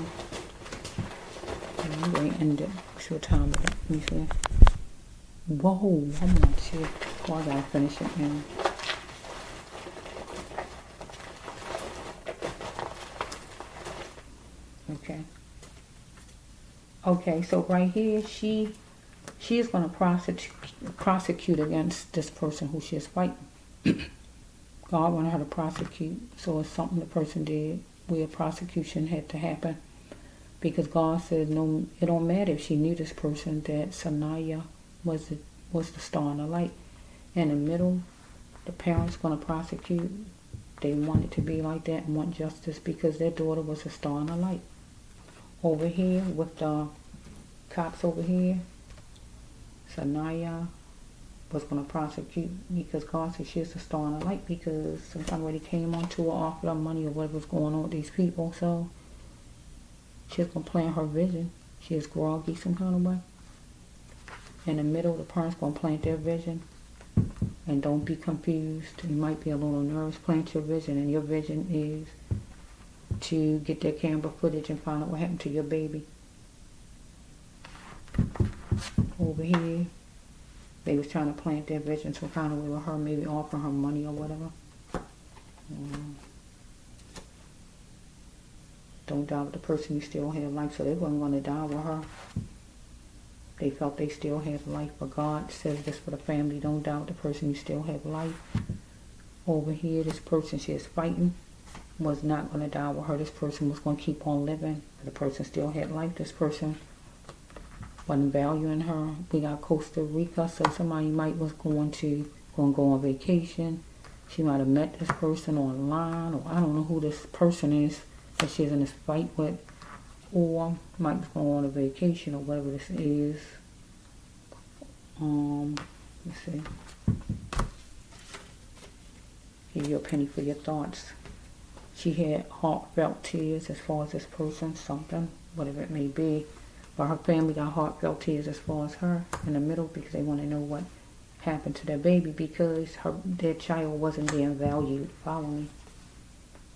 I'm going to end it. See what time it is. Let me see. Whoa, I'm not sure. Oh, I gotta finish it now. Okay. Okay, so right here, she she is going to prosecute against this person who she is fighting. God wanted her to prosecute, so it's something the person did where prosecution had to happen. Because God said, no, it don't matter if she knew this person, that Saniyah was the star in the light. In the middle, the parents going to prosecute. They want it to be like that and want justice because their daughter was a star in the light. Over here, with the cops over here, Saniyah was going to prosecute because God said she's a star in the light because somebody came onto her, offered her money or whatever was going on with these people. So she's going to plan her vision. She is groggy some kind of way. In the middle, the parents going to plant their vision. And don't be confused. You might be a little nervous. Plant your vision. And your vision is to get their camera footage and find out what happened to your baby. Over here, they was trying to plant their vision some kind of way with her, maybe offer her money or whatever. Don't die with the person you still have life, so they wasn't going to die with her. They felt they still had life, but God says this for the family, don't die with the person you still have life. Over here, this person she is fighting was not going to die with her. This person was going to keep on living. The person still had life. This person wasn't valuing her. We got Costa Rica, so somebody might was going to go on vacation. She might have met this person online, or I don't know who this person is that she's in this fight with, or might be going on a vacation or whatever this is. Let's see. Give you a penny for your thoughts. She had heartfelt tears as far as this person, something, whatever it may be. But her family got heartfelt tears as far as her in the middle because they want to know what happened to their baby because their child wasn't being valued. Follow me.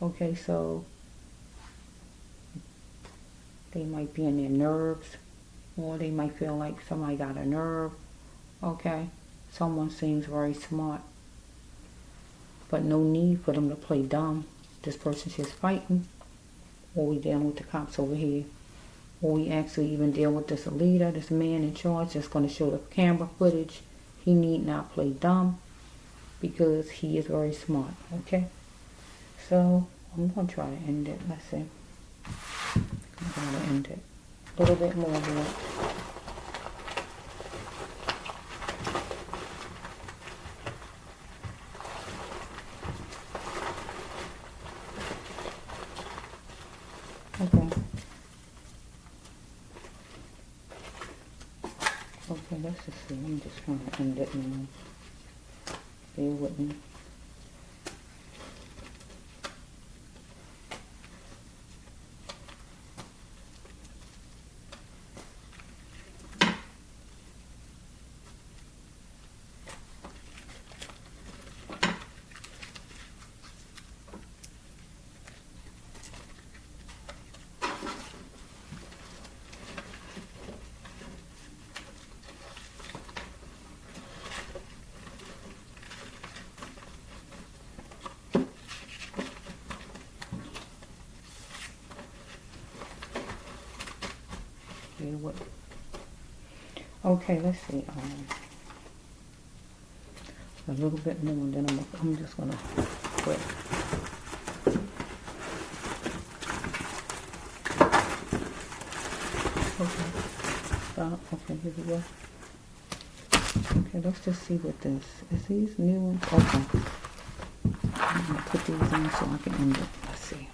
Okay, so they might be in their nerves, or they might feel like somebody got a nerve. Okay, someone seems very smart, but no need for them to play dumb. This person she's fighting, or we dealing with the cops over here, or we actually even deal with this leader, this man in charge that's going to show the camera footage. He need not play dumb because he is very smart. Okay, so I'm going to try to end it. Let's see. I'm going to end it a little bit more here. Okay, let's just see. I'm just trying to end it now. Bear with me. Okay, let's see. A little bit more, and then I'm just gonna quit. Okay, stop. Okay, here we go. Okay, let's just see what this is. These new ones. Okay, I'm gonna put these in so I can end it. Let's see.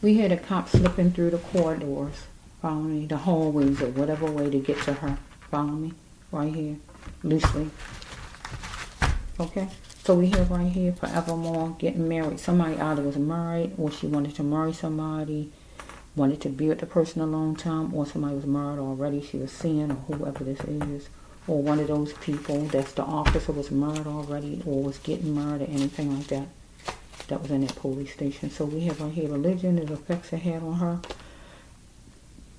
We had a cop slipping through the corridors, follow me, the hallways or whatever way to get to her, follow me, right here, loosely. Okay, so we have right here, forevermore, getting married. Somebody either was married or she wanted to marry somebody, wanted to be with the person a long time, or somebody was married already, she was seeing, or whoever this is, or one of those people that's the officer was married already or was getting married or anything like that. that was in that police station. So we have right here religion, the effects it had on her.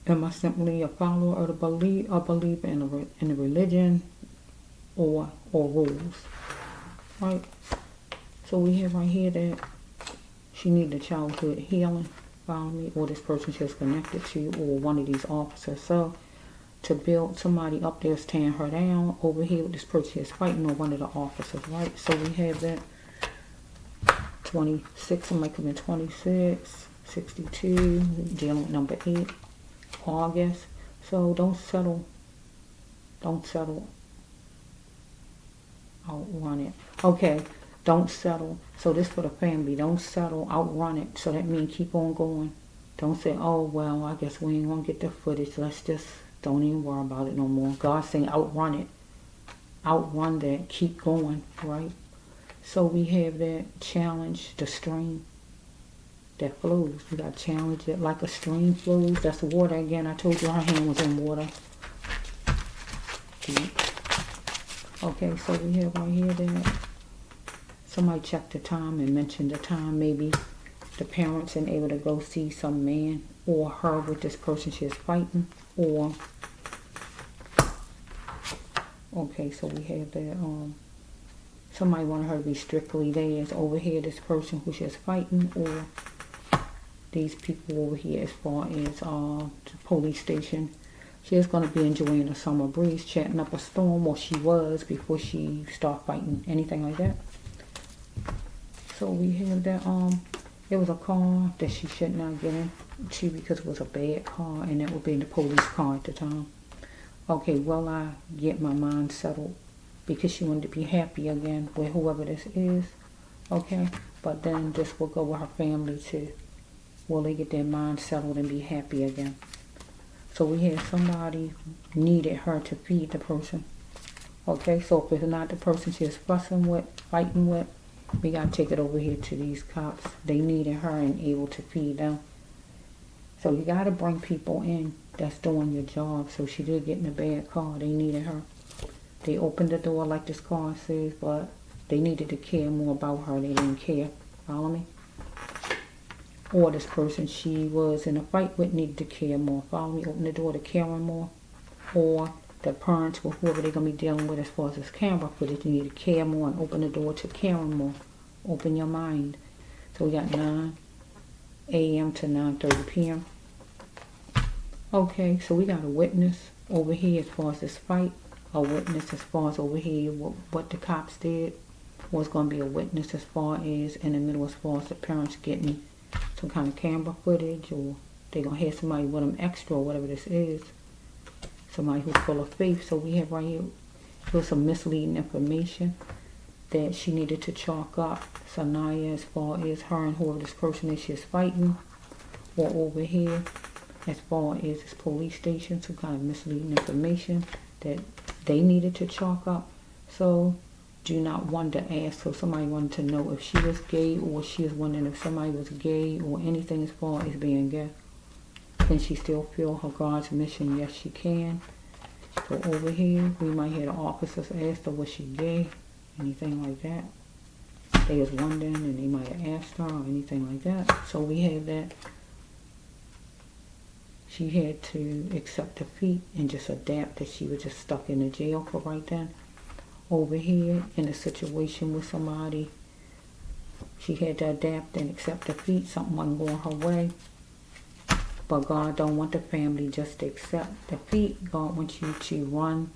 Am I simply a follower of the belief, a believer in the religion or rules? Right? So we have right here that she needed childhood healing, follow me, or this person she's connected to, or one of these officers. So to build somebody up there is tearing her down. Over here with this person is fighting on one of the officers, right? So we have that 26, it might come in 26, 62, dealing with number 8, August. So don't settle, outrun it. Okay, don't settle. So this for the family, don't settle, outrun it. So that means keep on going. Don't say, oh, well, I guess we ain't gonna get the footage. Let's just, don't even worry about it no more. God's saying outrun it. Outrun that, keep going, right? So we have that challenge, the stream that flows. We got to challenge it like a stream flows. That's the water again. I told you her hand was in water. Okay, so we have right here that somebody checked the time and mentioned the time. Maybe the parents ain't able to go see some man or her with this person she's fighting. Or, okay, so we have that, somebody wanted her to be strictly theirs. Over here, this person who she's fighting, or these people over here as far as the police station. She's going to be enjoying a summer breeze, chatting up a storm, or she was before she started fighting, anything like that. So we have that, it was a car that she should not get into because it was a bad car, and that would be the police car at the time. Okay, well, I get my mind settled because she wanted to be happy again with whoever this is. Okay, but then this will go with her family too. Will they get their mind settled and be happy again? So we had somebody needed her to feed the person. Okay, so if it's not the person she's fussing with, fighting with, we got to take it over here to these cops. They needed her and able to feed them. So you got to bring people in that's doing your job. So she did get in a bad car. They needed her. They opened the door like this car says, but they needed to care more about her. They didn't care. Follow me? Or this person she was in a fight with needed to care more. Follow me? Open the door to caring more. Or the parents or whoever they're going to be dealing with as far as this camera footage, you need to care more and open the door to caring more. Open your mind. So we got 9 a.m. to 9:30 p.m. Okay, so we got a witness over here as far as this fight. A witness as far as over here what the cops did. Was going to be a witness as far as in the middle as far as the parents getting some kind of camera footage, or they're going to have somebody with them extra or whatever this is. Somebody who's full of faith. So we have right here, there was some misleading information that she needed to chalk up. Saniyah as far as her and whoever this person is she's fighting. Or over here, as far as this police station, some kind of misleading information that they needed to chalk up. So do not want to ask. So somebody wanted to know if she was gay, or she was wondering if somebody was gay or anything as far as being gay. Can she still feel her God's mission? Yes, she can. So over here, we might hear the officers ask her, was she gay? Anything like that. They was wondering, and they might have asked her or anything like that. So we have that. She had to accept defeat and just adapt that she was just stuck in the jail for right then. Over here, in a situation with somebody, she had to adapt and accept defeat. Something wasn't going her way. But God don't want the family just to accept defeat. God wants you to run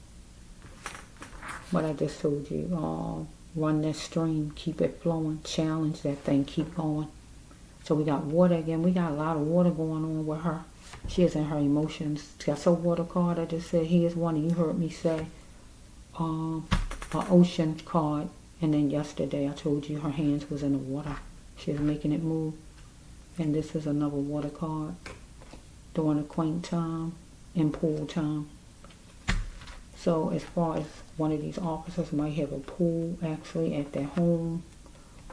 what I just told you. Run that stream. Keep it flowing. Challenge that thing. Keep going. So we got water again. We got a lot of water going on with her. She is in her emotions. She got so water card. I just said, here's one. And you heard me say an ocean card. And then yesterday I told you her hands was in the water. She was making it move. And this is another water card. During a quaint time, in pool time. So as far as one of these officers might have a pool actually at their home,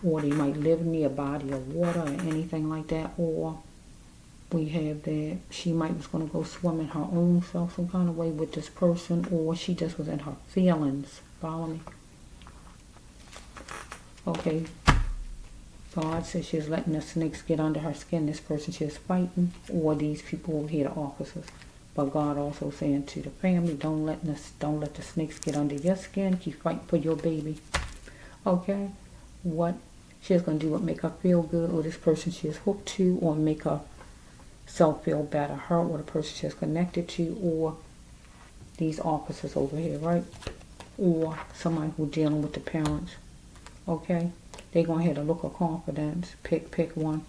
or they might live near a body of water or anything like that, or we have that she might was going to go swimming her own self some kind of way with this person, or she just was in her feelings. Follow me? Okay. God says she's letting the snakes get under her skin. This person she's fighting, or these people over here, the officers. But God also saying to the family, don't let the snakes get under your skin. Keep fighting for your baby. Okay? What she's going to do would make her feel good, or this person she is hooked to, or make her self feel better. Her or the person she's connected to, or these officers over here, right? Or somebody who's dealing with the parents. Okay? They're going to have a look of confidence. Pick one.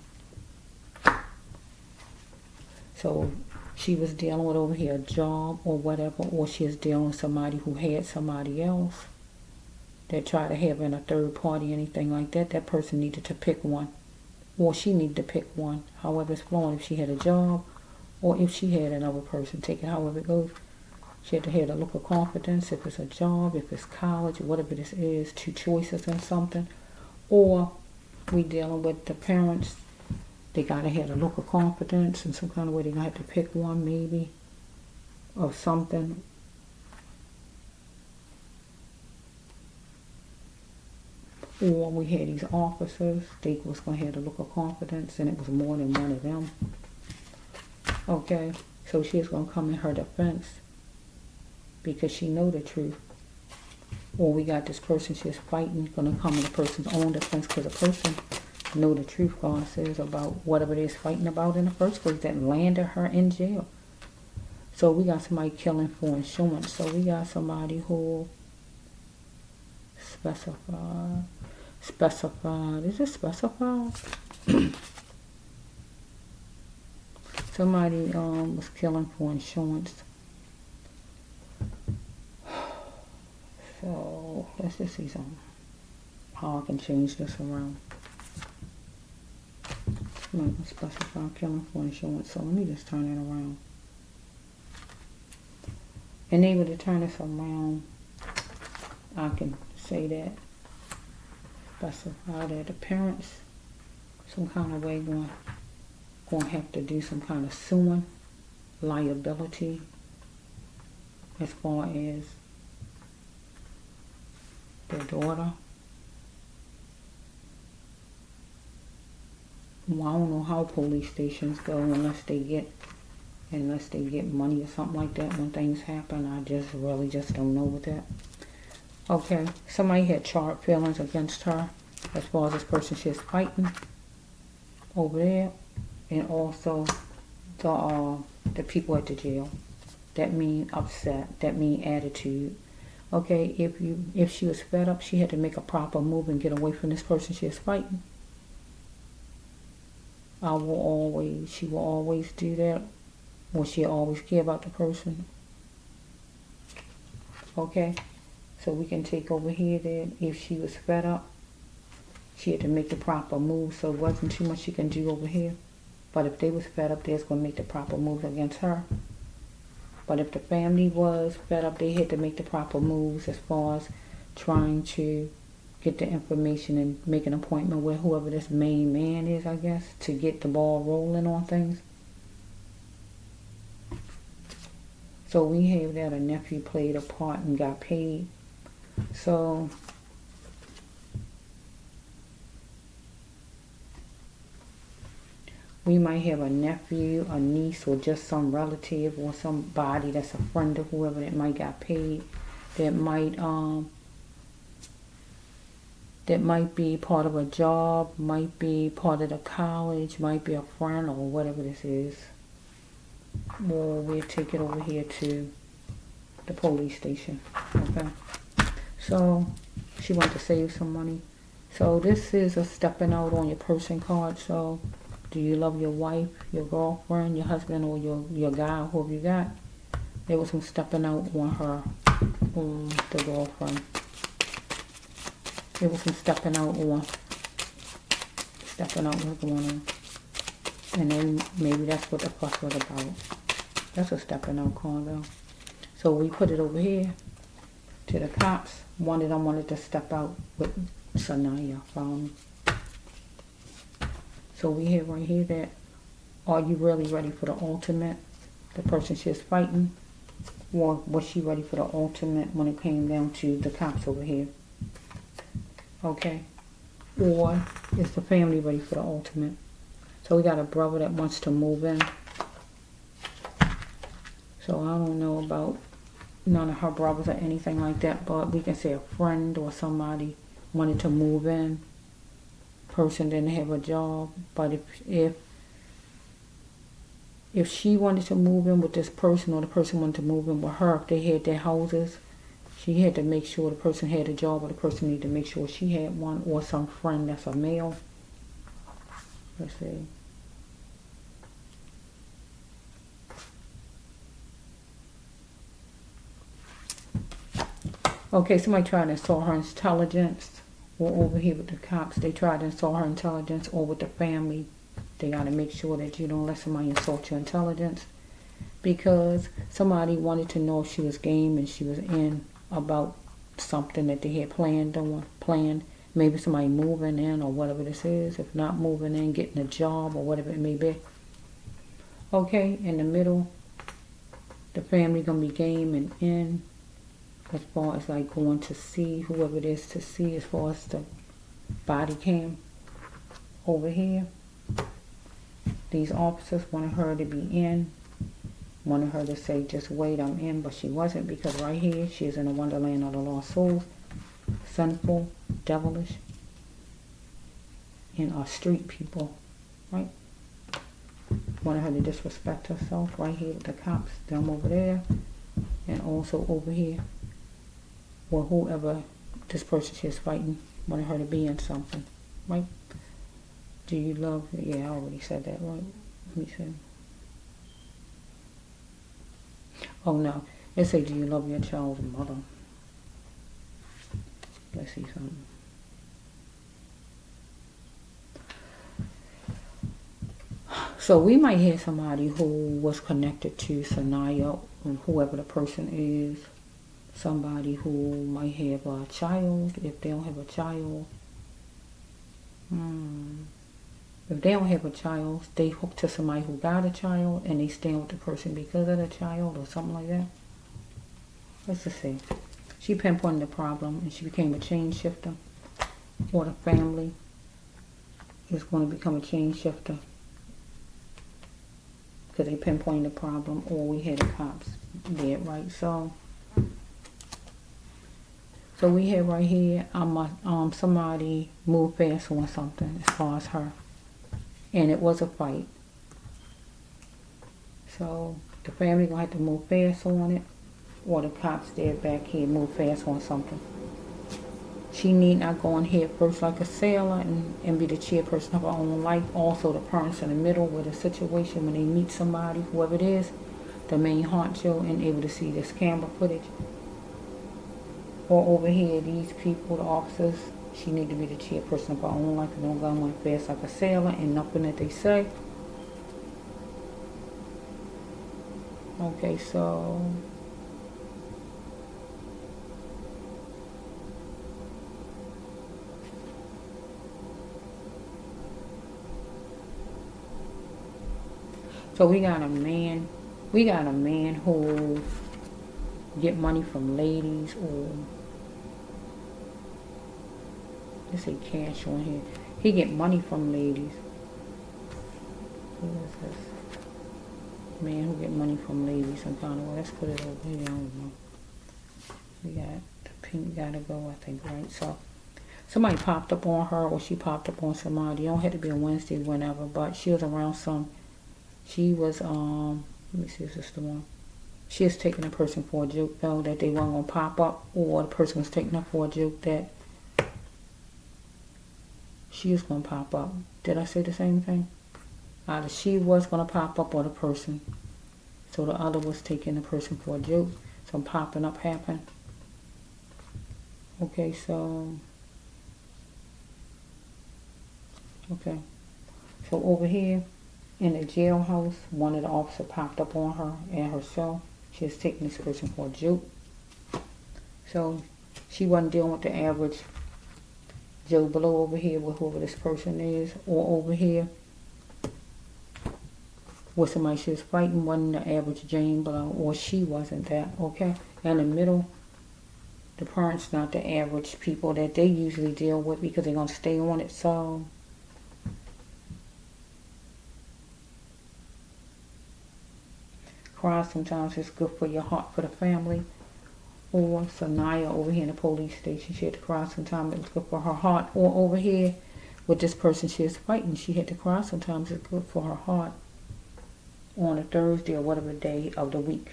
So she was dealing with over here a job or whatever, or she is dealing with somebody who had somebody else that tried to have in a third party, anything like that. That person needed to pick one, or she needed to pick one. However it's flowing, if she had a job or if she had another person, take it however it goes. She had to have a look of confidence. If it's a job, if it's college, whatever this is, 2 choices in something. Or we dealing with the parents. They gotta have a look of confidence in some kind of way. They're gonna have to pick one maybe of something. Or we had these officers. They was gonna have a look of confidence, and it was more than one of them. Okay, so she's gonna come in her defense because she know the truth. Or we got this person she's fighting gonna come in the person's own defense because the person know the truth, God says, about whatever they're fighting about in the first place that landed her in jail. So we got somebody killing for insurance. So we got somebody who specified. Is it specified? Somebody was killing for insurance. So let's just see something. How I can change this around. Somebody can specify killing for insurance. So let me just turn it around. And able to turn this around, I can say that. Specify that the parents some kind of way going to have to do some kind of suing liability as far as their daughter. Well, I don't know how police stations go unless they get money or something like that when things happen. I really don't know with that. Okay, somebody had charged feelings against her as far as this person she's fighting over there, and also the people at the jail. That mean upset. That mean attitude. Okay, if she was fed up, she had to make a proper move and get away from this person she is fighting. She will always do that, or she'll always care about the person. Okay, so we can take over here that if she was fed up, she had to make the proper move, so it wasn't too much she can do over here. But if they was fed up, they was going to make the proper moves against her. But if the family was fed up, they had to make the proper moves as far as trying to get the information and make an appointment with whoever this main man is, I guess, to get the ball rolling on things. So we have that a nephew played a part and got paid. So we might have a nephew, a niece, or just some relative or somebody that's a friend of whoever that might got paid. That might be part of a job, might be part of the college, might be a friend or whatever this is. Or we'll take it over here to the police station. Okay. So she wanted to save some money. So this is a stepping out on your person card. So do you love your wife, your girlfriend, your husband, or your guy, whoever you got? There was some stepping out on her, on the girlfriend. There was some stepping out what's going on. And then maybe that's what the fuss was about. That's a stepping out card though. So we put it over here to the cops. One of them wanted to step out with Saniyah. So we have right here that, are you really ready for the ultimate? The person she's fighting. Or was she ready for the ultimate when it came down to the cops over here? Okay. or is the family ready for the ultimate? So we got a brother that wants to move in. So I don't know about none of her brothers or anything like that, but we can say a friend or somebody wanted to move in. Person didn't have a job, but if she wanted to move in with this person, or the person wanted to move in with her, if they had their houses, she had to make sure the person had a job, or the person needed to make sure she had one, or some friend that's a male. Let's see. Okay, somebody tried to insult her intelligence, or over here with the cops, they tried to insult her intelligence, or with the family. They got to make sure that you don't let somebody insult your intelligence, because somebody wanted to know if she was game and she was in about something that they had planned. Maybe somebody moving in or whatever this is. If not moving in, getting a job or whatever it may be. Okay, in the middle, the family gonna be game and in. As far as like going to see whoever it is to see, as far as the body cam over here. These officers wanted her to be in, wanted her to say, just wait, I'm in, but she wasn't, because right here, she is in the wonderland of the lost souls, sinful, devilish, and are street people, right? Wanted her to disrespect herself right here with the cops, them over there, and also over here, or whoever this person she's fighting, wanted her to be in something, right? Do you love, yeah, I already said that, right? Let me see. Oh no, it say, do you love your child's mother? Let's see something. So we might hear somebody who was connected to Saniyah, or whoever the person is. Somebody who might have a child, if they don't have a child. If they don't have a child, they hook to somebody who got a child, and they stand with the person because of the child, or something like that. Let's just see. She pinpointed the problem, and she became a change shifter. Or the family is going to become a change shifter, because they pinpointed the problem, or we had the cops dead, right? So we have right here, somebody moved fast on something as far as her. And it was a fight. So the family gonna have to move fast on it, or the cops there back here move fast on something. She need not go in here first like a sailor and be the chairperson of her own life. Also the parents in the middle with a situation when they meet somebody, whoever it is, the main honcho, and able to see this camera footage. Or over here, these people, the officers, she need to be the chairperson of her own life, and don't go in fast like a sailor and nothing that they say. Okay, so we got a man who get money from ladies, or let's say cash on here. He get money from ladies. Who is this? Man who get money from ladies some kind of way. Let's put it over here. I don't know. We got the pink gotta go, I think, right? So somebody popped up on her, or she popped up on somebody. It don't have to be a Wednesday, whenever, but she was around some. She was let me see if this is the one. She was taking a person for a joke, though, that they weren't going to pop up, or the person was taking her for a joke that she was going to pop up. Did I say the same thing? Either she was going to pop up, or the person. So the other was taking the person for a joke. Some popping up happened. Okay, so over here in the jailhouse, one of the officers popped up on her and herself. She was taking this person for a joke. So she wasn't dealing with the average Joe Blow over here with whoever this person is, or over here with somebody she was fighting, wasn't the average Jane Blow, or she wasn't that, okay? In the middle, the parents not the average people that they usually deal with because they're going to stay on it. So cry sometimes is good for your heart, for the family. Or Saniyah over here in the police station, she had to cry sometimes. It was good for her heart. Or over here with this person she is fighting, she had to cry sometimes. It's good for her heart on a Thursday or whatever day of the week.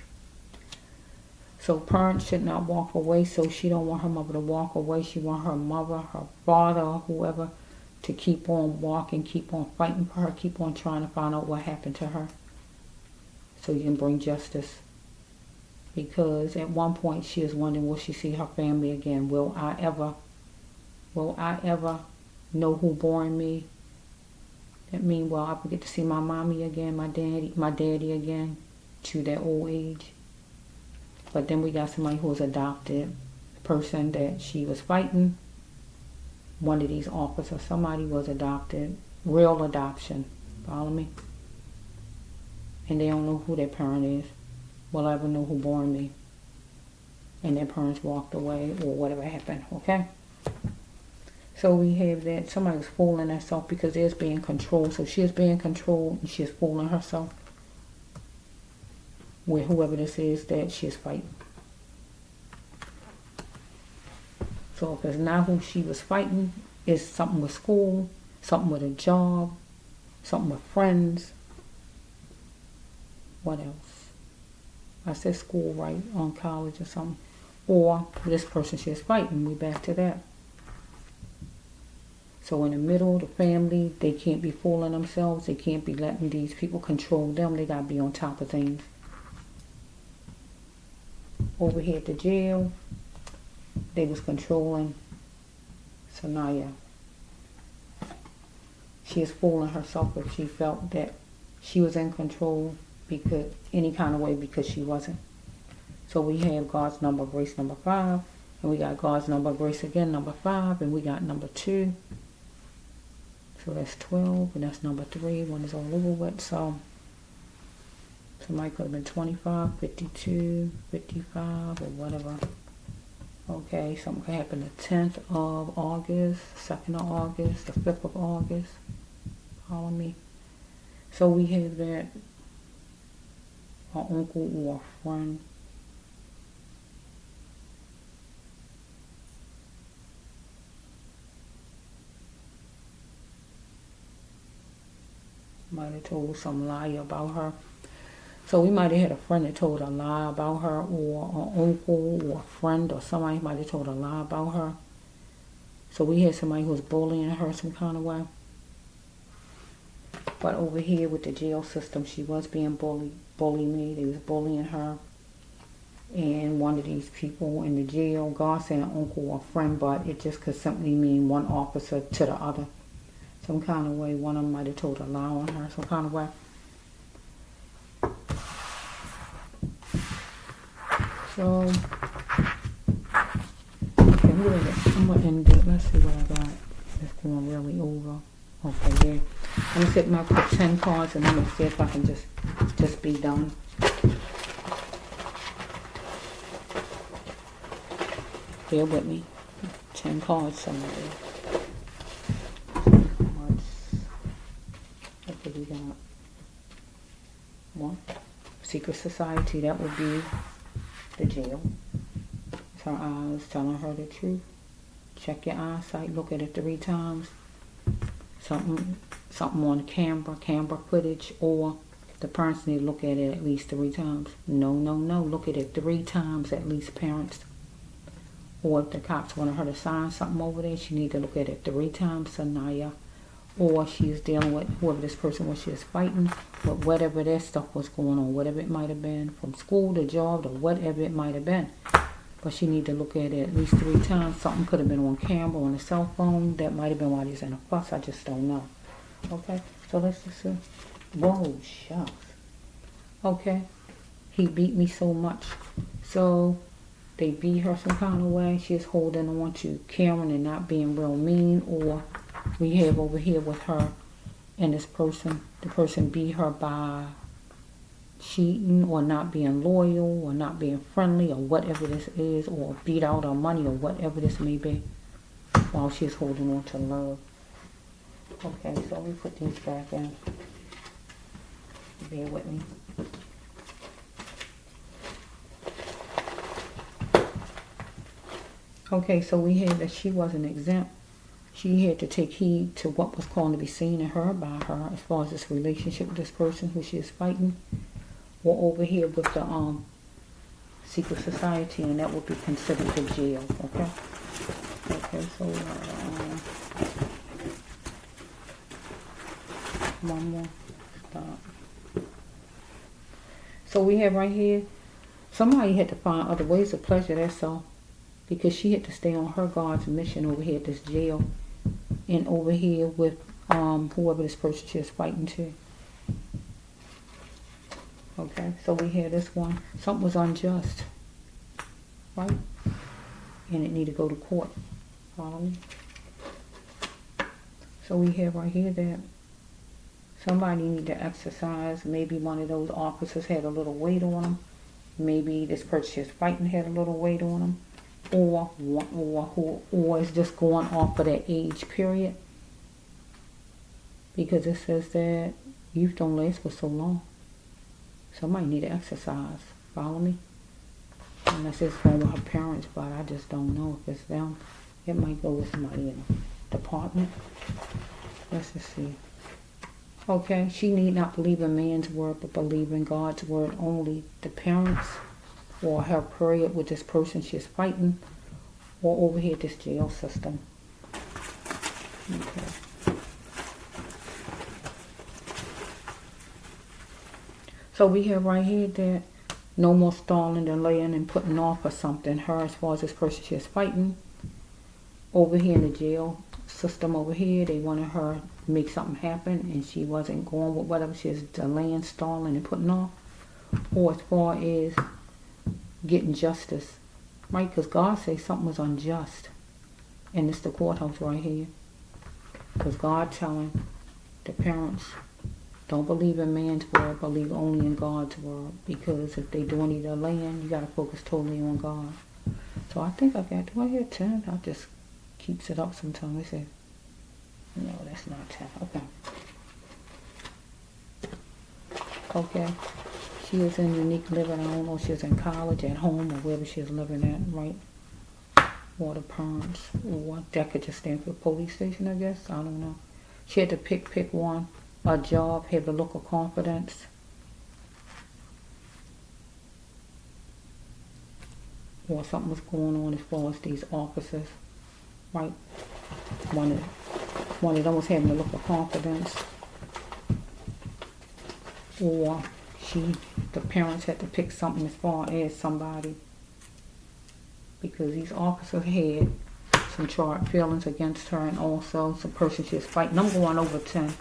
So parents should not walk away. So she don't want her mother to walk away. She want her mother, her father, or whoever to keep on walking, keep on fighting for her, keep on trying to find out what happened to her so you can bring justice. Because at one point she is wondering, will she see her family again? Will I ever know who born me? That means, well, I will get to see my mommy again, my daddy again, to that old age. But then we got somebody who was adopted, the person that she was fighting. One of these officers, somebody was adopted, real adoption. Follow me? And they don't know who their parent is. Will I ever know who born me? And their parents walked away or whatever happened, okay? So we have that somebody was fooling herself because there's being controlled. So she is being controlled and she is fooling herself with whoever this is that she is fighting. So if it's not who she was fighting, it's something with school, something with a job, something with friends. What else? I said school, right? On college or something. Or this person she is fighting. We back to that. So in the middle, the family, they can't be fooling themselves. They can't be letting these people control them. They got to be on top of things. Over here at the jail, they was controlling Saniyah. She is fooling herself if she felt that she was in control because any kind of way because she wasn't. So we have God's number of grace number 5, and we got God's number of grace again number 5, and we got number 2. So that's 12, and that's number 3. One is all over with. So somebody could have been 25, 52, 55, or whatever. Okay, something could happen the 10th of August, 2nd of August, the 5th of August. Follow me. So we have that an uncle or a friend. Might have told some lie about her. So we might have had a friend that told a lie about her, or an uncle or a friend or somebody might have told a lie about her. So we had somebody who was bullying her some kind of way. But over here with the jail system, she was being bullied me. They was bullying her. And one of these people in the jail, God said an uncle or friend, but it just could simply mean one officer to the other. Some kind of way, one of them might have told a lie on her, some kind of way. So, okay, I'm going to end it. Let's see what I got. It's going really over. Okay, yeah. I'm going to sit back for 10 cards and I'm going to see if I can just be done. Bear with me. 10 cards somewhere. What do we got? 1. Secret society, that would be the jail. It's her eyes telling her the truth. Check your eyesight, look at it 3 times. Something on camera footage, or the parents need to look at it at least 3 times. No, look at it 3 times at least, parents. Or if the cops wanted her to sign something over there, she need to look at it 3 times, Saniyah. Or she is dealing with whoever this person was she is fighting, but whatever that stuff was going on, whatever it might have been, from school to job or whatever it might have been. But she need to look at it at least 3 times. Something could have been on camera, on a cell phone. That might have been while he was in a fuss. I just don't know. Okay, so let's just see. Whoa, shucks. Okay, he beat me so much. So they beat her some kind of way. She's holding on to Karen and not being real mean. Or we have over here with her and this person, the person beat her by cheating or not being loyal or not being friendly or whatever this is, or beat out her money or whatever this may be, while she's holding on to love. Okay, so let me put these back in. Bear with me. Okay, so we had that she wasn't exempt. She had to take heed to what was called to be seen in her by her as far as this relationship with this person who she is fighting. Or over here with the secret society, and that would be considered the jail, okay? Okay, so one more, stop. So we have right here, somebody had to find other ways of pleasure, that's all. Because she had to stay on her God's mission over here at this jail. And over here with whoever this person she is fighting to. Okay, so we had this one. Something was unjust. Right? And it needed to go to court. Follow me? So we have right here that somebody needed to exercise. Maybe one of those officers had a little weight on them. Maybe this person she is fighting had a little weight on them. Or is just going off of that age period. Because it says that youth don't last for so long. Somebody need to exercise. Follow me? Unless it's going with her parents, but I just don't know if it's them. It might go with somebody in the department. Let's just see. Okay, she need not believe in man's word, but believe in God's word only. The parents, or her period with this person she's fighting, or over here this jail system. Okay. So we have right here that no more stalling, delaying, and putting off or something. Her as far as this person she's fighting. Over here in the jail system over here, they wanted her to make something happen, and she wasn't going with whatever she was delaying, stalling, and putting off. Or as far as getting justice, right? Because God says something was unjust, and it's the courthouse right here. Because God telling the parents, don't believe in man's word, believe only in God's word. Because if they do any delaying, you got to focus totally on God. So I think I got, do I hear 10? I just keeps it up sometimes. I say, no, that's not 10. Okay. Okay. She is in unique living. I don't know if she's in college, at home, or wherever she's living at, right? Or the parents, or that could just stand for police station, I guess. I don't know. She had to pick one. A job, have the look of confidence. Or something was going on as far as these officers, right? One of them was having the look of confidence. Or the parents had to pick something as far as somebody, because these officers had some charged feelings against her, and also some person she was fighting. I'm going over 10.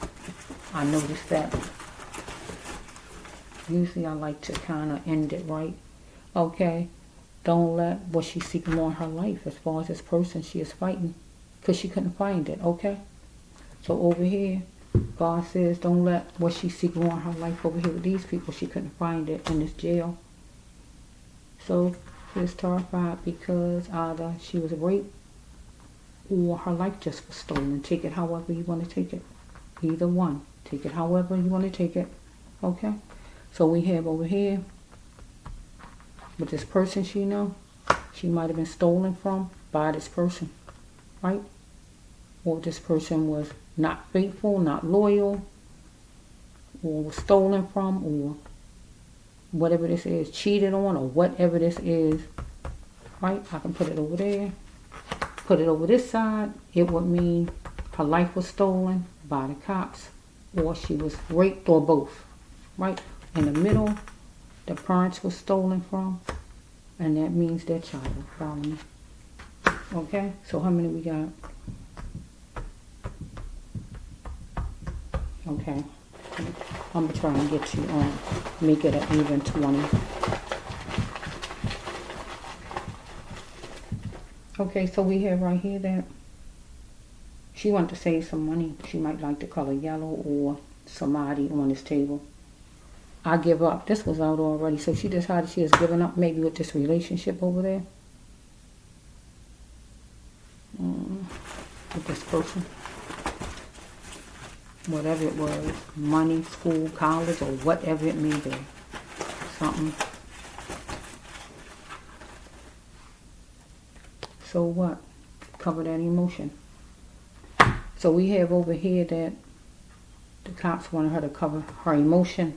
I noticed that. Usually I like to kind of end it right. Okay, don't let what she's seeking on her life as far as this person she is fighting, because she couldn't find it, okay? So over here, God says, don't let what she's seeking on her life over here with these people, she couldn't find it in this jail. So she's terrified because either she was raped or her life just was stolen. Take it however you want to take it. Either one. Take it however you want to take it. Okay? So we have over here, with this person she know, she might have been stolen from by this person. Right? Or this person was not faithful, not loyal, or was stolen from, or whatever this is, cheated on, or whatever this is. Right? I can put it over there. Put it over this side. It would mean her life was stolen by the cops, or she was raped, or both. Right? In the middle, the parents were stolen from, and that means their child. Follow me? Okay? So how many we got? Okay. I'm going to try and get you on. Make it an even 20. Okay, so we have right here that she wanted to save some money. She might like the color yellow, or somebody on this table. I give up. This was out already. So she decided she has given up maybe with this relationship over there. With this person. Whatever it was. Money, school, college, or whatever it may be. Something. So what? Cover that emotion. So we have over here that the cops wanted her to cover her emotion.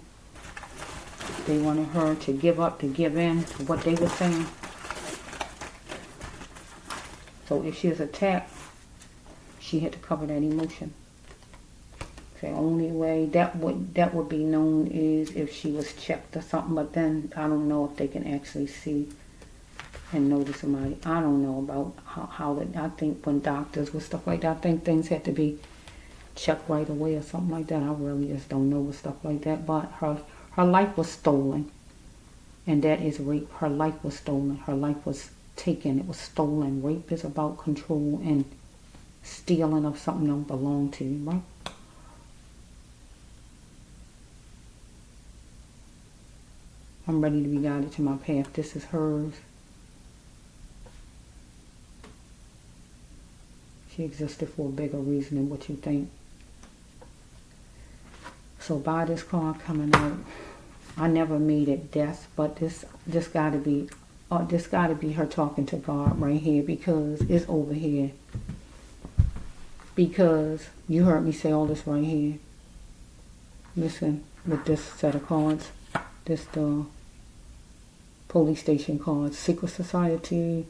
They wanted her to give up, to give in to what they were saying. So if she was attacked, she had to cover that emotion. The only way that would be known is if she was checked or something. But then I don't know if they can actually see and notice somebody. I don't know about how I think when doctors with stuff like that, I think things had to be checked right away or something like that. I really just don't know with stuff like that. But her life was stolen, and that is rape. Her life was stolen. Her life was taken. It was stolen. Rape is about control and stealing of something that don't belong to you, right? I'm ready to be guided to my path. This is hers. She existed for a bigger reason than what you think. So by this card coming out, I never made it death, but this got to be her talking to God right here, because it's over here. Because you heard me say all this right here. Listen, with this set of cards, this the police station cards, secret society.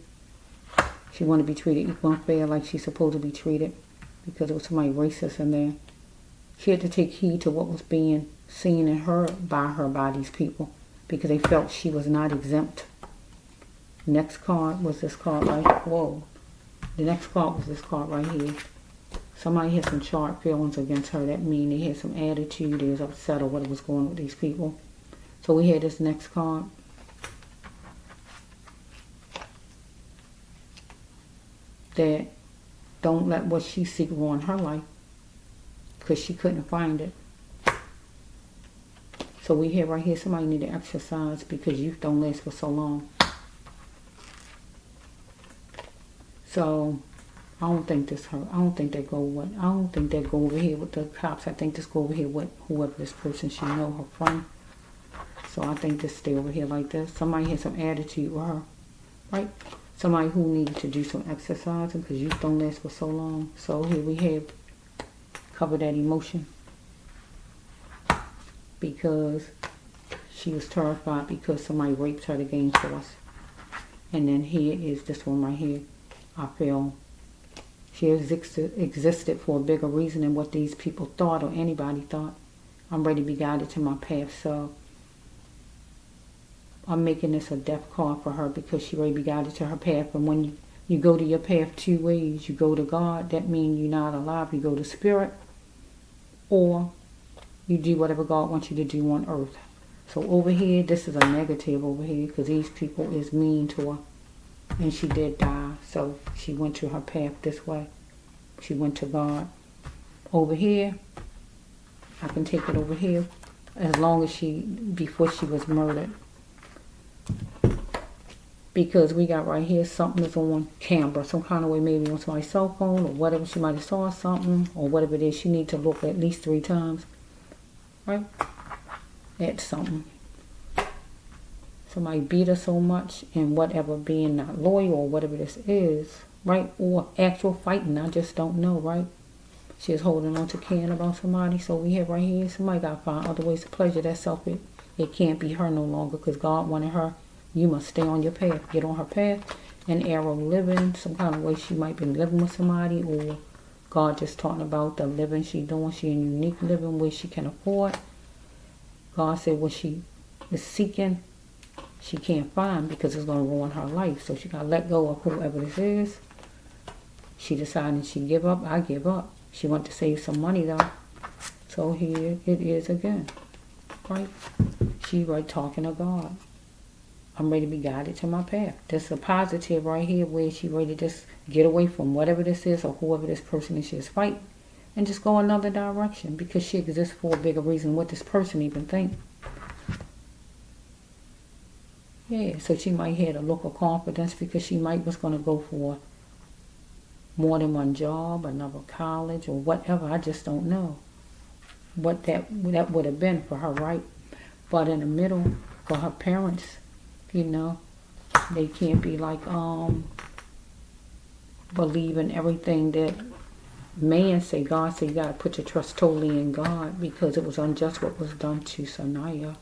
She wanted to be treated equal and fair like she's supposed to be treated, because there was somebody racist in there. She had to take heed to what was being seen in her by these people, because they felt she was not exempt. Next card was this card right. Whoa. The next card was this card right here. Somebody had some charged feelings against her. That means they had some attitude. They was upset or what was going on with these people. So we had this next card. That don't let what she seek ruin her life, because she couldn't find it. So we have right here, somebody need to exercise, because youth don't last for so long. So I don't think this hurt. I don't think they go over here with the cops. I think this go over here with whoever this person she know, her friend. So I think this stay over here like this. Somebody had some attitude with her, right? Somebody who needed to do some exercising, because youth don't last for so long. So here we have cover that emotion, because she was terrified because somebody raped her to gain force. And then here is this one right here. I feel she existed for a bigger reason than what these people thought or anybody thought. I'm ready to be guided to my path. So I'm making this a death card for her, because she ready to be guided to her path. And when you go to your path two ways, you go to God, that means you're not alive. You go to spirit, or you do whatever God wants you to do on earth. So over here, this is a negative over here, because these people is mean to her. And she did die. So she went to her path this way. She went to God. Over here, I can take it over here, as long as before she was murdered. Because we got right here, something is on camera, some kind of way, maybe on somebody's cell phone or whatever. She might have saw something or whatever it is. She need to look at least 3 times, right? At something. Somebody beat her so much, and whatever, being not loyal or whatever this is, right? Or actual fighting, I just don't know, right? She is holding on to caring about somebody. So we have right here, somebody got to find other ways to pleasure that self. It can't be her no longer, because God wanted her. You must stay on your path. Get on her path. An arrow living, some kind of way she might be living with somebody, or God just talking about the living she doing. She in unique living where she can afford. God said what she is seeking, she can't find, because it's going to ruin her life. So she got to let go of whoever this is. She decided she give up. I give up. She wanted to save some money though. So here it is again. Right? She right talking to God. I'm ready to be guided to my path. This is a positive right here, where she ready to just get away from whatever this is or whoever this person is she is fighting, and just go another direction, because she exists for a bigger reason what this person even think. Yeah, so she might have a look of confidence because she might was going to go for more than one job, another college, or whatever. I just don't know what that would have been for her, right? But in the middle, for her parents, you know, they can't be like believing everything that man say. God say you got to put your trust totally in God because it was unjust what was done to Saniyah.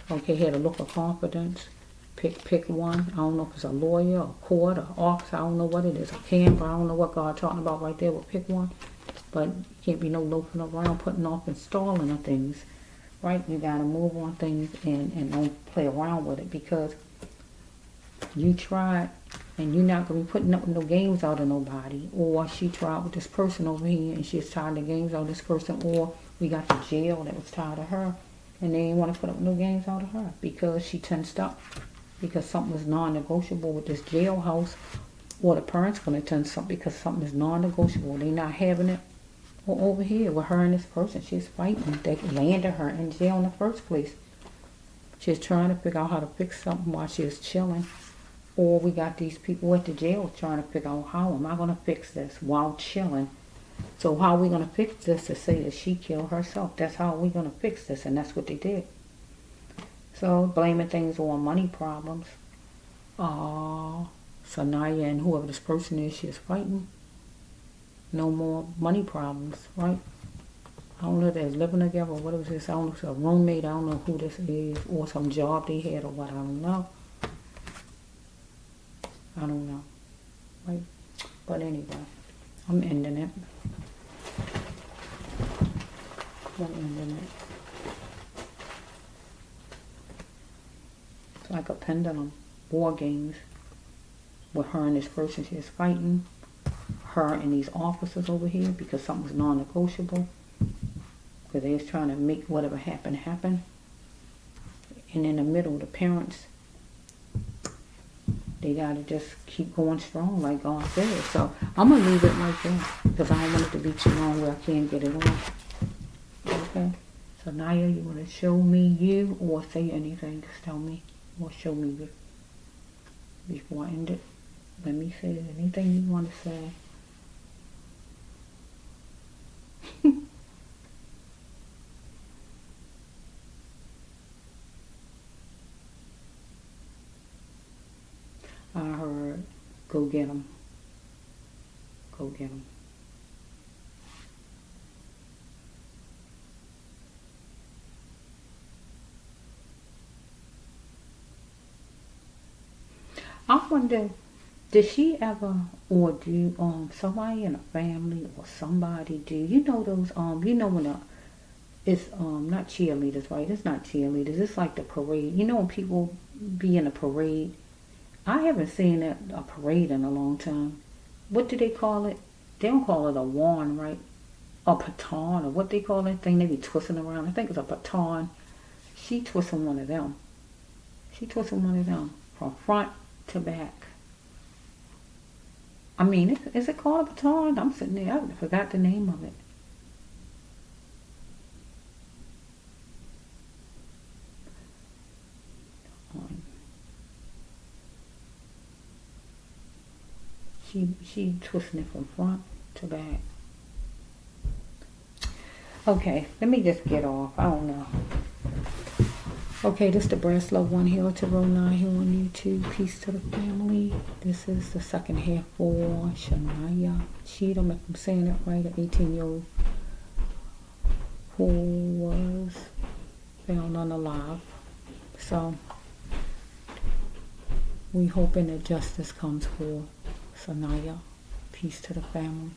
Okay, had a look of confidence. Pick one. I don't know if it's a lawyer, a court, or officer. I don't know what it is. A camper. I don't know what God talking about right there. But pick one. But you can't be no loafing around, putting off and stalling on things. Right? You got to move on things and don't play around with it because you tried and you're not going to be putting up no games out of nobody. Or she tried with this person over here and she's tired of games out of this person. Or we got the jail that was tired of her and they didn't want to put up no games out of her because she tensed up. Because something was non-negotiable with this jailhouse. Or the parents going to tense up because something is non-negotiable. They're not having it. Or over here with her and this person, she's fighting. They landed her in jail in the first place. She's trying to figure out how to fix something while she was chilling. Or we got these people at the jail trying to figure out how am I going to fix this while chilling. So how are we going to fix this to say that she killed herself? That's how we're going to fix this, and that's what they did. So blaming things on money problems. Saniyah and whoever this person is she is fighting. No more money problems, right? I don't know if they're living together or what was this. I don't know if it's a roommate. I don't know who this is or some job they had or what. I don't know. I don't know. Right? But anyway, I'm ending it. It's like a pendulum. War games with her and this person she is fighting. Her and these officers over here because something's non-negotiable. Because they was trying to make whatever happen, happen. And in the middle, the parents, they got to just keep going strong like God said. So I'm going to leave it like that because I don't want it to be too long where I can't get it on. Okay? So Naya, you want to show me you or say anything? Just tell me or show me you. Before I end it, let me say anything you want to say. I heard, go get them. Go get them. I wonder, did she ever, or do somebody in a family or somebody do, you know those, you know when it's not cheerleaders, right? It's not cheerleaders. It's like the parade. You know when people be in a parade? I haven't seen a parade in a long time. What do they call it? They don't call it a wand, right? A baton, or what they call that thing they be twisting around. I think it's a baton. She twisting one of them. She twisting one of them from front to back. I mean, is it called a baton? I'm sitting there. I forgot the name of it. She twisting it from front to back. Okay, let me just get off. I don't know. Okay, this is the Breslow 1 here to row 9 here on YouTube. Peace to the family. This is the second half for Saniyah Cheatham, if I'm saying it right, an 18-year-old who was found unalive. So we hoping that justice comes for Saniyah. Peace to the family.